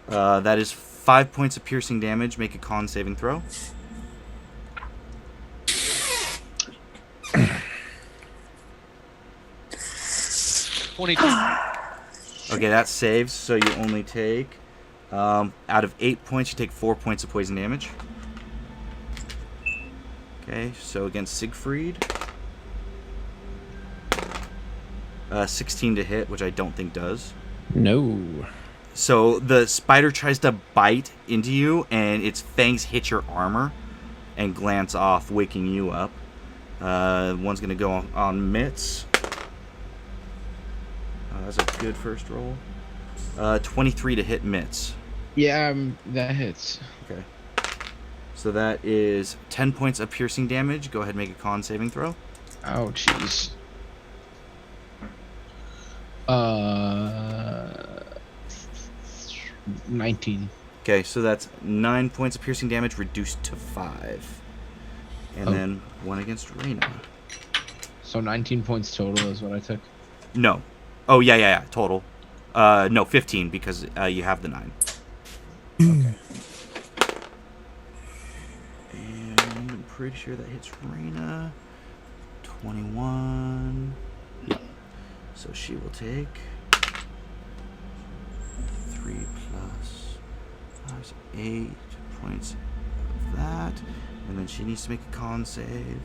That is 5 points of piercing damage. Make a con saving throw. Okay, that saves, so you only take, out of 8 points, you take 4 points of poison damage. Okay, so against Siegfried. 16 to hit, which I don't think does. No. So the spider tries to bite into you, and its fangs hit your armor and glance off, waking you up. One's going to go on Mitts. That's a good first roll. 23 to hit Mitts. Yeah, that hits. Okay. So that is 10 points of piercing damage. Go ahead and make a con saving throw. Oh, jeez. 19. Okay, so that's 9 points of piercing damage reduced to 5. And then one against Reyna. So 19 points total is what I took. No. Oh, yeah, total. No, 15 because you have the 9. Okay. And I'm pretty sure that hits Reyna. 21. Yep. So she will take 3 plus 5, so 8 points of that. And then she needs to make a con save.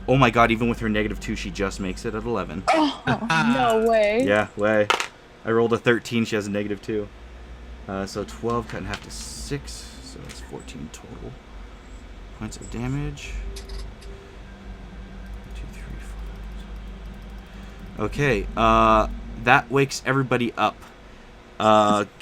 Oh my god, even with her -2, she just makes it at 11. Oh, no way. Yeah, way. I rolled a 13, she has a -2. So 12 cut in half to 6, so that's 14 total points of damage. 2, 3, 4. Okay, that wakes everybody up.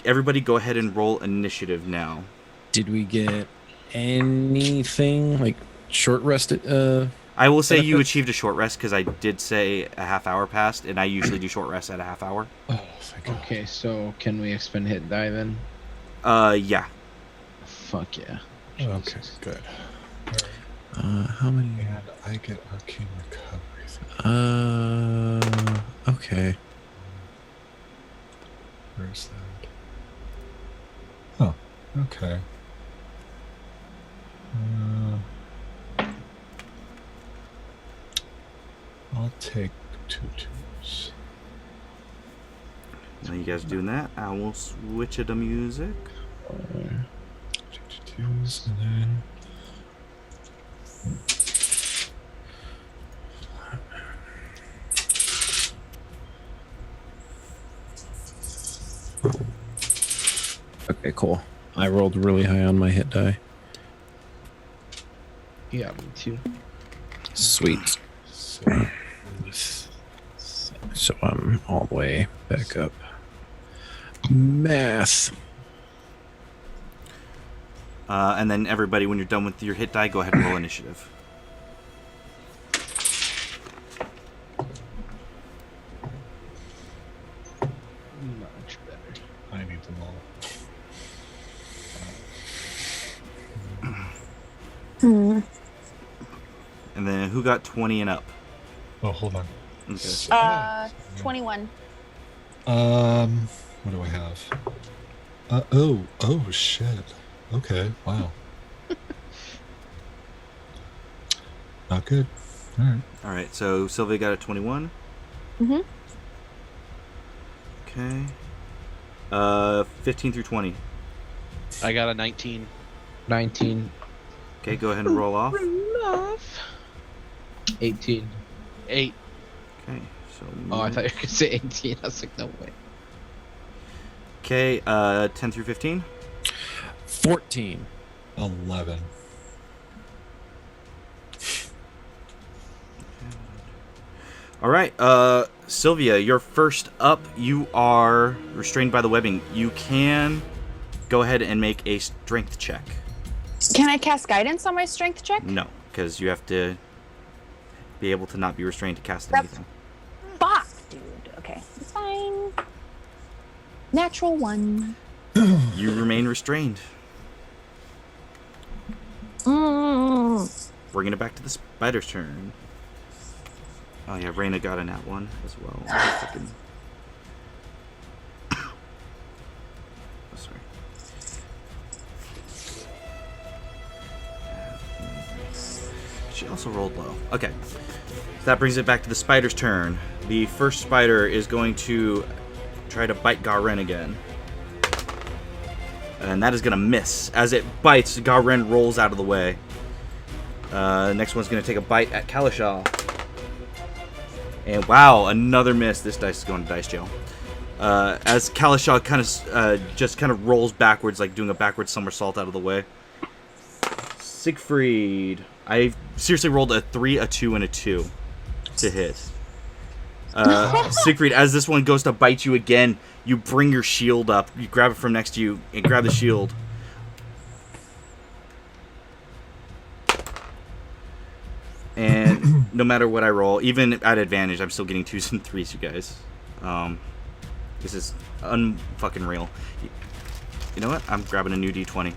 Everybody go ahead and roll initiative now. Did we get anything like short rested? I will say you achieved a short rest because I did say a half hour passed, and I usually do short rest at a half hour. Oh, thank God. Okay, so can we expend hit die then? Yeah. Fuck yeah. Okay, Jesus. good. How many? And I get arcane recovery. Okay. Where's that? Oh, okay. I'll take 2 twos. Now you guys doing that, I will switch it to music. 2 twos, and then Okay, cool. I rolled really high on my hit die. Yeah, me too. Sweet. So I'm all the way back up. Math. And then everybody, when you're done with your hit die, go ahead and roll initiative. Much better. I need them all. And then who got 20 and up? Oh, hold on. Okay. 21. What do I have? Oh shit. Okay, wow. Not good. All right. All right, so Sylvia got a 21. Mhm. Okay. 15 through 20. I got a 19. 19. Okay, go ahead and roll off. 18. 8. Okay, so. Oh, I thought you were gonna say 18. I was like, no way. Okay, 10 through 15. 14. 11. All right, Sylvia, you're first up. You are restrained by the webbing. You can go ahead and make a strength check. Can I cast guidance on my strength check? No, because you have to be able to not be restrained to cast That's- anything. Fuck, dude. Okay, it's fine. Natural 1. You remain restrained. Bringing it back to the spider's turn. Oh yeah, Reyna got a nat 1 as well. Fucking... oh, sorry. She also rolled low. Okay. So that brings it back to the spider's turn. The first spider is going to try to bite Garen again. And that is going to miss. As it bites, Garen rolls out of the way. Next one's going to take a bite at Kalashal. And wow, another miss. This dice is going to dice jail. As Kalashal kind of rolls backwards, like doing a backward somersault out of the way. Siegfried. I seriously rolled a 3, a 2, and a 2 to hit. Siegfried, as this one goes to bite you again, you bring your shield up. You grab it from next to you and grab the shield. And no matter what I roll, even at advantage, I'm still getting 2s and 3s, you guys. This is unfucking real. You know what? I'm grabbing a new D20.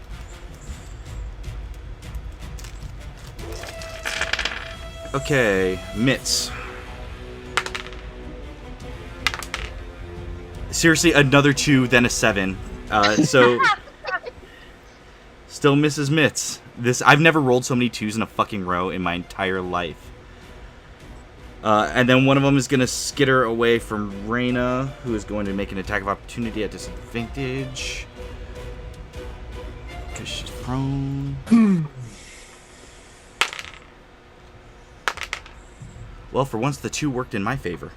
Okay, mitts. Seriously, another 2, then a 7. So still misses mitts. I've never rolled so many 2s in a fucking row in my entire life. And then one of them is going to skitter away from Reyna, who is going to make an attack of opportunity at disadvantage. Because she's prone. Well, for once, the 2 worked in my favor.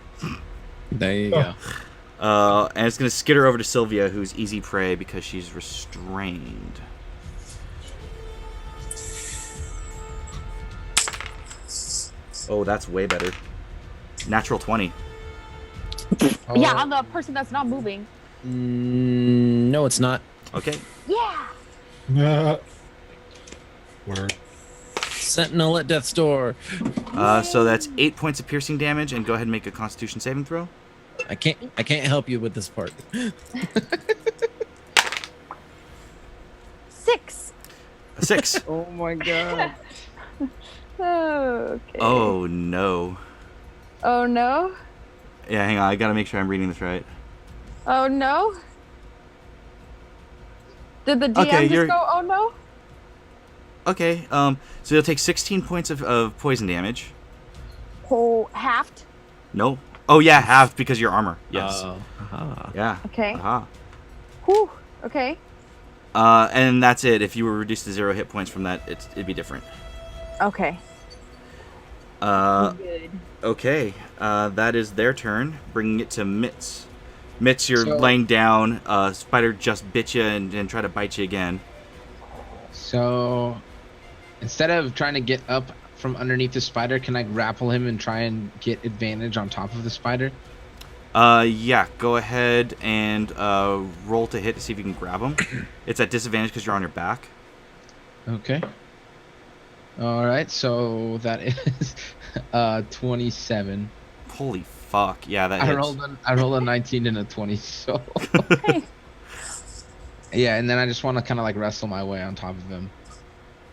There you go. And it's going to skitter over to Sylvia, who's easy prey because she's restrained. Oh, that's way better. Natural 20. Yeah, on the person that's not moving. No, it's not. Okay. Yeah. Word. Sentinel at death's door. So that's 8 points of piercing damage, and go ahead and make a Constitution saving throw. I can't help you with this part. 6. A 6. Oh my god. Okay. Oh, no. Oh no. Yeah, hang on. I gotta make sure I'm reading this right. Oh no. Did the DM Okay, just go, oh no? Okay, so you'll take 16 points of poison damage. Oh, halved? No. Oh, yeah, halved because of your armor. Yes. Aha. Yeah. Okay. Aha. Whew. Okay. And that's it. If you were reduced to 0 hit points from that, it'd be different. Okay. Good. Okay. That is their turn, bringing it to Mitz. Mitz, you're So- laying down. Spider just bit you and try to bite you again. So, instead of trying to get up from underneath the spider, can I grapple him and try and get advantage on top of the spider? Yeah, go ahead and roll to hit to see if you can grab him. It's at disadvantage because you're on your back. Okay. All right, so that is 27. Holy fuck. Yeah, that I hits. rolled a 19 and a 20, so Okay. yeah, and then I just want to kind of like wrestle my way on top of him.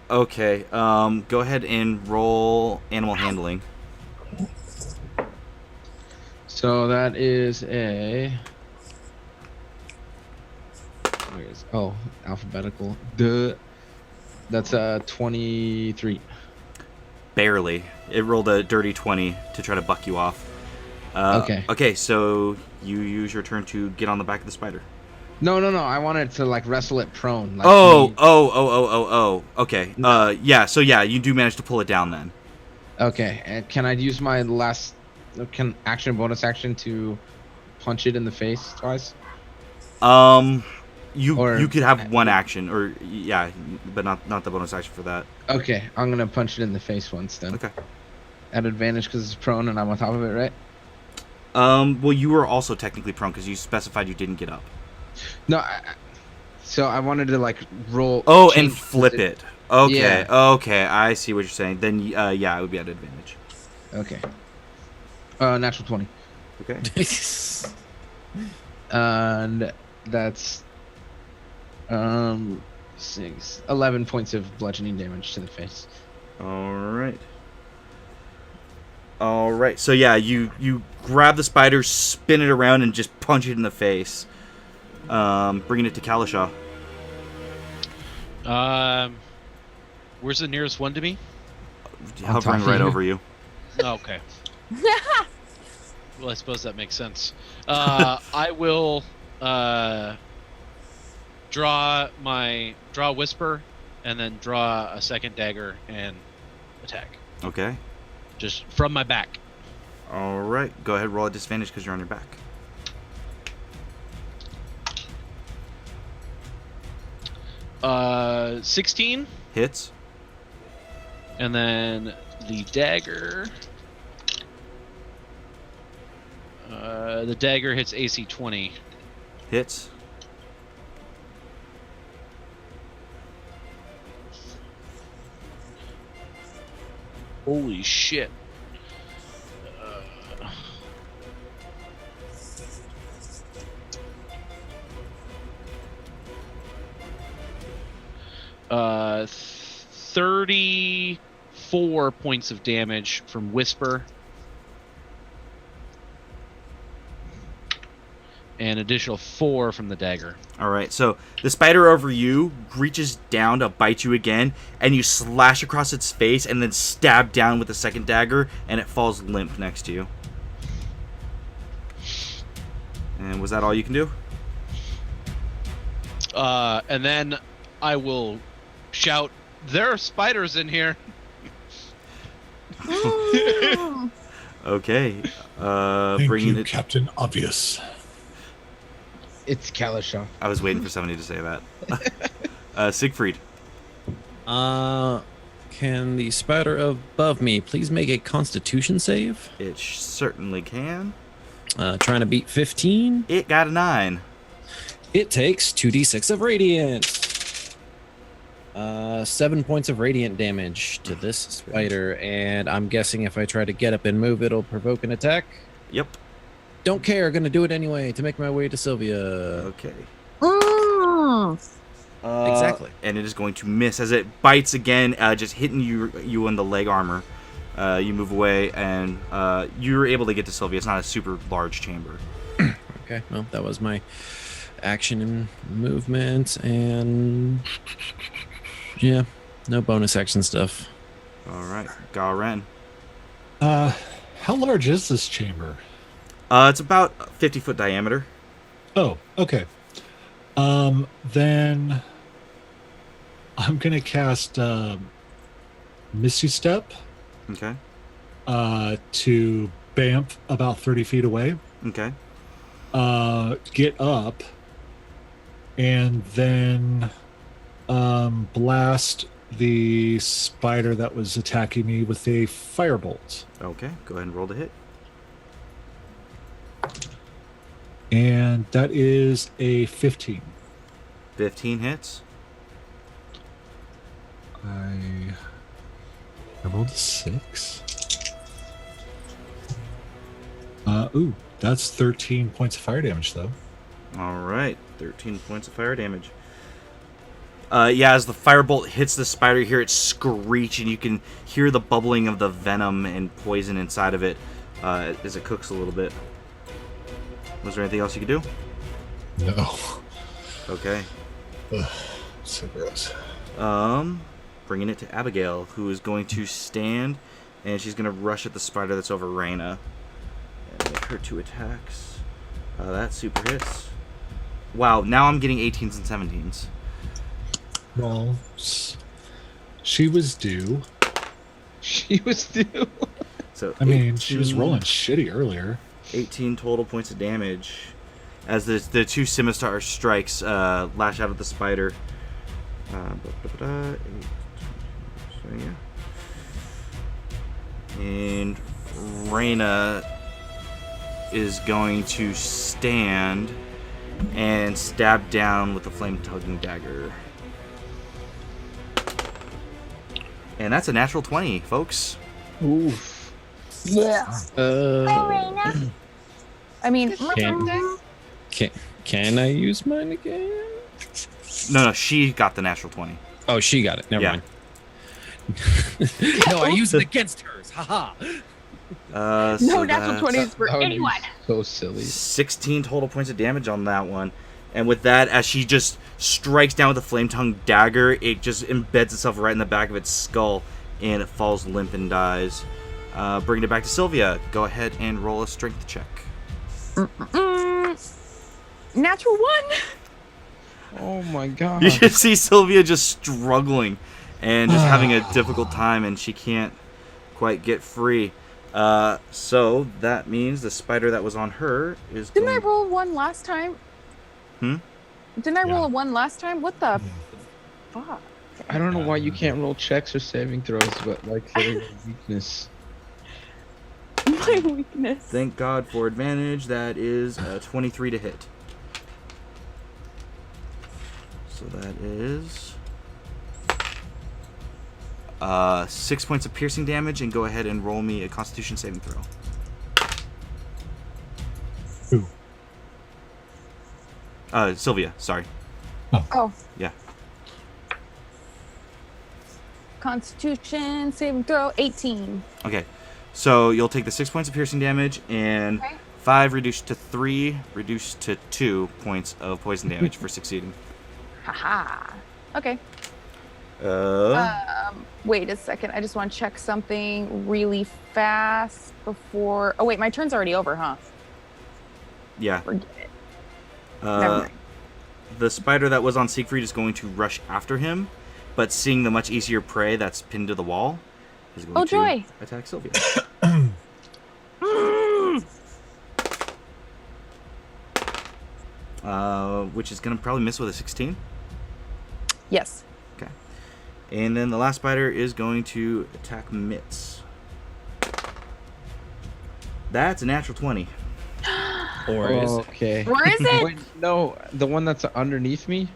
Okay, go ahead and roll animal handling. So that is alphabetical. Duh. That's a 23. Barely. It rolled a dirty 20 to try to buck you off. Okay. Okay, so you use your turn to get on the back of the spider. No. I wanted to like wrestle it prone. Like Okay. No. Yeah. So yeah, you do manage to pull it down then. Okay. And can I use my last bonus action to punch it in the face twice? You could have one action, or yeah, but not the bonus action for that. Okay, I'm gonna punch it in the face once then. Okay. At advantage because it's prone and I'm on top of it, right? Well, you were also technically prone because you specified you didn't get up. No. So I wanted to like roll. Oh, and change flip it. Okay. Yeah. Okay. I see what you're saying. Then yeah, it would be at advantage. Okay. Natural 20. Okay. And that's 11 points of bludgeoning damage to the face. All right. So yeah, you grab the spider, spin it around, and just punch it in the face. Bringing it to Kalishaw. Where's the nearest one to me? Hovering right over you. Oh, okay. Well, I suppose that makes sense. I will draw Whisper, and then draw a second dagger and attack. Okay. Just from my back. All right. Go ahead. Roll a disadvantage because you're on your back. Uh, 16. Hits. And then the dagger. The dagger hits AC 20. Hits. Holy shit. 34 points of damage from Whisper. And additional 4 from the dagger. All right. So the spider over you reaches down to bite you again, and you slash across its face and then stab down with the second dagger, and it falls limp next to you. And was that all you can do? And then I will shout, "There are spiders in here!" Okay. Thank Bringing you, it. Captain Obvious. It's Kalishaw. I was waiting for somebody to say that. Siegfried. Can the spider above me please make a Constitution save? It certainly can. Trying to beat 15. It got a 9. It takes 2d6 of radiant. 7 points of radiant damage to this spider, and I'm guessing if I try to get up and move, it'll provoke an attack. Yep. Don't care, gonna do it anyway to make my way to Sylvia. Okay. Exactly. And it is going to miss as it bites again, just hitting you in the leg armor. You move away, and you're able to get to Sylvia. It's not a super large chamber. Okay, well, that was my action and movement, and yeah, no bonus action stuff. All right, Garen. How large is this chamber? It's about 50-foot diameter. Oh, okay. Then I'm gonna cast Misty Step Okay. to Bamf about 30 feet away. Okay. Get up and then blast the spider that was attacking me with a firebolt. Okay. Go ahead and roll the hit. And that is a 15. 15 hits. I rolled a 6. Ooh, that's 13 points of fire damage, though. All right, 13 points of fire damage. Yeah, as the firebolt hits the spider, you hear it screech, and you can hear the bubbling of the venom and poison inside of it as it cooks a little bit. Was there anything else you could do? No. Okay. Ugh, so gross. Bringing it to Abigail, who is going to stand, and she's going to rush at the spider that's over Reyna. And make her 2 attacks. That super hits. Wow, now I'm getting 18s and 17s. Well, she was due. She was due. So I mean, she was 18 rolling shitty earlier. 18 total points of damage as the two scimitar strikes lash out at the spider. So yeah. And Reyna is going to stand and stab down with the flame-tugging dagger. And that's a natural 20, folks. Oof. Yeah. I mean, Can I use mine again? No, she got the natural 20. Oh, she got it. Never Yeah. mind. No, I used it against hers. Haha. no So natural that's 20s for That would be anyone. so silly. 16 total points of damage on that one. And with that, as she just strikes down with the flame-tongue dagger, it just embeds itself right in the back of its skull, and it falls limp and dies. Bringing it back to Sylvia. Go ahead and roll a strength check. Natural 1. Oh my god. You just see Sylvia just struggling and just having a difficult time, and she can't quite get free. So that means the spider that was on her is Didn't I going... roll 1 last time? Didn't I roll a 1 last time? What the fuck? I don't know why you can't roll checks or saving throws, but like they're a weakness. My weakness. Thank God for advantage. That is 23 to hit. So that is 6 points of piercing damage, and go ahead and roll me a Constitution saving throw. Who? Sylvia, sorry. Oh. Yeah. Constitution saving throw 18. Okay. So you'll take the 6 points of piercing damage, and Okay. 5 reduced to 3, reduced to 2 points of poison damage for succeeding. Haha. Okay. Wait a second. I just want to check something really fast before. Oh wait, my turn's already over, huh? Yeah. Forget it. Never mind. The spider that was on Siegfried is going to rush after him, but seeing the much easier prey that's pinned to the wall, is going Oh, to joy. attack Sylvia. Which is going to probably miss with a 16. Yes. Okay. And then the last spider is going to attack Mitz. That's a natural 20. Or is it? Okay. Where is it? Wait, no, the one that's underneath me?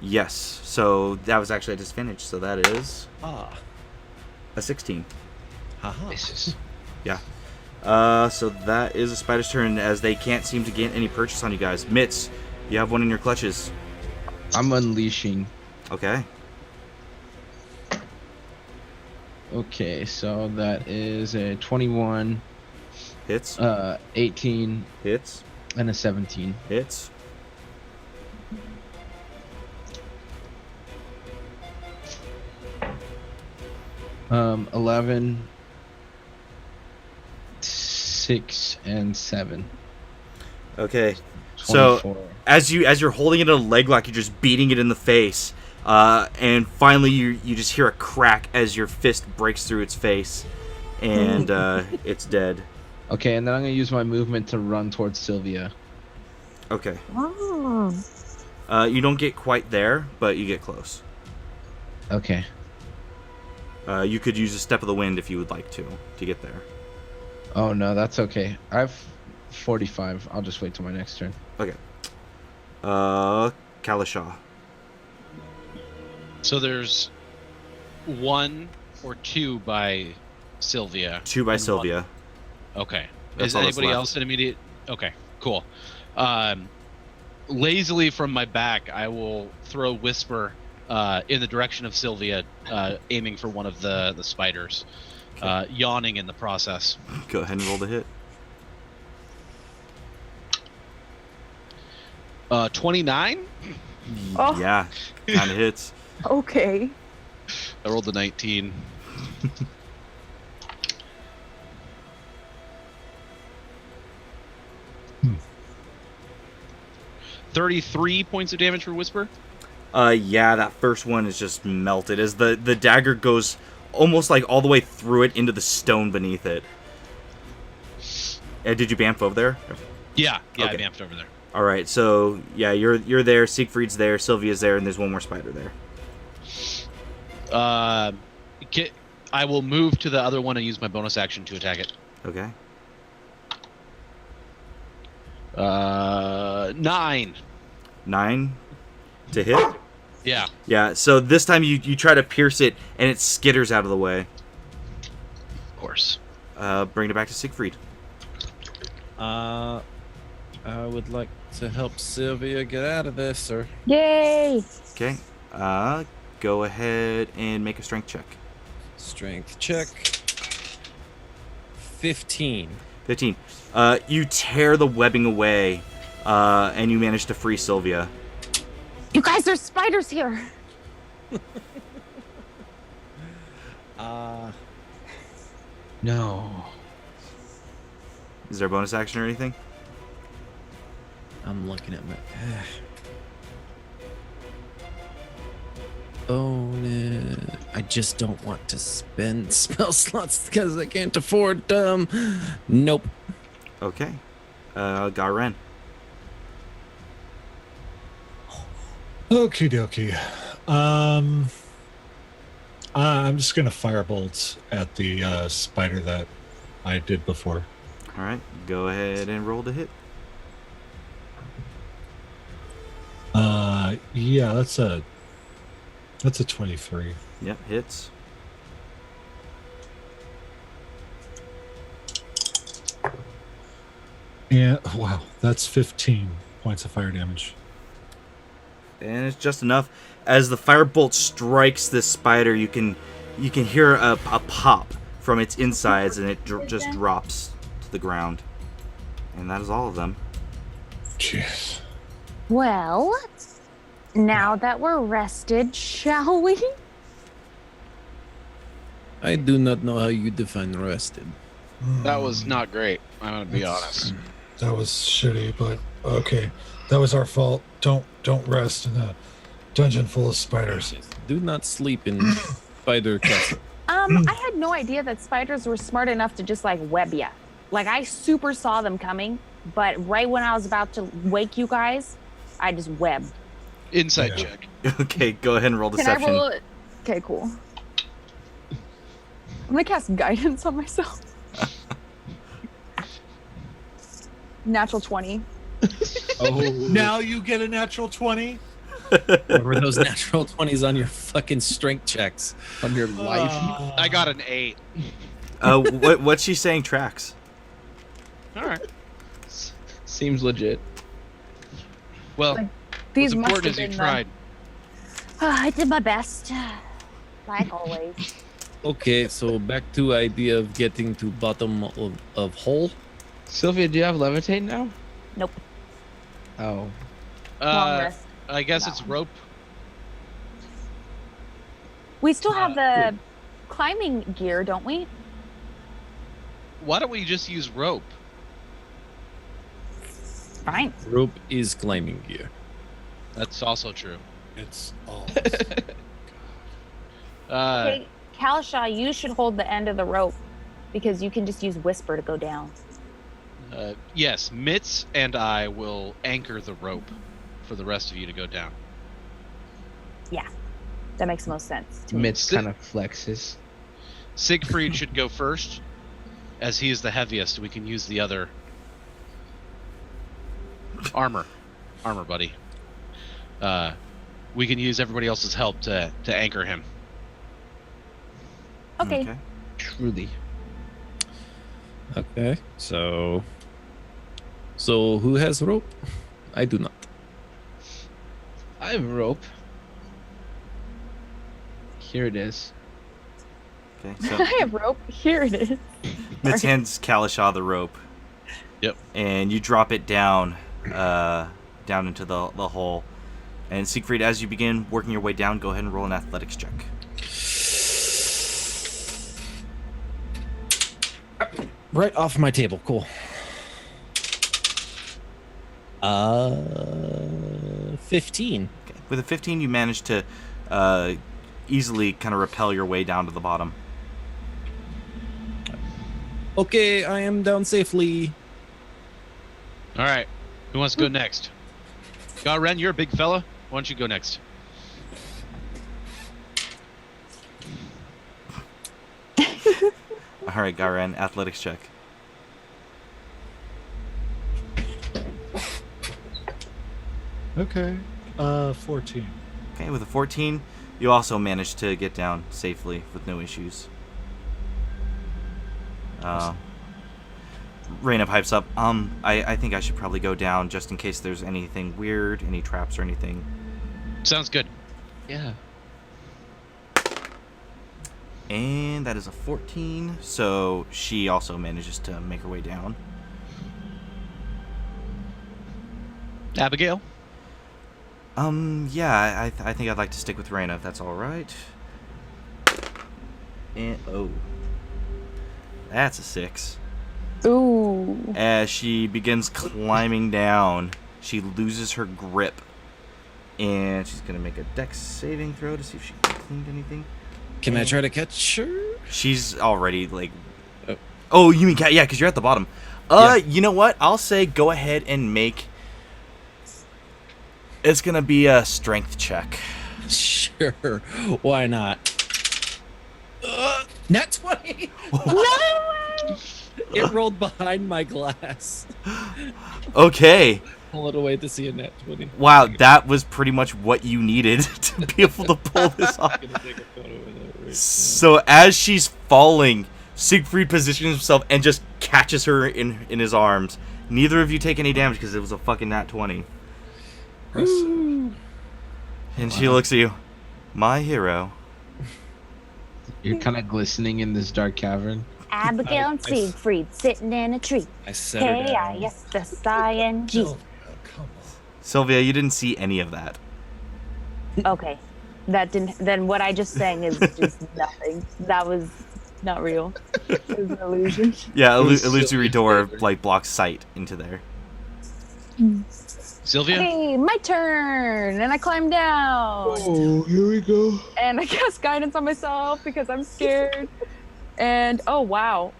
Yes. So that was actually a disadvantage. So that is Ah. a 16. Haha. Misses. So that is a spider's turn, as they can't seem to gain any purchase on you guys. Mitz, you have one in your clutches. I'm unleashing. Okay. Okay, so that is a 21, Hits. 18, Hits. and a 17. Hits. Um, 11, 6, and 7. Okay. So 24. as you're holding it in a leg lock, you're just beating it in the face, and finally you just hear a crack as your fist breaks through its face, and it's dead. Okay, and then I'm going to use my movement to run towards Sylvia. Okay. You don't get quite there, but you get close. Okay. You could use a step of the wind if you would like to get there. Oh, no, that's okay. I have 45. I'll just wait till my next turn. Okay. Kalishaw. So there's 1 or 2 by Sylvia. 2 by and Sylvia. 1. Okay. That's Is all that's anybody left. else in immediate? Okay, cool. Lazily from my back, I will throw Whisper in the direction of Sylvia, aiming for one of the spiders, yawning in the process. Go ahead and roll the hit. 29? Oh. Yeah, kind of hits. Okay. I rolled a 19. 33 points of damage for Whisper. Yeah, that first one is just melted as the dagger goes almost like all the way through it into the stone beneath it. Did you bamf over there? Yeah, Okay. I bamfed over there. All right, so yeah, you're there. Siegfried's there. Sylvia's there, and there's one more spider there. I will move to the other one and use my bonus action to attack it. Okay. 9. 9 to hit. Yeah. Yeah. So this time you try to pierce it, and it skitters out of the way. Of course. Bring it back to Siegfried. I would like to help Sylvia get out of this, sir. Yay! Okay. Go ahead and make a strength check. Strength check. 15. 15. You tear the webbing away, and you manage to free Sylvia. You guys, there's spiders here. No. Is there a bonus action or anything? I'm looking at my. Oh, no. I just don't want to spend spell slots because I can't afford them. Nope. Okay. Garen. Okie dokie. I'm just gonna firebolt at the spider that I did before. All right. Go ahead and roll to hit. Yeah, that's a 23. Yep, hits. And wow, that's 15 points of fire damage. And it's just enough. As the firebolt strikes this spider, you can hear a pop from its insides, and it just drops to the ground. And that is all of them. Jeez. Well, now that we're rested, shall we? I do not know how you define rested. That was not great. I'm gonna be honest. That was shitty, but okay. That was our fault. Don't rest in a dungeon full of spiders. Do not sleep in spider castle. I had no idea that spiders were smart enough to just like web ya. Like I super saw them coming, but right when I was about to wake you guys, I just webbed. Insight Yeah. check. Okay, go ahead and roll Can deception. I roll it? Okay, cool. I'm gonna cast guidance on myself. Natural 20. Oh, Now you get a natural 20? what were those natural 20s on your fucking strength checks? On your life. I got an 8. What's she saying tracks? All right. Seems legit. Well, Like, These what's must important have is you been tried. I did my best, like always. Okay, so back to idea of getting to bottom of hole. Sylvia, do you have levitate now? Nope. Oh. Long rest. I guess No. it's rope. We still have the climbing gear, don't we? Why don't we just use rope? Fine. Rope is climbing gear. That's also true. It's all. Okay, Kalisha, you should hold the end of the rope because you can just use whisper to go down. Yes, Mitz and I will anchor the rope for the rest of you to go down. That makes the most sense to me. Mitch kind of flexes. Siegfried should go first, as he is the heaviest. We can use the other armor, buddy. We can use everybody else's help to anchor him. Okay. Truly. Okay, so who has rope? I do not. I have rope. Here it is. Okay, so I have rope. Here it is. Mitz hands Kalisha the rope. Yep. And you drop it down into the hole. And Siegfried, as you begin working your way down, go ahead and roll an athletics check. Right off my table. Cool. 15. Okay. With a 15, you manage to easily kind of rappel your way down to the bottom. Okay, I am down safely. All right. Who wants to go next? Garen, you're a big fella. Why don't you go next? All right, Garen, athletics check. Okay. 14. Okay, with a 14, you also manage to get down safely with no issues. Raina pipes up. I think I should probably go down just in case there's anything weird, any traps or anything. Sounds good. Yeah. And that is a 14, so she also manages to make her way down. Abigail? Yeah, I think I'd like to stick with Raina if that's all right. And that's a 6. Ooh. As she begins climbing down, she loses her grip, and she's gonna make a dex saving throw to see if she cleaned anything. Can I try to catch her? She's already like. Oh. Oh, you mean yeah? Because you're at the bottom. Yeah. You know what? I'll say go ahead and make. It's gonna be a strength check. Sure. Why not? Nat 20. It rolled behind my glass. Okay. Pull it away to see a nat 20. Wow, that was pretty much what you needed to be able to pull this off. I'm gonna take a photo of that right now. So as she's falling, Siegfried positions himself and just catches her in his arms. Neither of you take any damage because it was a fucking nat 20. Woo. And she looks at you. My hero. You're kind of glistening in this dark cavern. Abigail and Siegfried sitting in a tree. I set her down. K-I-S-S-I-N-G. Oh, come on. Sylvia, you didn't see any of that. Okay. That didn't. Then what I just sang is just nothing. That was not real. It was an illusion. Yeah, It was illusory Sylvia's door favorite. like blocks sight into there. Sylvia? Okay, my turn, and I climb down, Oh, here we go. and I cast guidance on myself because I'm scared. And oh wow,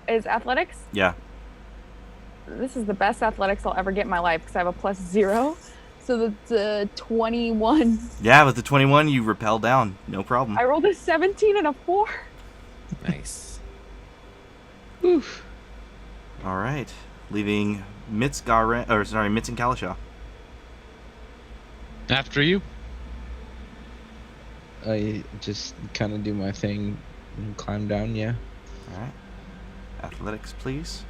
is athletics? Yeah. This is the best athletics I'll ever get in my life because I have a +0. So that's 21. Yeah, with the 21, you rappel down. No problem. I rolled a 17 and a 4. Nice. Oof. All right. Leaving Mitz and Kalisha. After you. I just kind of do my thing and climb down, yeah. All right. Athletics, please.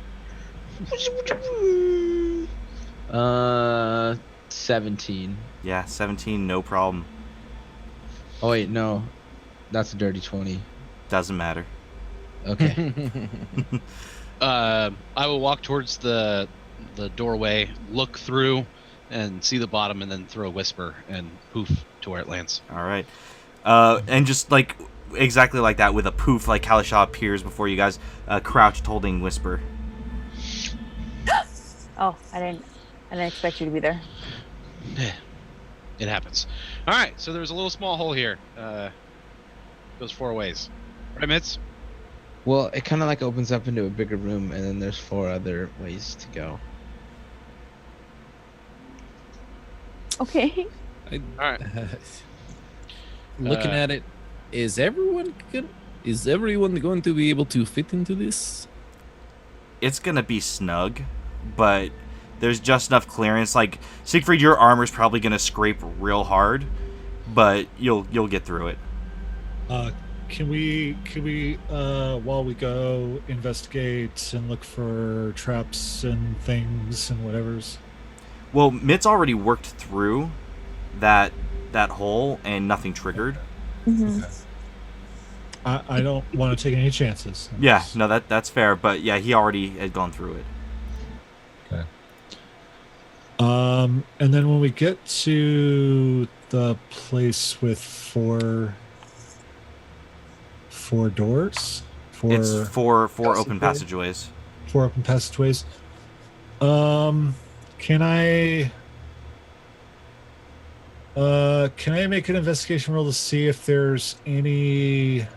17. Yeah, 17, no problem. Oh, wait, no. That's a dirty 20. Doesn't matter. Okay. I will walk towards the doorway, look through, and see the bottom, and then throw a whisper and poof to where it lands. All right. And just like exactly like that, with a poof, like Kalisha appears before you guys, crouched, holding Whisper. Oh, I didn't expect you to be there. It happens. All right, so there's a little small hole here. Goes 4 ways. Right, Mitz? Well, it kind of like opens up into a bigger room, and then there's 4 other ways to go. Okay. All right. Looking at it, is everyone going to be able to fit into this? It's gonna be snug, but there's just enough clearance. Like Siegfried, your armor's probably gonna scrape real hard, but you'll get through it. Can we while we go investigate and look for traps and things and whatever's? Well, Mitz already worked through that hole and nothing triggered. Mm-hmm. Okay. I don't want to take any chances. Yeah, no, that's fair. But yeah, he already had gone through it. Okay. And then when we get to the place with four doors, It's four open passageways? passageways. 4 open passageways. Can I Can I make an investigation roll to see if there's any,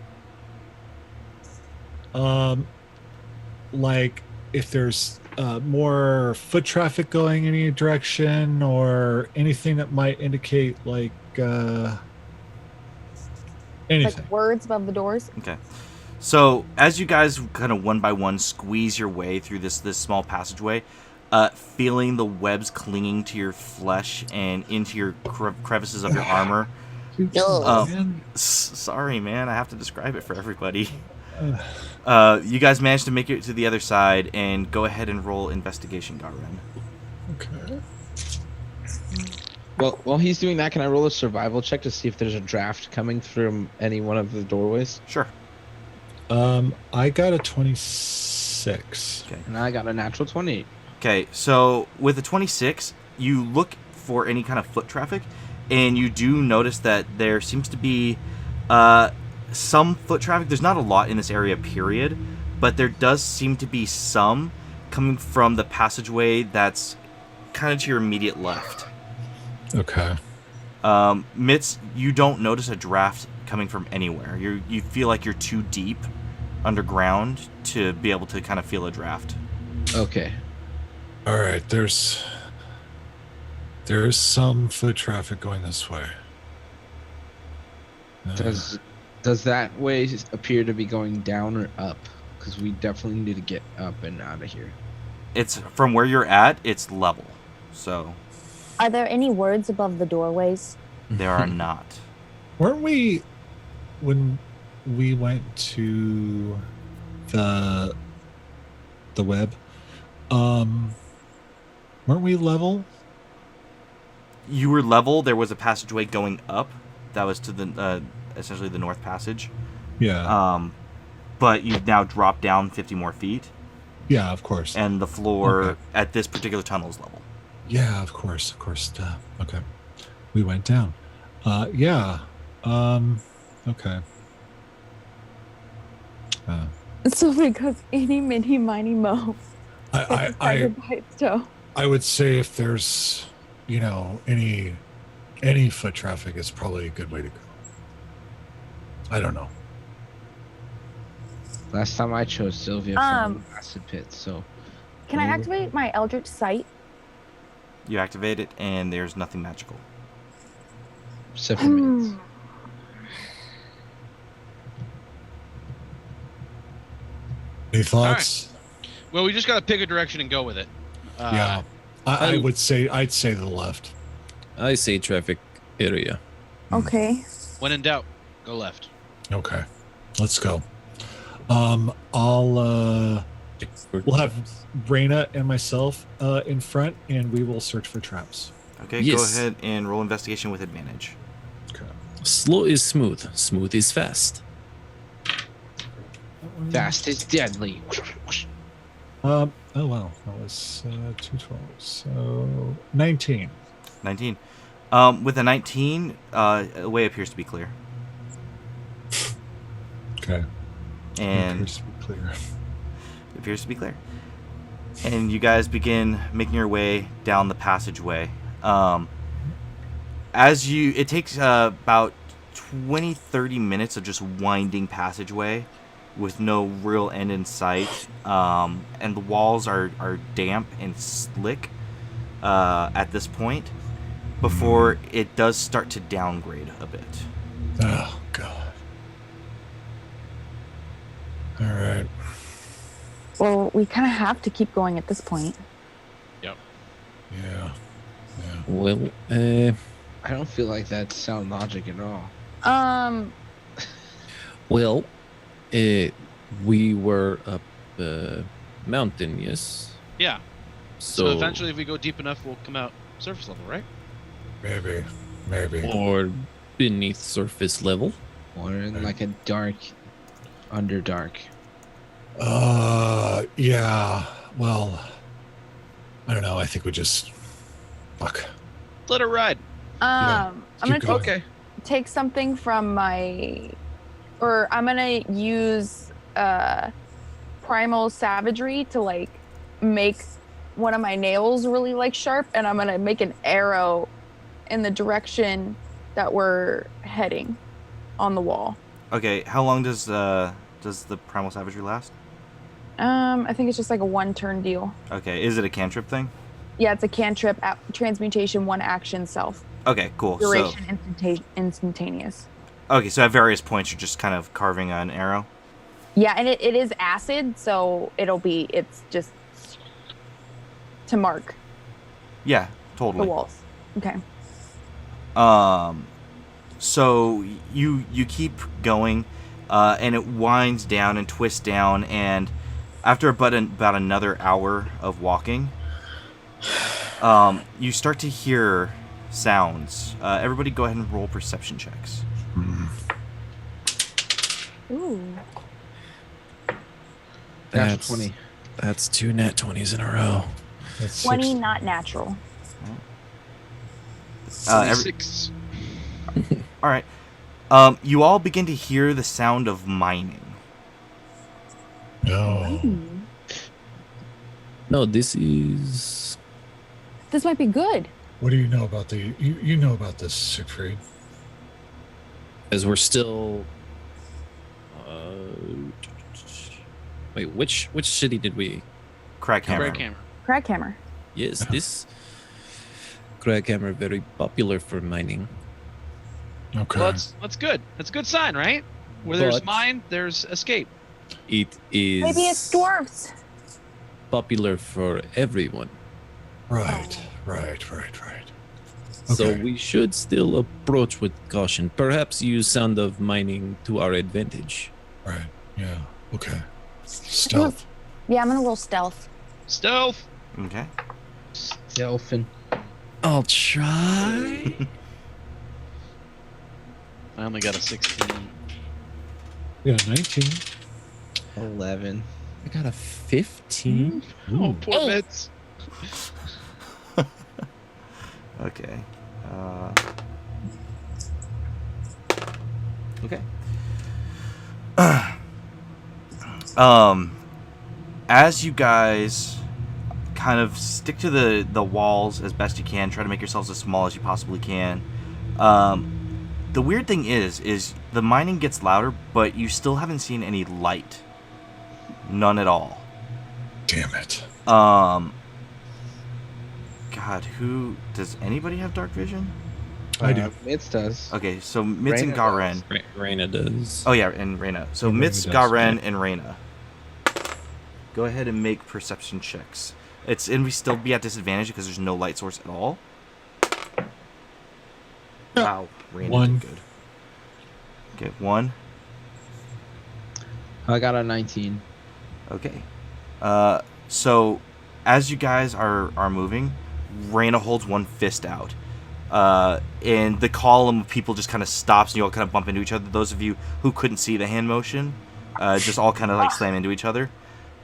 like if there's more foot traffic going any direction or anything that might indicate like anything? Like words above the doors. Okay. So as you guys kind of one by one squeeze your way through this small passageway, feeling the webs clinging to your flesh and into your crevices of your armor. Sorry, man. I have to describe it for everybody. You guys managed to make it to the other side and go ahead and roll investigation, Garen. Okay. Well, while he's doing that, can I roll a survival check to see if there's a draft coming from any one of the doorways? Sure. I got a 26. Okay. And I got a natural 20. Okay, so with a 26, you look for any kind of foot traffic, and you do notice that there seems to be some foot traffic. There's not a lot in this area, period, but there does seem to be some coming from the passageway that's kind of to your immediate left. Okay. Mitz, you don't notice a draft coming from anywhere. You feel like you're too deep underground to be able to kind of feel a draft. Okay. All right. There's some foot traffic going this way. Does that way appear to be going down or up? Because we definitely need to get up and out of here. It's from where you're at. It's level, so Are there any words above the doorways? there are not. Weren't we, when we went to the web, weren't we level? You were level. There was a passageway going up. That was to the essentially the north passage. Yeah. But you've now dropped down 50 more feet, Yeah, of course. and the floor Okay. at this particular tunnel is level. Yeah, of course. Duh. Okay. We went down. Yeah. Okay. So because eeny, miny, miny, mo. I Decided by its toe. I would say if there's, any foot traffic is probably a good way to go. I don't know. Last time I chose Sylvia from Acid Pit, so Can I activate my Eldritch Sight? You activate it, and there's nothing magical. except for minutes. Any thoughts? Well, we just got to pick a direction and go with it. Yeah. I'd say the left. I say traffic area. Okay. When in doubt, go left. Okay. Let's go. We'll have Reyna and myself in front, and we will search for traps. Okay, Yes. go ahead and roll investigation with advantage. Okay. Slow is smooth. Smooth is fast. Fast is deadly. Oh wow, that was 212. So 19. 19. With a 19, the way appears to be clear. Okay. And Appears to be clear. it appears to be clear. And you guys begin making your way down the passageway. It takes about 20-30 minutes of just winding passageway with no real end in sight. And the walls are damp and slick at this point before it does start to downgrade a bit. Oh god. All right. Well, we kind of have to keep going at this point. Yep. Yeah. Well, I don't feel like that's sound logic at all. well, we were up the mountain, yes. Yeah. So, So eventually, if we go deep enough, we'll come out surface level, right? Maybe. or beneath surface level. Or in like a dark, underdark. Yeah. Well, I don't know. I think we just fuck. Let it ride. I'm gonna keep going. Okay. take something from I'm gonna use primal savagery to like make one of my nails really like sharp, and I'm gonna make an arrow in the direction that we're heading on the wall. Okay, how long does the primal savagery last? I think it's just like a 1-turn deal. Okay, is it a cantrip thing? Yeah, it's a cantrip, transmutation, 1 action, self. Okay, cool. Duration instantaneous. Okay, so at various points you're just kind of carving an arrow. Yeah, and it is acid, so it's just to mark Yeah, the totally. walls. Okay. So you keep going, and it winds down and twists down, and after about another hour of walking, you start to hear sounds. Everybody, go ahead and roll perception checks. Ooh. That's 20. That's 2 nat 20s in a row. That's 20, six. not natural. Six. All right. You all begin to hear the sound of mining. No. No, this is. This might be good. What do you know about you know about this, Siegfried? As we're still. Wait, which city did we? Crackhammer. Crackhammer. Crackhammer. Yes, this. Crackhammer very popular for mining. Okay. Well, that's good. That's a good sign, right? Where there's But- mine, there's escape. It is. Maybe it's dwarves. popular for everyone. Right. So Okay. we should still approach with caution. Perhaps use sound of mining to our advantage. Right. Yeah. Okay. Stealth. Yeah, I'm gonna roll stealth. Stealth. Okay. Delphin. I'll try. I only got a 16. Yeah, 19. 11. I got a 15. Oh, poor Hey. Mitz. Okay. Okay. As you guys kind of stick to the walls as best you can, try to make yourselves as small as you possibly can. The weird thing is the mining gets louder, but you still haven't seen any light. None at all. Damn it. God, does anybody have dark vision? I do. Mitz does. Okay, so Mitz and Reyna Garen. Reina does. Oh yeah, and Reyna. So And Reyna Mitz, does, Garen, and Reyna. Go ahead and make perception checks. And we still be at disadvantage because there's no light source at all. Wow, Reyna 1. did good. Okay, 1. I got a 19. Okay. So as you guys are moving, Reyna holds one fist out. And the column of people just kind of stops and you all kind of bump into each other. Those of you who couldn't see the hand motion, just all kind of like slam into each other.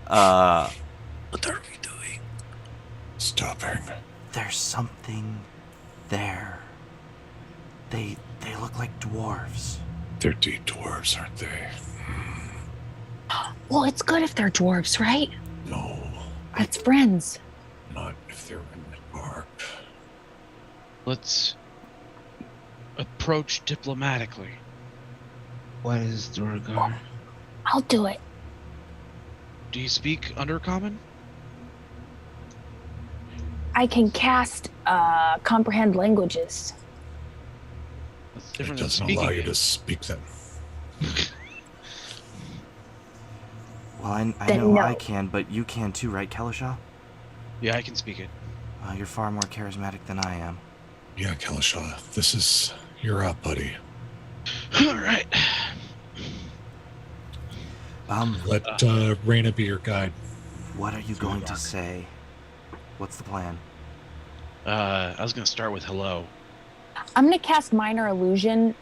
What are we doing? Stopping. There's something there. They look like dwarves. They're deep dwarves, aren't they? Well, it's good if they're dwarves, right? No, That's friends. not if they're in the dark. Let's approach diplomatically. What is Durgar? I'll do it. Do you speak Undercommon? I can cast comprehend languages. That's It different than doesn't speaking allow you it. to speak them. Well, I Then know no. I can, but you can too, right, Kelisha? Yeah, I can speak it. You're far more charismatic than I am. Yeah, Kelisha, you're up, buddy. All right. Let Reyna be your guide. What are you Through the going to dark. say? What's the plan? I was gonna start with hello. I'm gonna cast minor illusion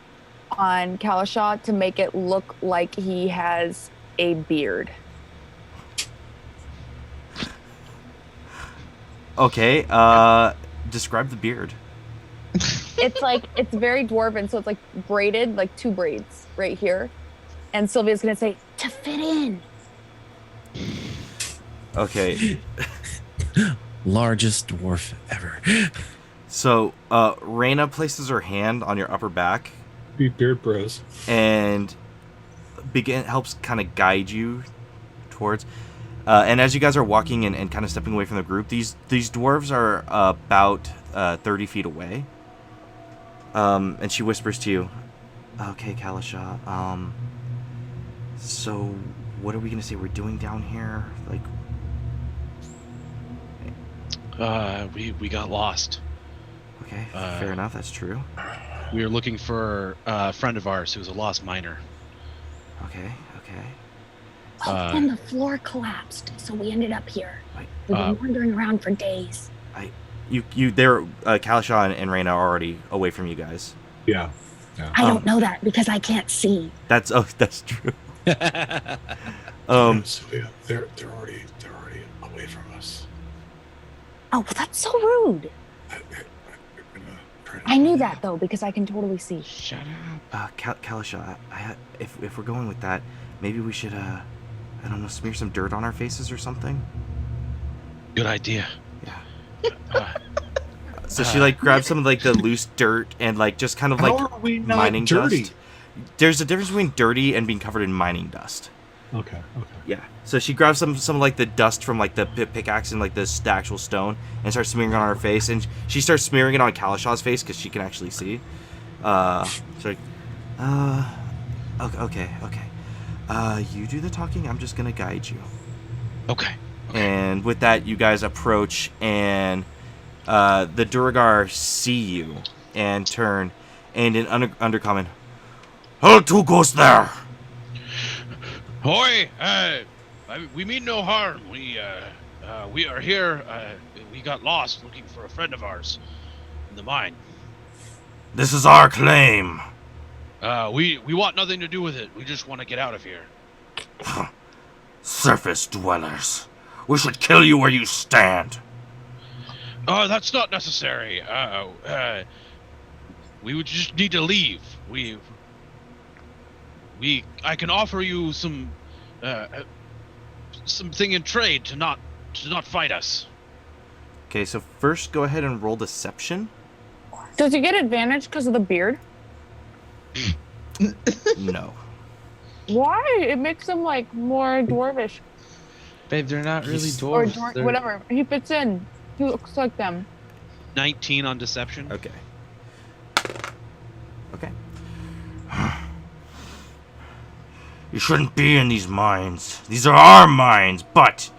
on Kalashaw to make it look like he has a beard. Okay, describe the beard. It's very dwarven, so it's like braided, like 2 braids right here. And Sylvia's gonna say, to fit in. Okay, Largest dwarf ever. So, Reyna places her hand on your upper back Be beard bros. and helps kind of guide you towards. And as you guys are walking and kind of stepping away from the group, these dwarves are about 30 feet away. And she whispers to you, "Okay, Kalisha. So what are we gonna say we're doing down here? Like, We got lost. okay, fair enough. That's true. We were looking for a friend of ours who was a lost miner. Okay. Oh, and the floor collapsed, so we ended up here. Wait, We've been wandering around for days. Kalisha and Reyna are already away from you guys. Yeah. I don't know that because I can't see. That's true. So they're already away from us. Oh, well, that's so rude. I knew that though because I can totally see. Shut up. Kalisha, if we're going with that, maybe we should I don't know, smear some dirt on our faces or something. Good idea. Yeah. So she like grabs some of like the loose dirt and like just kind of like How are we not mining dirty? dust. There's a difference between dirty and being covered in mining dust. Okay. Yeah. So she grabs some of like the dust from like the pickaxe and like the actual stone and starts smearing it on her face, and she starts smearing it on Kalisha's face because she can actually see. She's like, okay. You do the talking. I'm just gonna guide you. Okay. And with that, you guys approach, and the Duragar see you and turn, and in undercommon, "Halt, who goes there?" Hoy! We mean no harm. We are here. We got lost looking for a friend of ours in the mine. This is our claim. We want nothing to do with it. We just want to get out of here. Surface dwellers. We should kill you where you stand. That's not necessary. We would just need to leave. I can offer you something in trade to not fight us. Okay, so first go ahead and roll deception. Does he get advantage because of the beard? No. Why? It makes him like more dwarvish Babe, they're not really or dwarves. They're- whatever. He fits in. He looks like them. 19 on deception. Okay. You shouldn't be in these mines. These are our mines, but...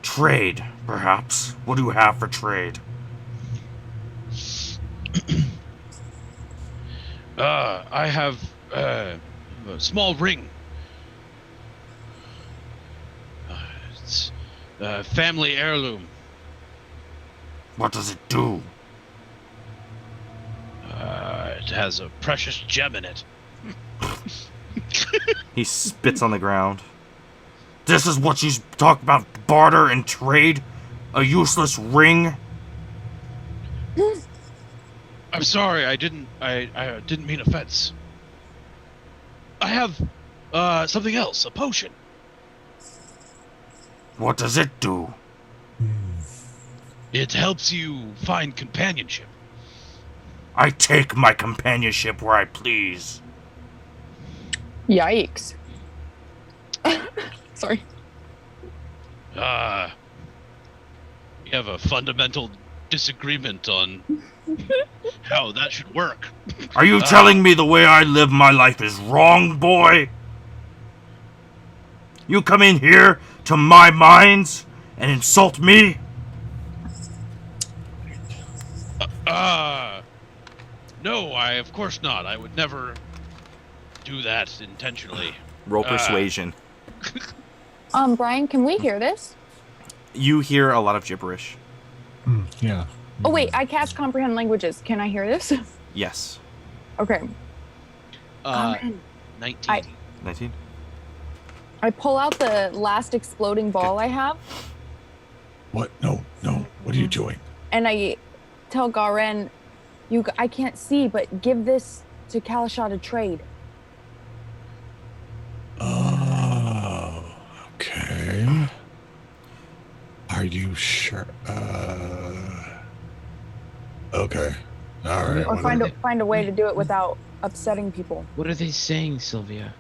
Trade, perhaps. What do you have for trade? I have a small ring. It's a family heirloom. What does it do? It has a precious gem in it. He spits on the ground. This is what you talk about, barter and trade? A useless ring? I'm sorry, I didn't mean offense. I have something else, a potion. What does it do? It helps you find companionship. I take my companionship where I please. Yikes. Sorry. We have a fundamental disagreement on how that should work. Are you telling me the way I live my life is wrong, boy? You come in here to my mines and insult me? No, of course not. I would never do that intentionally. Roll persuasion. Brian, can we hear this? You hear a lot of gibberish. Yeah. Oh wait, I cast comprehend languages. Can I hear this? Yes. Okay. 19. 19? I pull out the last exploding ball I have, What? No. What are you doing? and I tell Garen, I can't see, but give this to Kalisha to trade. Oh, okay. Are you sure? Okay. All right. Or whatever. find a way to do it without upsetting people. What are they saying, Sylvia?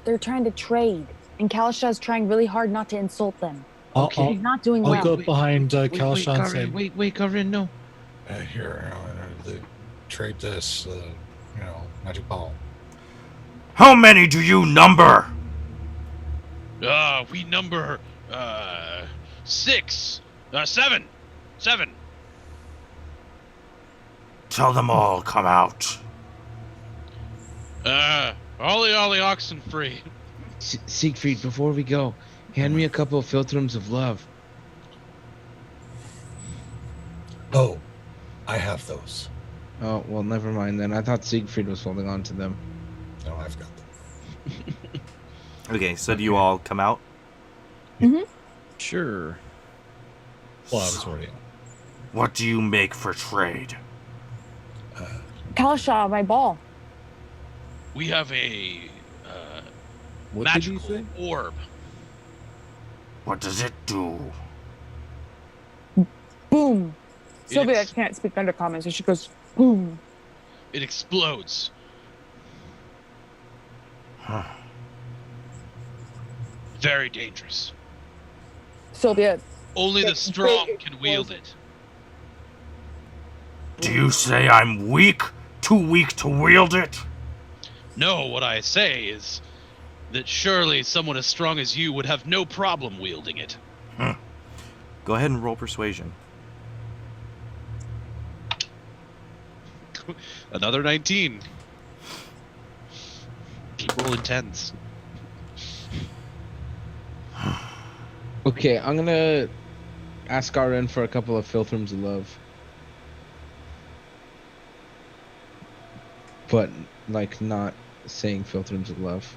They're trying to trade, and Kalishah's trying really hard not to insult them. Okay. He's not doing I'll well. go behind Kalashah and say, Wait, Garin, no. here, trade this, magic ball. How many do you number? We number 6. 7. 7. Tell them all come out. Ollie oxen free. Siegfried, before we go, hand me a couple of philtrums of love. Oh, I have those. Oh, well, never mind then. I thought Siegfried was holding on to them. No, I've got them. Okay, so do you all come out? Sure. Well, I was already. What do you make for trade? Kalishah, my ball. We have a What did you magical say? orb. What does it do? Boom. It Sylvia ex- can't speak under comments, so she goes, boom. It explodes. Huh. Very dangerous. Sylvia, Only the It's strong big can wield it. Do you say I'm weak? Too weak to wield it? No, what I say is that surely someone as strong as you would have no problem wielding it. Go ahead and roll persuasion. Another 19. Keep rolling 10s. Okay, I'm gonna ask Garin for a couple of philtrums of love. But, like, not saying philtrums of love.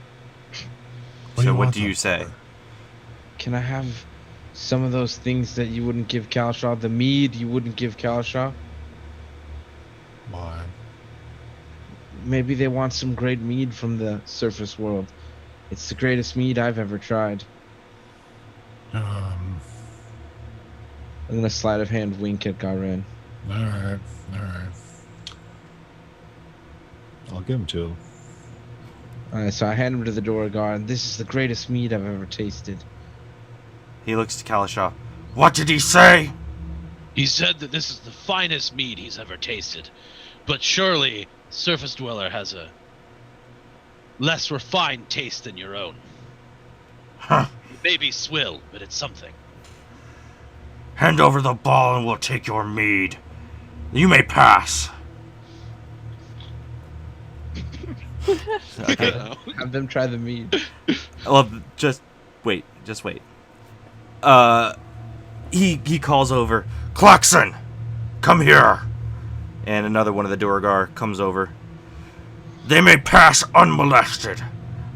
So what want do you them say? for? Can I have some of those things that you wouldn't give Kalishah? The mead you wouldn't give Kalishah? Why? Maybe they want some great mead from the surface world. It's the greatest mead I've ever tried. Um. I'm gonna sleight of hand wink at Garin. All right. I'll give them to him. Alright, so I hand him to the door guard. This is the greatest mead I've ever tasted. He looks to Kalashah. What did he say? He said that this is the finest mead he's ever tasted. But surely, Surface Dweller has a less refined taste than your own. Huh. Maybe swill, but it's something. Hand over the ball and we'll take your mead. You may pass. Okay. Have them try the mead. Well, just wait. He calls over, Klaxon, come here. And another one of the Duergar comes over. They may pass unmolested,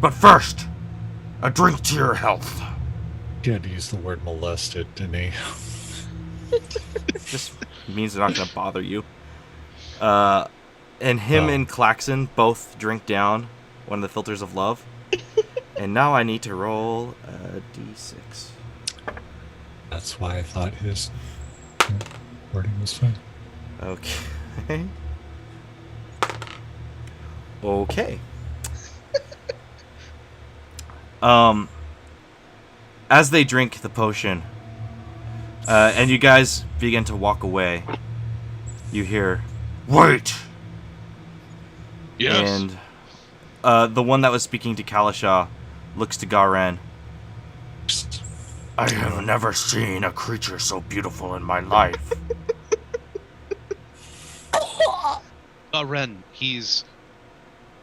but first, a drink to your health. He had to use the word molested, didn't he? Just means they're not going to bother you. And him and Klaxon both drink down one of the filters of love. And now I need to roll a d6. That's why I thought his wording was fine. Okay. Okay. As they drink the potion, and you guys begin to walk away, you hear, "Wait!" Yes. And the one that was speaking to Kalashah looks to Garin. I have never seen a creature so beautiful in my life. Ren, he's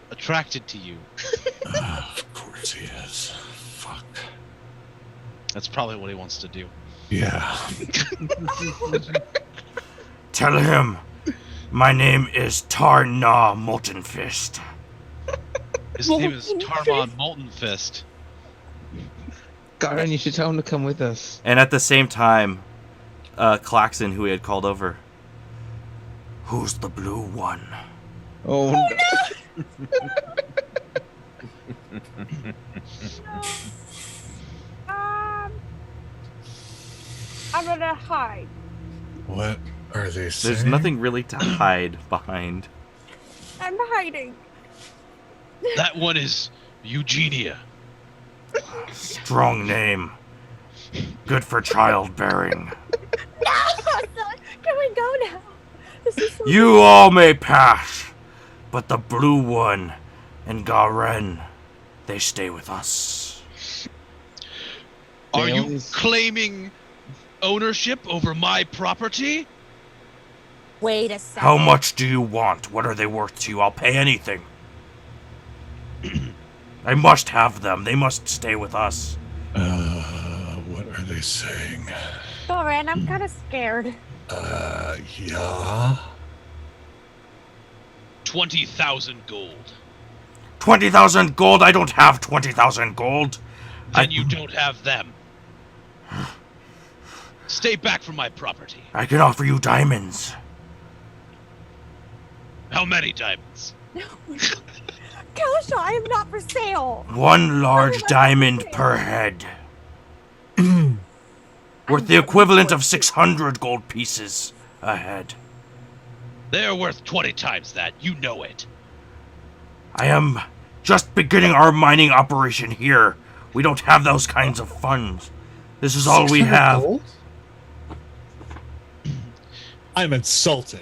attracted to you. Of course he is. Fuck. That's probably what he wants to do. Yeah. Tell him, my name is Tarna Molten Fist. His name is Tarmon Molten Fist. Garin, you should tell him to come with us. And at the same time, Klaxon, who he had called over, who's the blue one? Oh, no. I'm gonna hide. What? are they saying? There's nothing really to hide behind. I'm hiding. That one is Eugenia. Strong name. Good for childbearing. No! Can we go now? This is so You all may pass, but the blue one and Garen, they stay with us. Are you Bailey's- claiming ownership over my property? Wait a second. How much do you want? What are they worth to you? I'll pay anything. I must have them. They must stay with us. What are they saying? Garen, I'm kind of scared. Yeah. 20,000 gold. 20,000 gold? I don't have 20,000 gold. Then you don't have them. Stay back from my property. I can offer you diamonds. How many diamonds? Kalasha, I am not for sale. One large diamond per head. Worth the equivalent of 600 gold pieces a head. They're worth 20 times that. You know it. I am just beginning our mining operation here. We don't have those kinds of funds. This is all we 600 have. gold? I'm insulted.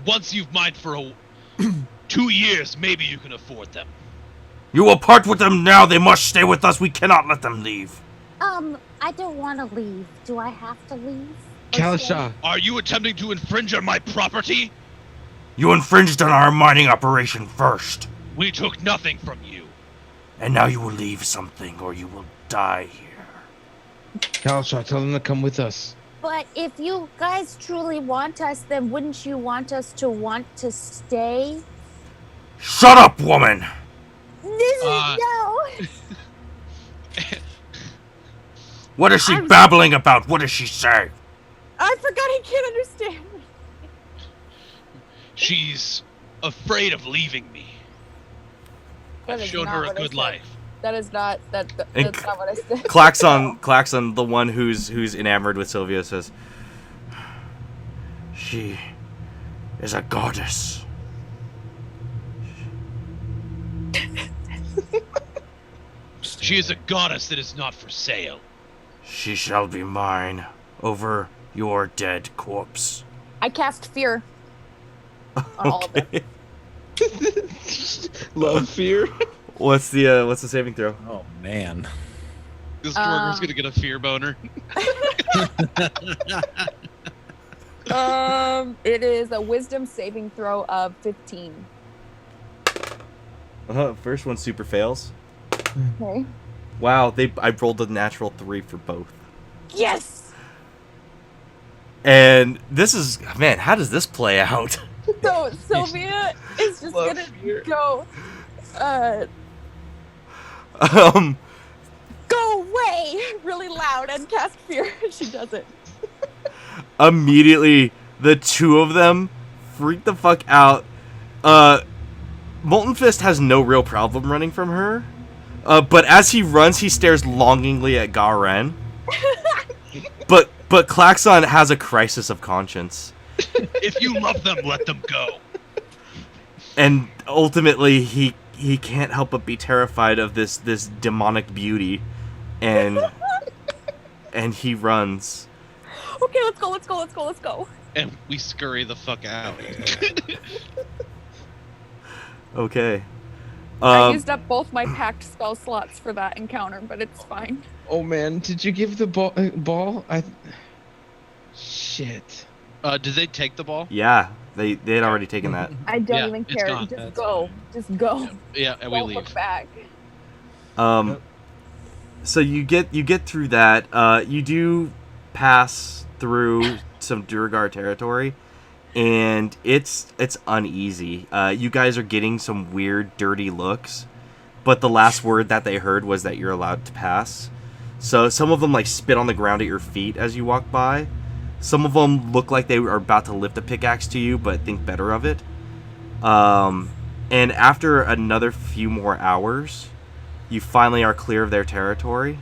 Once you've mined for 2 years, maybe you can afford them. You will part with them now. They must stay with us. We cannot let them leave. I don't want to leave. Do I have to leave? Kalasha, Are you attempting to infringe on my property? You infringed on our mining operation first. We took nothing from you. And now you will leave something or you will die here. Kalasha, tell them to come with us. But if you guys truly want us, then wouldn't you want us to want to stay? Shut up, woman! This is Uh, no. What is she babbling about? What does she say? I forgot he can't understand me. She's afraid of leaving me. That I've is shown not her a what I good said. life. That is not that's And not what I said. Klaxon, the one who's enamored with Sylvia, says, "She is a goddess." She is a goddess that is not for sale. She shall be mine over your dead corpse. I cast fear on all of them. Okay. Love fear. What's the saving throw? Oh man. This Jorger's gonna get a fear boner. It is a wisdom saving throw of 15. First one super fails. Okay. Wow, I rolled a natural 3 for both. Yes. And this is, man, how does this play out? So Sylvia is just Love gonna fear. go Um, go away really loud and cast fear. She does it. immediately, the two of them freak the fuck out. Molten Fist has no real problem running from her. But as he runs, he stares longingly at Garen. But Klaxon has a crisis of conscience. If you love them, let them go. And ultimately, he can't help but be terrified of this demonic beauty. And he runs. Okay, let's go. And we scurry the fuck out. Okay. I used up both my packed spell slots for that encounter, but it's fine. Oh man, did you give the ball? Shit. Did they take the ball? Yeah, they had already taken that. I don't Yeah, even it's care. gone. Just That's go. fine. Just go. Yeah, and we Don't leave. look back. So you get through that. You do pass through some Duergar territory, and it's uneasy. You guys are getting some weird, dirty looks, but the last word that they heard was that you're allowed to pass. So some of them like spit on the ground at your feet as you walk by. Some of them look like they are about to lift a pickaxe to you, but think better of it. And after another few more hours, you finally are clear of their territory,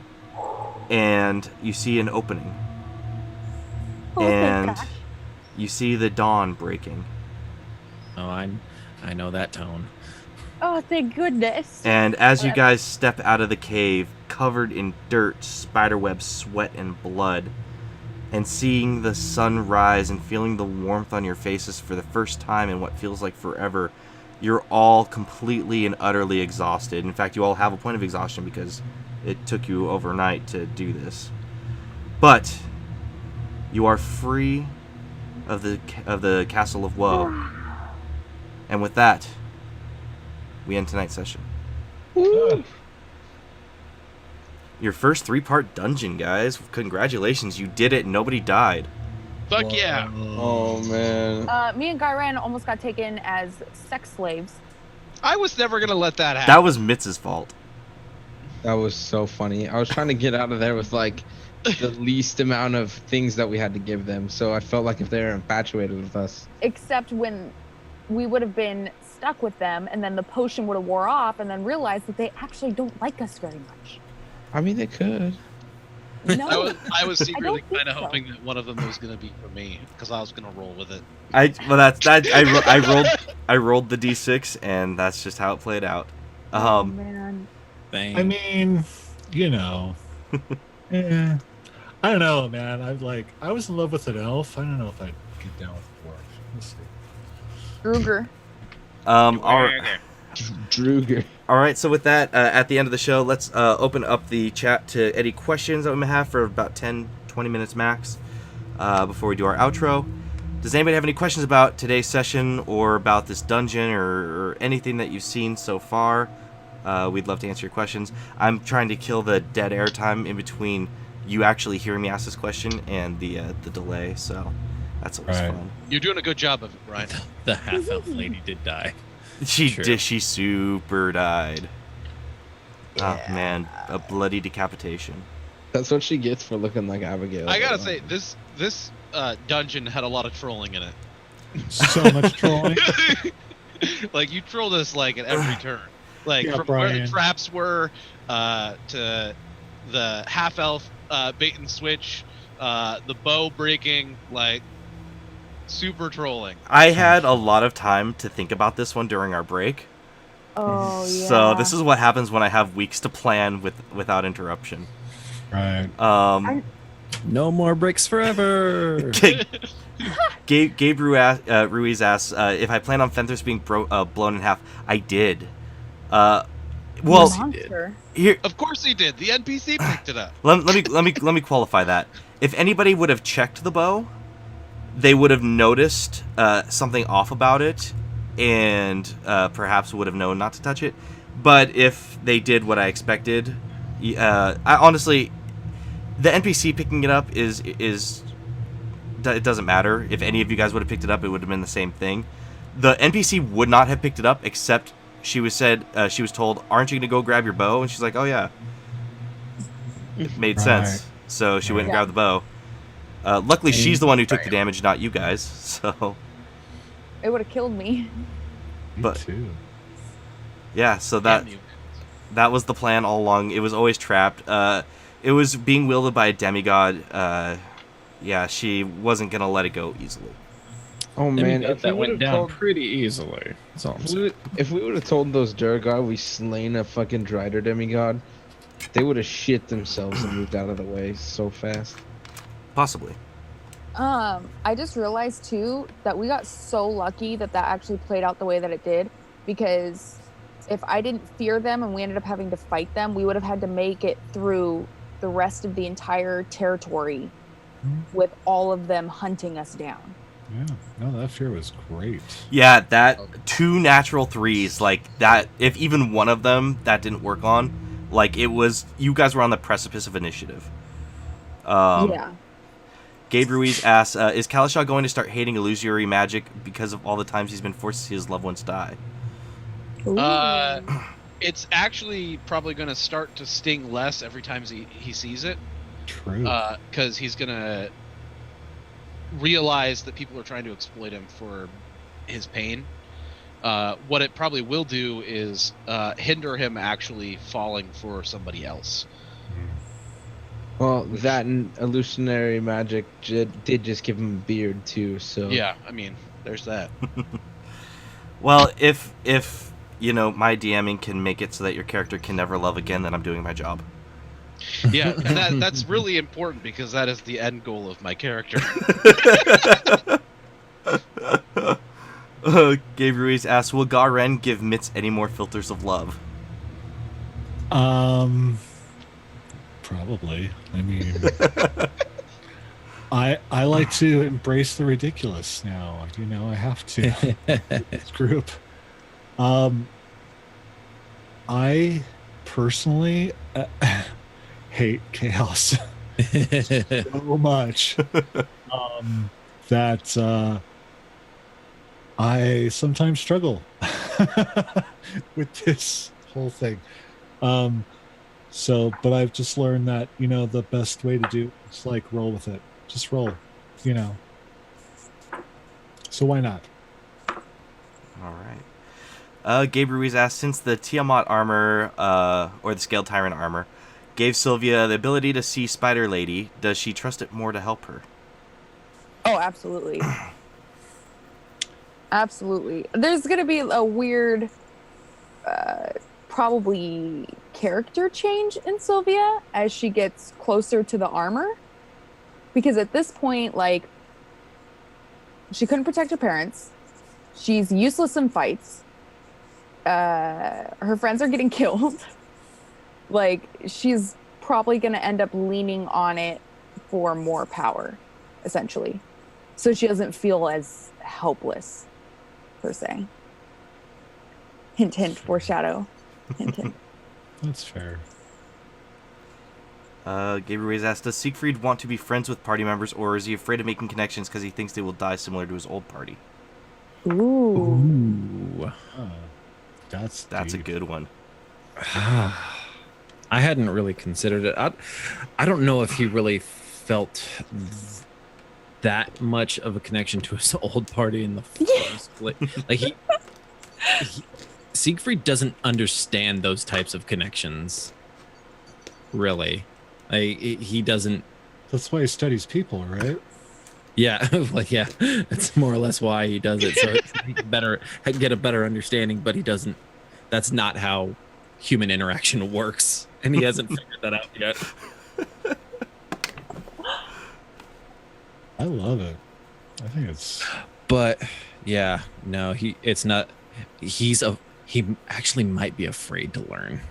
and you see an opening. Oh, thank and gosh. you see the dawn breaking. Oh, I know that tone. Oh, thank goodness. And as you Well, guys step out of the cave, covered in dirt, spiderweb, sweat, and blood, and seeing the sun rise and feeling the warmth on your faces for the first time in what feels like forever, you're all completely and utterly exhausted. In fact, you all have a point of exhaustion because it took you overnight to do this. But you are free of the Castle of Woe. And with that, we end tonight's session. Uh, Your first 3-part dungeon, guys. Congratulations, you did it. Nobody died. Fuck yeah. Oh man. me and Gyran almost got taken as sex slaves. I was never gonna let that happen. That was Mitz's fault. That was so funny. I was trying to get out of there with like the least amount of things that we had to give them. So I felt like if they were infatuated with us. Except when we would have been stuck with them, and then the potion would have wore off, and then realized that they actually don't like us very much. I mean, they could. No, I was secretly think kind of so. hoping that one of them was gonna be for me because I was gonna roll with it. I rolled the d6, and that's just how it played out. Oh, man. Thing. I mean, you know, I don't know, man. I was in love with an elf. I don't know if I'd get down with a dwarf. We'll see. Ruger. Druger. All right, so with that, at the end of the show, let's open up the chat to any questions that we may have for about 10, 20 minutes max before we do our outro. Does anybody have any questions about today's session or about this dungeon or anything that you've seen so far? We'd love to answer your questions. I'm trying to kill the dead air time in between you actually hearing me ask this question and the delay, so that's always Right. fun. You're doing a good job of it, Brian. The half-elf lady did die. She super died. Oh man, a bloody decapitation. That's what she gets for looking like Abigail. I gotta say, this dungeon had a lot of trolling in it. So much trolling. Like you trolled us like at every turn. Like Yeah, from where the Brian. traps were to the half elf bait and switch, the bow breaking, like super trolling. I had a lot of time to think about this one during our break. Oh, yeah. So this is what happens when I have weeks to plan without interruption. Right. No more breaks forever. Gabe Ruiz asks if I plan on Fenthers being blown in half. I did. Well, Monster. here Of course he did. The NPC picked it up. let me qualify that. If anybody would have checked the bow, they would have noticed something off about it, and perhaps would have known not to touch it. But if they did what I expected, I honestly, the NPC picking it up is it doesn't matter. If any of you guys would have picked it up, it would have been the same thing. The NPC would not have picked it up, except she was told, "Aren't you going to go grab your bow?" And she's like, "Oh yeah." It made sense. So she went and grabbed the bow. Luckily, she's the one who took the damage, not you guys. So It would have killed me. Me But- too. yeah, so Damn you. that was the plan all along. It was always trapped. It was being wielded by a demigod. Yeah, she wasn't gonna let it go easily. Oh man, if that we went would've down told- pretty easily. That's all I'm saying. If we would have told those Durgar we slain a fucking Drider demigod, they would have shit themselves and moved out of the way so fast. Possibly. I just realized too that we got so lucky that actually played out the way that it did, because if I didn't fear them and we ended up having to fight them, we would have had to make it through the rest of the entire territory with all of them hunting us down. Yeah. No, that fear was great. Yeah, that 2 natural 3s, like that. If even one of them that didn't work on, like it was, you guys were on the precipice of initiative. Yeah. Gabe Ruiz asks, is Kalashah going to start hating illusory magic because of all the times he's been forced to see his loved ones die? Ooh. It's actually probably going to start to sting less every time he sees it, True. because he's going to realize that people are trying to exploit him for his pain. What it probably will do is hinder him actually falling for somebody else. Well, that and illusionary magic did just give him a beard too. So Yeah, I mean, there's that. Well, if my DMing can make it so that your character can never love again, then I'm doing my job. Yeah, and that's really important because that is the end goal of my character. Gabe Ruiz asks, will Garen give Mitz any more filters of love? Probably. I mean, I like to embrace the ridiculous now. I have to. This group. I personally hate chaos so much that I sometimes struggle with this whole thing. But I've just learned that, the best way to do is like roll with it. Just roll, So why not? All right. Gabe Ruiz asks, since the Tiamat armor, or the Scaled Tyrant armor, gave Sylvia the ability to see Spider Lady, does she trust it more to help her? Oh, absolutely. Absolutely. There's going to be a weird, probably character change in Sylvia as she gets closer to the armor. Because at this point, like, she couldn't protect her parents. She's useless in fights. Her friends are getting killed. Like, she's probably going to end up leaning on it for more power, essentially. So she doesn't feel as helpless, per se. Hint, hint, foreshadow. Hint, hint. That's fair. Gabe Ruiz asks, does Siegfried want to be friends with party members, or is he afraid of making connections because he thinks they will die similar to his old party? Ooh. That's a deep. good one. I hadn't really considered it. I don't know if he really felt that much of a connection to his old party in the first place. Like he Siegfried doesn't understand those types of connections. Really. He doesn't. That's why he studies people, right? Yeah, yeah, that's more or less why he does it. So he can get a better understanding, but he doesn't. That's not how human interaction works, and he hasn't figured that out yet. I love it. I think it's. But yeah, no, it's not. He actually might be afraid to learn.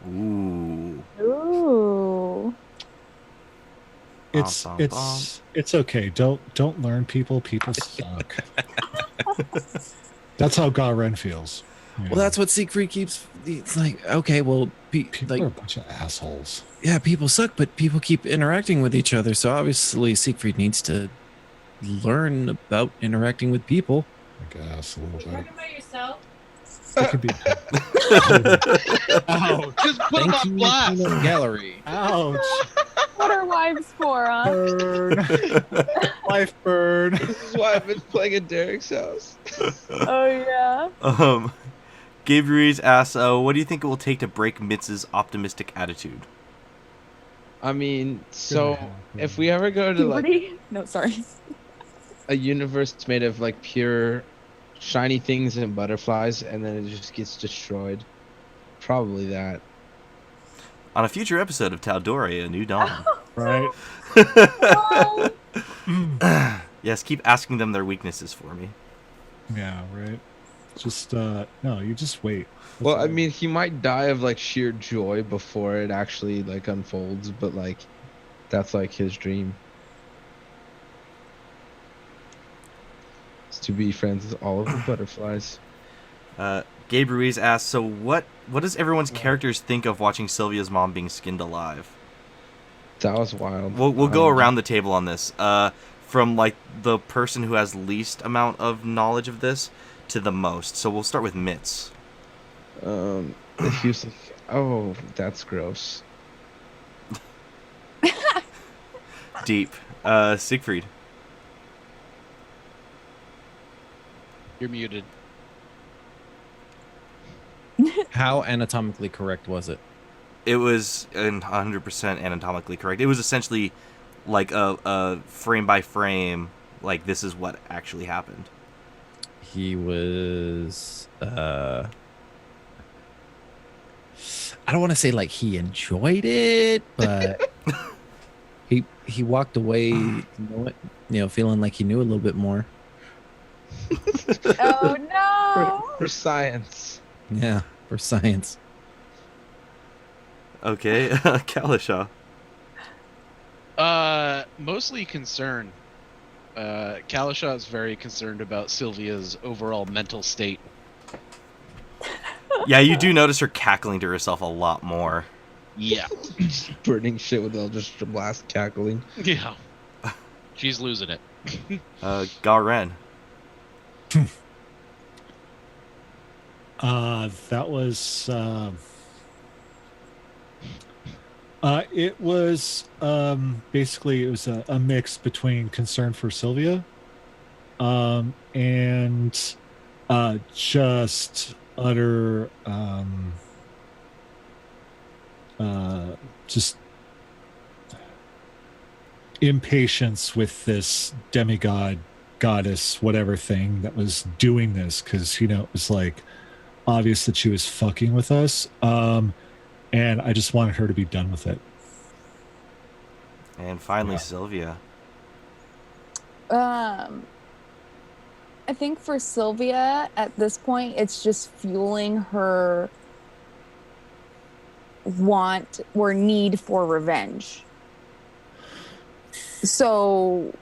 Ooh. Ooh. It's okay. Don't learn people. People suck. That's how Garen feels. Well, that's what Siegfried keeps. It's like, okay, well, people are a bunch of assholes. Yeah, people suck, but people keep interacting with each other. So obviously, Siegfried needs to learn about interacting with people. I guess a little bit. Talking about yourself? It could be. Ouch! Just put him on blast. Gallery. Ouch! What are wives for, huh? Burn. Life burn. This is why I've been playing at Derek's house. Oh, yeah. Gabe Ruiz asks, what do you think it will take to break Mitz's optimistic attitude? I mean, so if we ever go to like No, sorry. a universe made of like pure shiny things and butterflies, and then it just gets destroyed, probably that. On a future episode of Tal'Dorei, A New Dawn. Right. Yes, keep asking them their weaknesses for me. Yeah. Right. Just no. You just wait. That's Well, all. I mean, he might die of like sheer joy before it actually like unfolds, but like that's like his dream. Is to be friends with all of the butterflies. Gabe Ruiz asks, so what does everyone's characters think of watching Sylvia's mom being skinned alive? That was wild. We'll go around the table on this. From like the person who has least amount of knowledge of this to the most. So we'll start with Mitz. If he was like, oh, that's gross. Deep. Siegfried. You're muted. How anatomically correct was it? It was 100% anatomically correct. It was essentially like a frame by frame, like this is what actually happened. He was I don't want to say like he enjoyed it, but he walked away, feeling like he knew a little bit more. Oh no! For science. Yeah, for science. Okay, Kalisha. Mostly concern. Kalisha is very concerned about Sylvia's overall mental state. Yeah, you do notice her cackling to herself a lot more. Yeah. Burning shit with Eldritch Blast cackling. Yeah. She's losing it. Garen. That was it was basically it was a mix between concern for Sylvia and just utter just impatience with this demigod goddess whatever thing that was doing this, because it was like obvious that she was fucking with us, and I just wanted her to be done with it. And finally, Yeah. Sylvia. I think for Sylvia at this point, it's just fueling her want or need for revenge. So,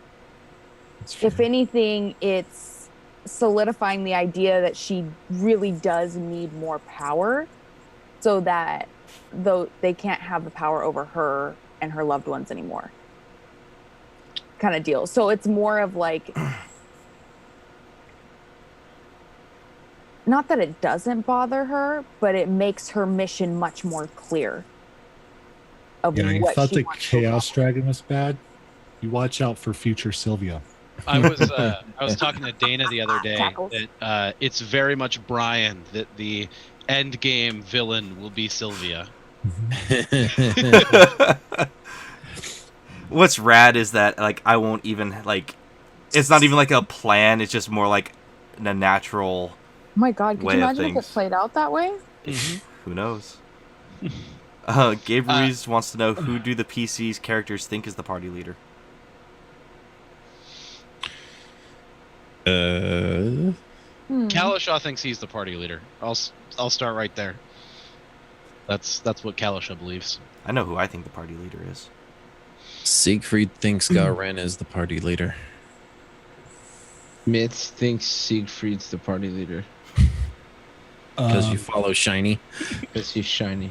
That's if fair. anything, it's solidifying the idea that she really does need more power, so that though they can't have the power over her and her loved ones anymore, kind of deal. So it's more of like, not that it doesn't bother her, but it makes her mission much more clear of Yeah, you what thought she the wants to Chaos accomplish. Dragon was bad? You watch out for future Sylvia. I was talking to Dana the other day Tackles. that it's very much Brian that the end game villain will be Sylvia. What's rad is that like I won't even like. It's not even like a plan. It's just more like a natural. Oh my God, could way you of imagine if it things. played out that way? Who knows? Gabe Ruiz wants to know, who do the PC's characters think is the party leader? Kalisha thinks he's the party leader. I'll start right there. That's what Kalisha believes. I know who I think the party leader is. Siegfried thinks Garen is the party leader. Mitz thinks Siegfried's the party leader Because you follow Shiny. because he's shiny.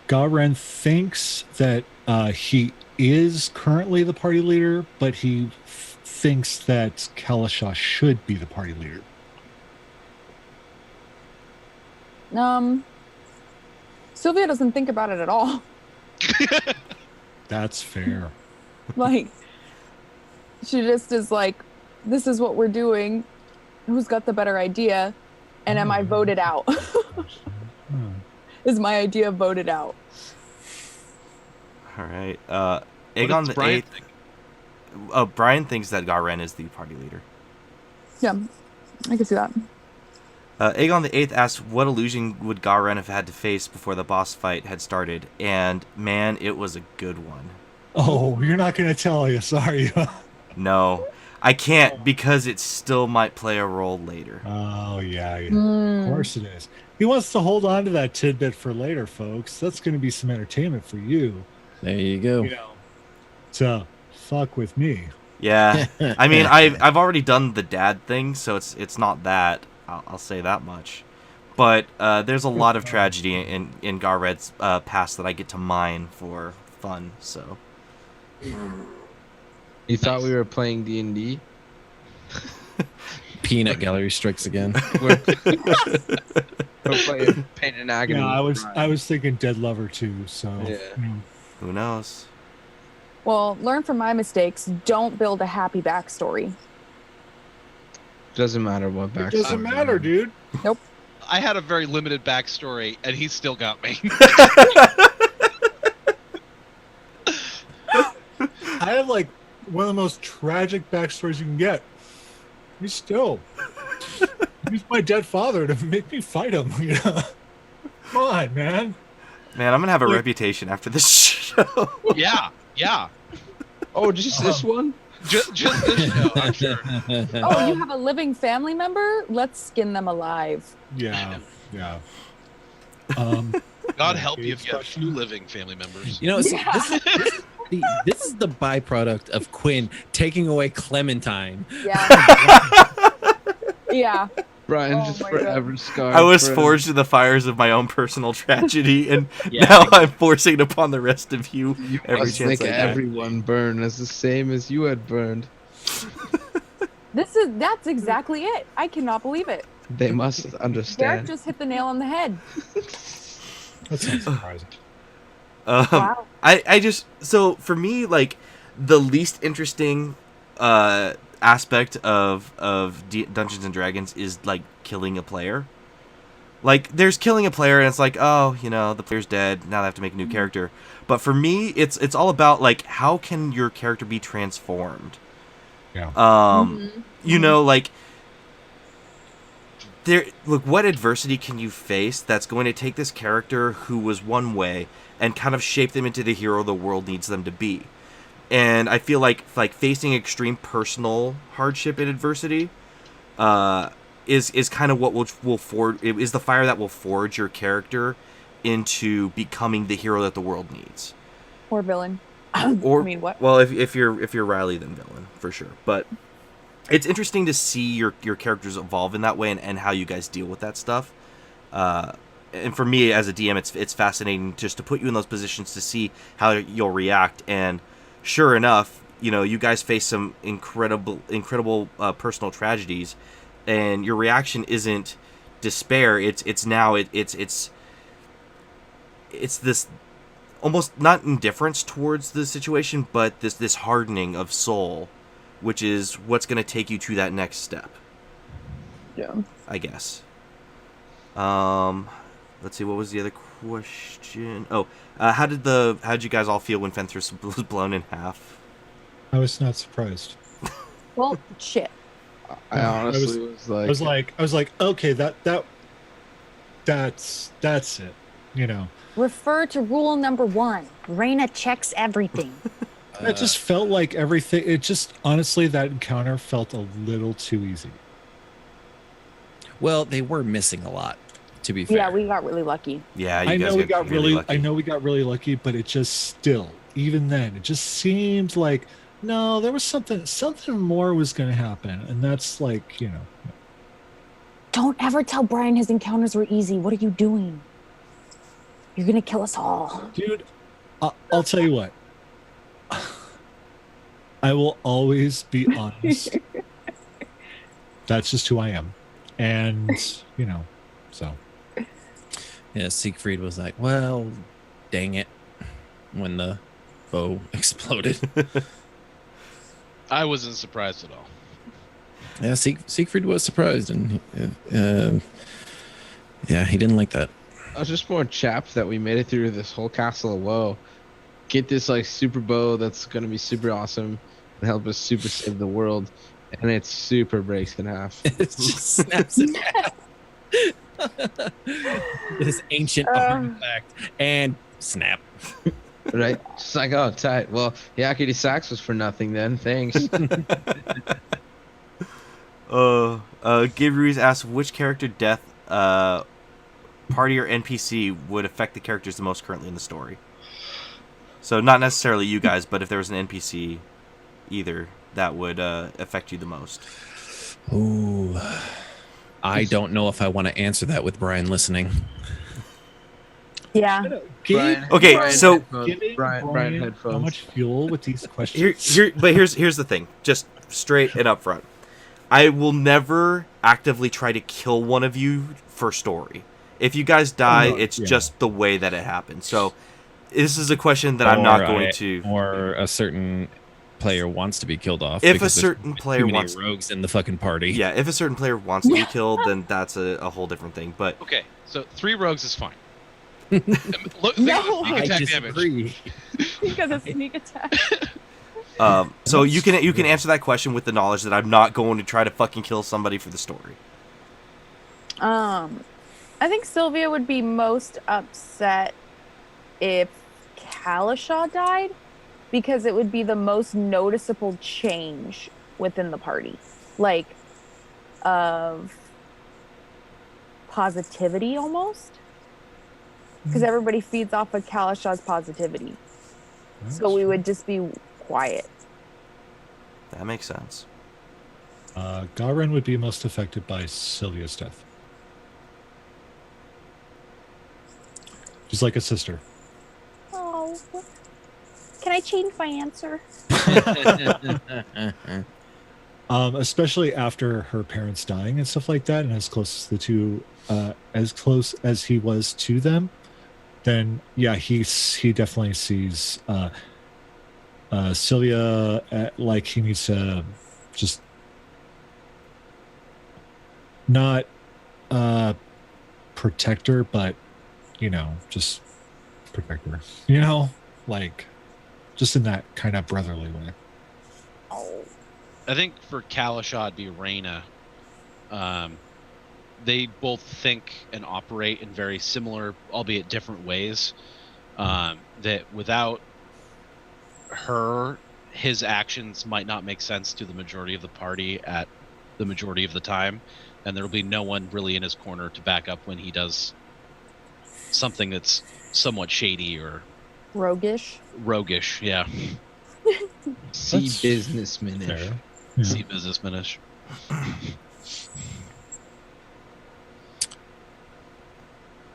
Garen thinks that he is currently the party leader, but he thinks that Kalisha should be the party leader. Sylvia doesn't think about it at all. That's fair. Like, she just is like, this is what we're doing. Who's got the better idea? And am I voted out? Is my idea voted out? All right. What Aegon does the Brian Eighth. Brian thinks that Garen is the party leader. Yeah, I can see that. Aegon the Eighth asks, what illusion would Garen have had to face before the boss fight had started? And man, it was a good one. Oh, you're not going to tell us, are you? No, I can't, because it still might play a role later. Oh, yeah. Of Mm. course it is. He wants to hold on to that tidbit for later, folks. That's going to be some entertainment for you. There you go. To fuck with me. Yeah, I mean, I've already done the dad thing, so it's not that. I'll say that much. But there's a lot of tragedy in Gared's past that I get to mine for fun. So You thought we were playing D&D? Peanut Gallery strikes again. We're playing Pain and Agony. Yeah, I was thinking Dead Lover too. So Yeah. who knows? Well, learn from my mistakes. Don't build a happy backstory. Doesn't matter what It backstory. doesn't matter, dude. Nope. I had a very limited backstory, and he still got me. I have like one of the most tragic backstories you can get. He's still used my dead father to make me fight him. You know, come on, man. Man, I'm gonna have a reputation after this show. Yeah. Oh, just this one? Just this show, I'm sure. Oh, you have a living family member? Let's skin them alive. Yeah. God help you if you have 2 living family members. You know, see, this is the byproduct of Quinn taking away Clementine. Yeah. Yeah. Brian Oh just my forever scarred. I was forever. forged in the fires of my own personal tragedy, and Yeah. now I'm forcing it upon the rest of you. You every must chance make I get. everyone burn as the same as you had burned. That's exactly it. I cannot believe it. They must Derek understand. just hit the nail on the head. That's not surprising. Wow. I just, so for me, like, the least interesting aspect of Dungeons and Dragons is like killing a player. Like, there's killing a player and it's like, oh, you know, the player's dead, now they have to make a new character. But for me, it's all about like, how can your character be transformed? Yeah. You know, like, look, what adversity can you face that's going to take this character who was one way and kind of shape them into the hero the world needs them to be? And I feel like facing extreme personal hardship and adversity is kind of what will forge, is the fire that will forge your character into becoming the hero that the world needs. Or villain. Or I mean, what? Well, if you're Riley, then villain for sure. But it's interesting to see your characters evolve in that way and how you guys deal with that stuff. And for me as a DM, it's fascinating just to put you in those positions to see how you'll react. And sure enough, you know, you guys face some incredible personal tragedies, and your reaction isn't despair. It's this almost not indifference towards the situation, but this hardening of soul, which is what's going to take you to that next step. Yeah. I guess. Let's see, what was the other question? Oh, how did you guys all feel when Fenthras was blown in half? I was not surprised. Well, shit. I honestly I was like, okay, that's it. You know. Refer to rule number 1. Reina checks everything. It just felt like everything. It just, honestly, that encounter felt a little too easy. Well, they were missing a lot, to be fair. Yeah, we got really lucky. Yeah, I know we got really lucky. I know we got really lucky, but it just still, even then, it just seemed like no, there was something more was going to happen, and that's like, you know. Don't ever tell Brian his encounters were easy. What are you doing? You're gonna kill us all. Dude, I'll tell you what. I will always be honest. That's just who I am. And, you know, so. Yeah, Siegfried was like, well, dang it, when the bow exploded. I wasn't surprised at all. Yeah, Siegfried was surprised, and yeah, he didn't like that. I was just more chapped that we made it through this whole castle of woe. Get this like super bow that's gonna be super awesome and help us super save the world, and it super breaks in half. It just snaps in half. This ancient artifact and snap. Right? Just like, oh, tight. Well, Yakety Sax was for nothing then. Thanks. Gabe Ruiz asks which character death, party or NPC would affect the characters the most currently in the story. So not necessarily you guys, but if there was an NPC, either that would affect you the most. Ooh, I don't know if I want to answer that with Brian listening. Yeah. Brian, Okay, Brian so- headphones. Giving Brian Brian headphones. how much fuel with these questions? Here's the thing, just straight and upfront. I will never actively try to kill one of you for story. If you guys die, no, it's yeah. just the way that it happens. So this is a question that I'm not going to. Or a certain player wants to be killed off. If a because there's certain player too many wants, rogues in the fucking party. yeah, if a certain player wants to be killed, then that's a whole different thing. But Okay, so 3 rogues is fine. Look, think of No. the sneak I attack disagree. Because of sneak attack. so you can answer that question with the knowledge that I'm not going to try to fucking kill somebody for the story. I think Sylvia would be most upset if Kalishaw died, because it would be the most noticeable change within the party, like of positivity almost, because everybody feeds off of Kalishaw's positivity. So we would just be quiet. That makes sense. Garen would be most affected by Sylvia's death. She's like a sister. Oh, can I change my answer? Especially after her parents dying and stuff like that, and as close as the two, as close as he was to them, then yeah, he definitely sees Sylvia like he needs to just not protect her, but just protect her. Like just in that kind of brotherly way. Oh, I think for Kalishaw it'd be Reyna. They both think and operate in very similar, albeit different ways. That without her, his actions might not make sense to the majority of the party at the majority of the time, and there will be no one really in his corner to back up when he does something that's somewhat shady or roguish. Yeah. See That's businessman-ish. Fair. Yeah. See businessmanish.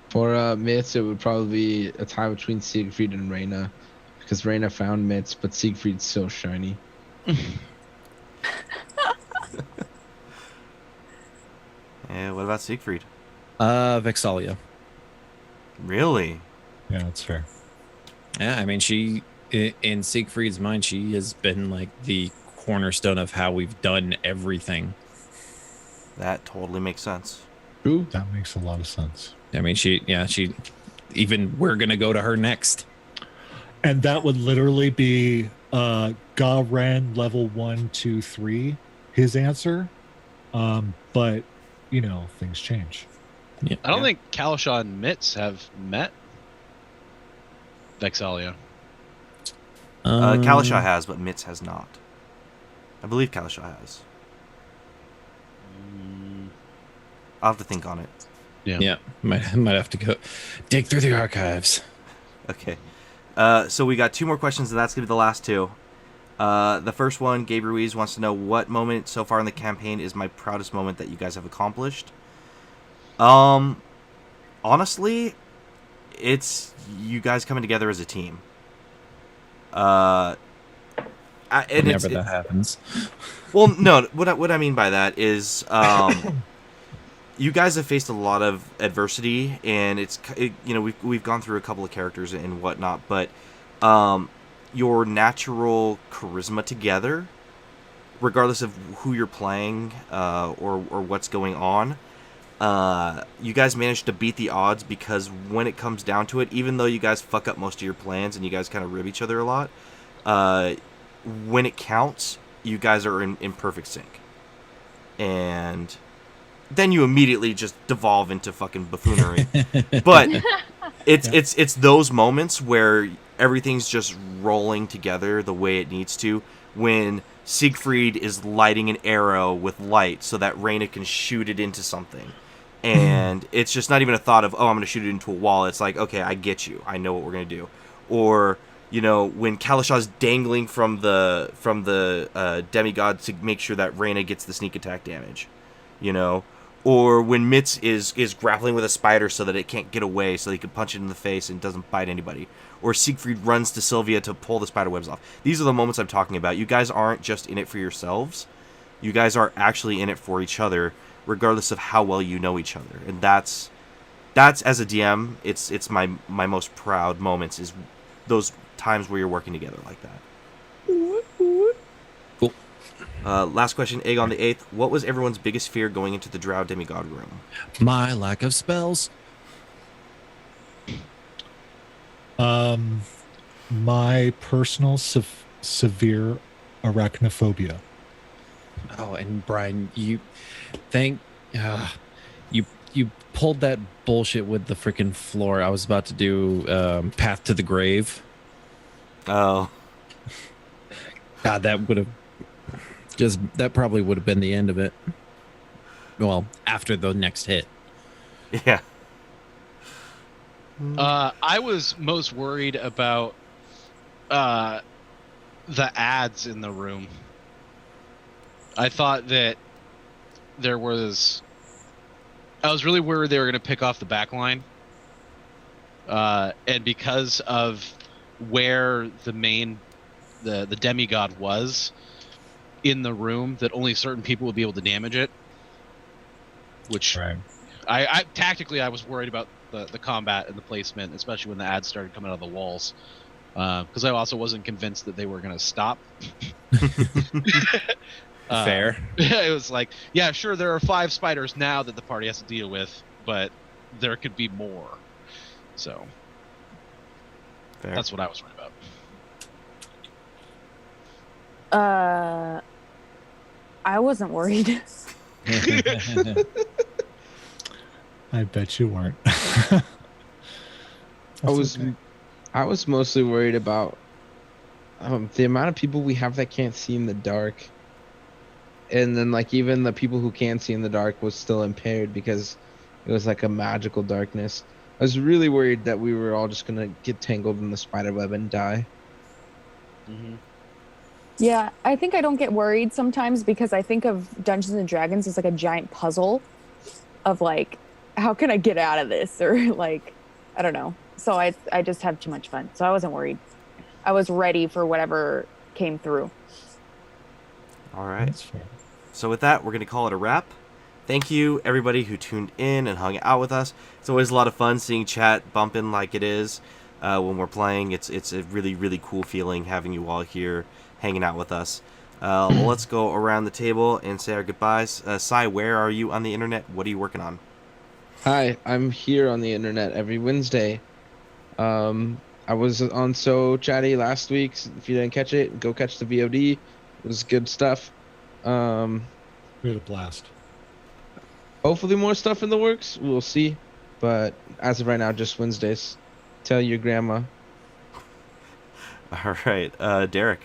For Mitz, it would probably be a tie between Siegfried and Reyna, because Reyna found Mitz, but Siegfried's so shiny. Yeah, what about Siegfried? Vexalia. Really? Yeah, that's fair. Yeah, I mean, she, in Siegfried's mind, she has been like the cornerstone of how we've done everything. That totally makes sense. True. That makes a lot of sense. I mean, she, even we're going to go to her next. And that would literally be Garen level 1, 2, 3, his answer. But, things change. Yeah. I don't think Kalishaw and Mitz have met Vexalia. Kalishaw has, but Mitz has not. I believe Kalishaw has. I'll have to think on it. Yeah, might have to go dig through the archives. Okay. So we got 2 more questions, and that's going to be the last 2. The first one, Gabe Ruiz wants to know, what moment so far in the campaign is my proudest moment that you guys have accomplished? Honestly, it's you guys coming together as a team. Whenever that happens. Well, no, what I mean by that is, you guys have faced a lot of adversity, and we've gone through a couple of characters and whatnot, but your natural charisma together, regardless of who you're playing or what's going on, you guys managed to beat the odds, because when it comes down to it, even though you guys fuck up most of your plans and you guys kind of rib each other a lot, when it counts, you guys are in perfect sync. And then you immediately just devolve into fucking buffoonery. But it's those moments where everything's just rolling together the way it needs to, when Siegfried is lighting an arrow with light so that Reyna can shoot it into something. And it's just not even a thought of, I'm going to shoot it into a wall. It's like, okay, I get you. I know what we're going to do. Or, when Kalishaw's dangling from the demigod to make sure that Reyna gets the sneak attack damage. Or when Mitz is grappling with a spider so that it can't get away, so he can punch it in the face and doesn't bite anybody. Or Siegfried runs to Sylvia to pull the spider webs off. These are the moments I'm talking about. You guys aren't just in it for yourselves. You guys are actually in it for each other, regardless of how well you know each other. And that's as a DM, it's my most proud moments, is those times where you're working together like that. Last question, Aegon the Eighth. What was everyone's biggest fear going into the Drow demigod room? My lack of spells. My personal severe arachnophobia. Oh, and Brian, you you pulled that bullshit with the freaking floor. I was about to do Path to the Grave. Oh. God, that probably would have been the end of it. Well, after the next hit. Yeah. I was most worried about the ads in the room. I thought that I was really worried they were going to pick off the back line. And because of where the demigod was in the room, that only certain people would be able to damage it. Which Right. I tactically I was worried about the combat and the placement, especially when the ads started coming out of the walls. Because I also wasn't convinced that they were going to stop. Fair. It was like, yeah, sure, there are 5 spiders now that the party has to deal with, but there could be more. So Fair. that's what I was worried about. I wasn't worried. I bet you weren't. I was mostly worried about the amount of people we have that can't see in the dark, and then like even the people who can see in the dark was still impaired because it was like a magical darkness. I was really worried that we were all just gonna get tangled in the spider web and die. Mm-hmm. Yeah, I think I don't get worried sometimes because I think of Dungeons and Dragons as like a giant puzzle of like, how can I get out of this? Or like, I don't know. So I just have too much fun. So I wasn't worried. I was ready for whatever came through. All right. That's fair. So with that, we're going to call it a wrap. Thank you, everybody who tuned in and hung out with us. It's always a lot of fun seeing chat bumping like it is when we're playing. It's a really, really cool feeling having you all here hanging out with us. Let's go around the table and say our goodbyes. Sai, where are you on the internet? What are you working on? Hi, I'm here on the internet every Wednesday. I was on So Chatty last week. If you didn't catch it, go catch the VOD. It was good stuff. We had a blast. Hopefully more stuff in the works. We'll see. But as of right now, just Wednesdays. Tell your grandma. All right. Derek.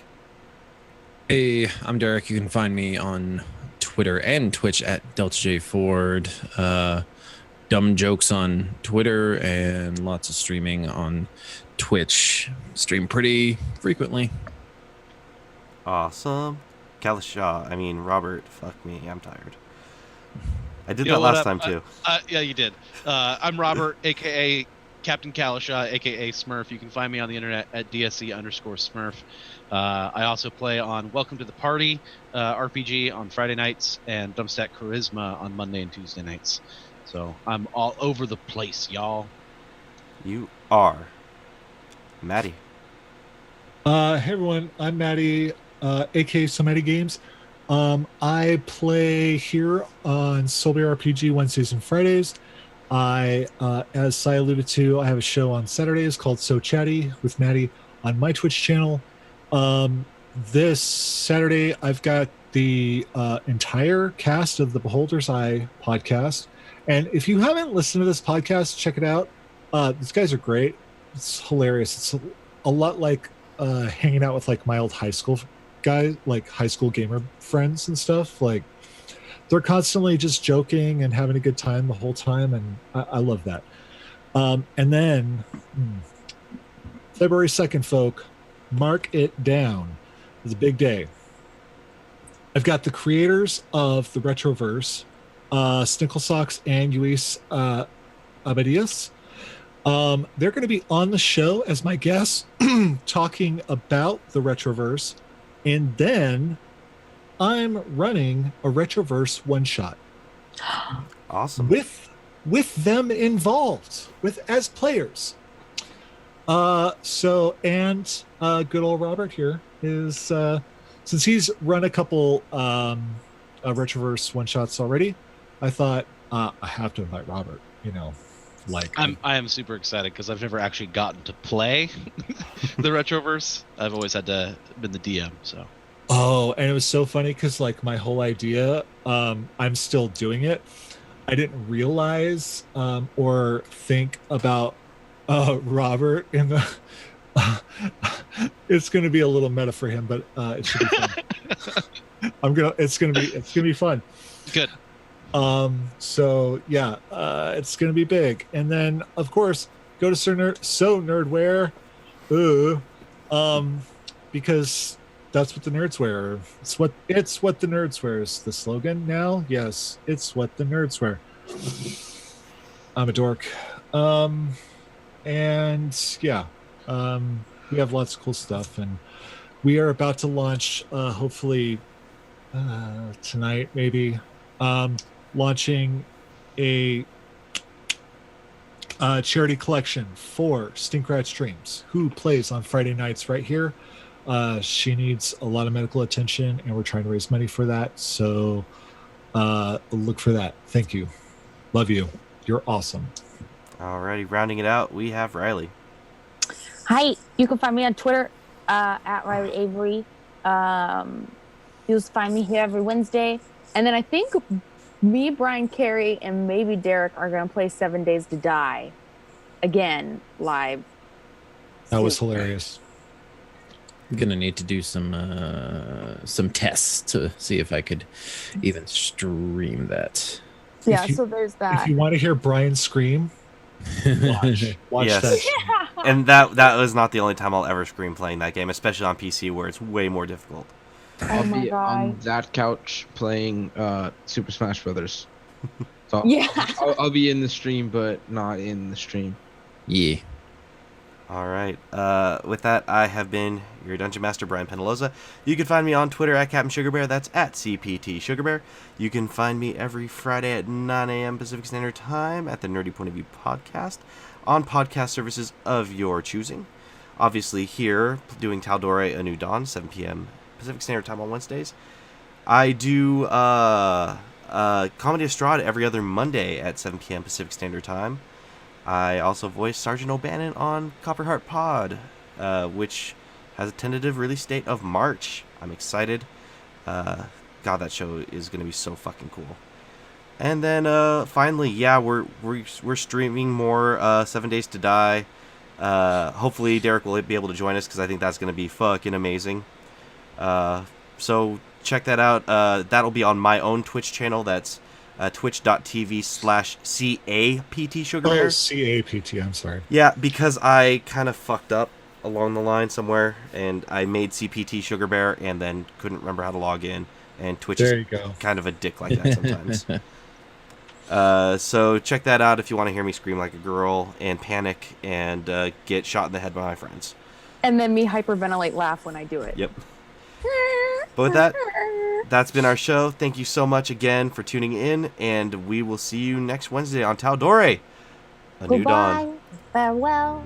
Hey, I'm Derek. You can find me on Twitter and Twitch at Delta J Ford. Dumb jokes on Twitter and lots of streaming on Twitch. Stream pretty frequently. Awesome. Robert, fuck me. I'm tired. I did Yo, that what last up? time, too. Yeah, you did. I'm Robert, a.k.a. Captain Kalasha, a.k.a. Smurf. You can find me on the internet at DSC_Smurf. I also play on Welcome to the Party RPG on Friday nights and Dumpstack Charisma on Monday and Tuesday nights. So I'm all over the place, y'all. You are Maddie. Hey everyone, I'm Maddie, aka Somati Games. I play here on Soulbear RPG Wednesdays and Fridays. As Sai alluded to, I have a show on Saturdays called So Chatty with Maddie on my Twitch channel. This Saturday, I've got the entire cast of the Beholder's Eye podcast. And if you haven't listened to this podcast, check it out. These guys are great. It's hilarious. It's a lot like hanging out with like my old high school guys, like high school gamer friends and stuff. Like they're constantly just joking and having a good time the whole time, and I love that. And then February 2nd, folk, mark it down. It's a big day. I've got the creators of the Retroverse, Snicklesocks and Luis Abadias. They're going to be on the show as my guests talking about the Retroverse, and then I'm running a Retroverse one-shot. Awesome. With them involved, as players. Good old Robert here is since he's run a couple Retroverse one shots already, I thought I have to invite Robert. Like I am super excited because I've never actually gotten to play the Retroverse. I've always had to been the DM. So. Oh, and it was so funny because like my whole idea, I'm still doing it. I didn't realize or think about Robert in the. It's going to be a little meta for him, but it should be fun. It's gonna be fun. Good. So yeah, it's gonna be big, and then of course go to Nerdwear, because that's what the nerds wear. It's what the nerds wear is the slogan now. Yes, it's what the nerds wear. I'm a dork. And yeah, we have lots of cool stuff, and we are about to launch, hopefully tonight, maybe, launching a charity collection for Stinkrat Streams, who plays on Friday nights right here. She needs a lot of medical attention, and we're trying to raise money for that. So look for that. Thank you. Love you. You're awesome. Alrighty, rounding it out, we have Riley. Hi, you can find me on Twitter at Riley Avery. You'll find me here every Wednesday. And then I think me, Brian Carey, and maybe Derek are going to play 7 Days to Die again live. That was hilarious. I'm gonna need to do some tests to see if I could even stream that. Yeah, so there's that. If you want to hear Brian scream, watch Yes. that. Yeah. And that was not the only time I'll ever scream playing that game, especially on PC where it's way more difficult. I'll my be God. on that couch playing Super Smash Brothers. So Yeah. I'll be in the stream, but not in the stream. Yeah. All right. With that, I have been your Dungeon Master, Brian Penaloza. You can find me on Twitter at Captain Sugar Bear. That's at CPT Sugar Bear. You can find me every Friday at 9 a.m. Pacific Standard Time at the Nerdy Point of View podcast on podcast services of your choosing. Obviously, here, doing Tal'Dorei A New Dawn, 7 p.m. Pacific Standard Time on Wednesdays. I do Comedy Estrada every other Monday at 7 p.m. Pacific Standard Time. I also voice Sergeant O'Bannon on Copperheart Pod, which has a tentative release date of March. I'm excited. God, that show is going to be so fucking cool. And then finally, yeah, we're streaming more 7 Days to Die. Hopefully Derek will be able to join us because I think that's going to be fucking amazing. So check that out. That'll be on my own Twitch channel. That's twitch.tv/CAPT Sugar Bear. Oh, CAPT, I'm sorry. Yeah, because I kind of fucked up along the line somewhere, and I made CPT Sugar Bear and then couldn't remember how to log in, and Twitch There is you go. kind of a dick like that sometimes. So check that out if you want to hear me scream like a girl and panic and get shot in the head by my friends. And then me hyperventilate laugh when I do it. Yep. But with that, that's been our show. Thank you so much again for tuning in, and we will see you next Wednesday on Tal'Dorei, A New Dawn. Goodbye. Farewell.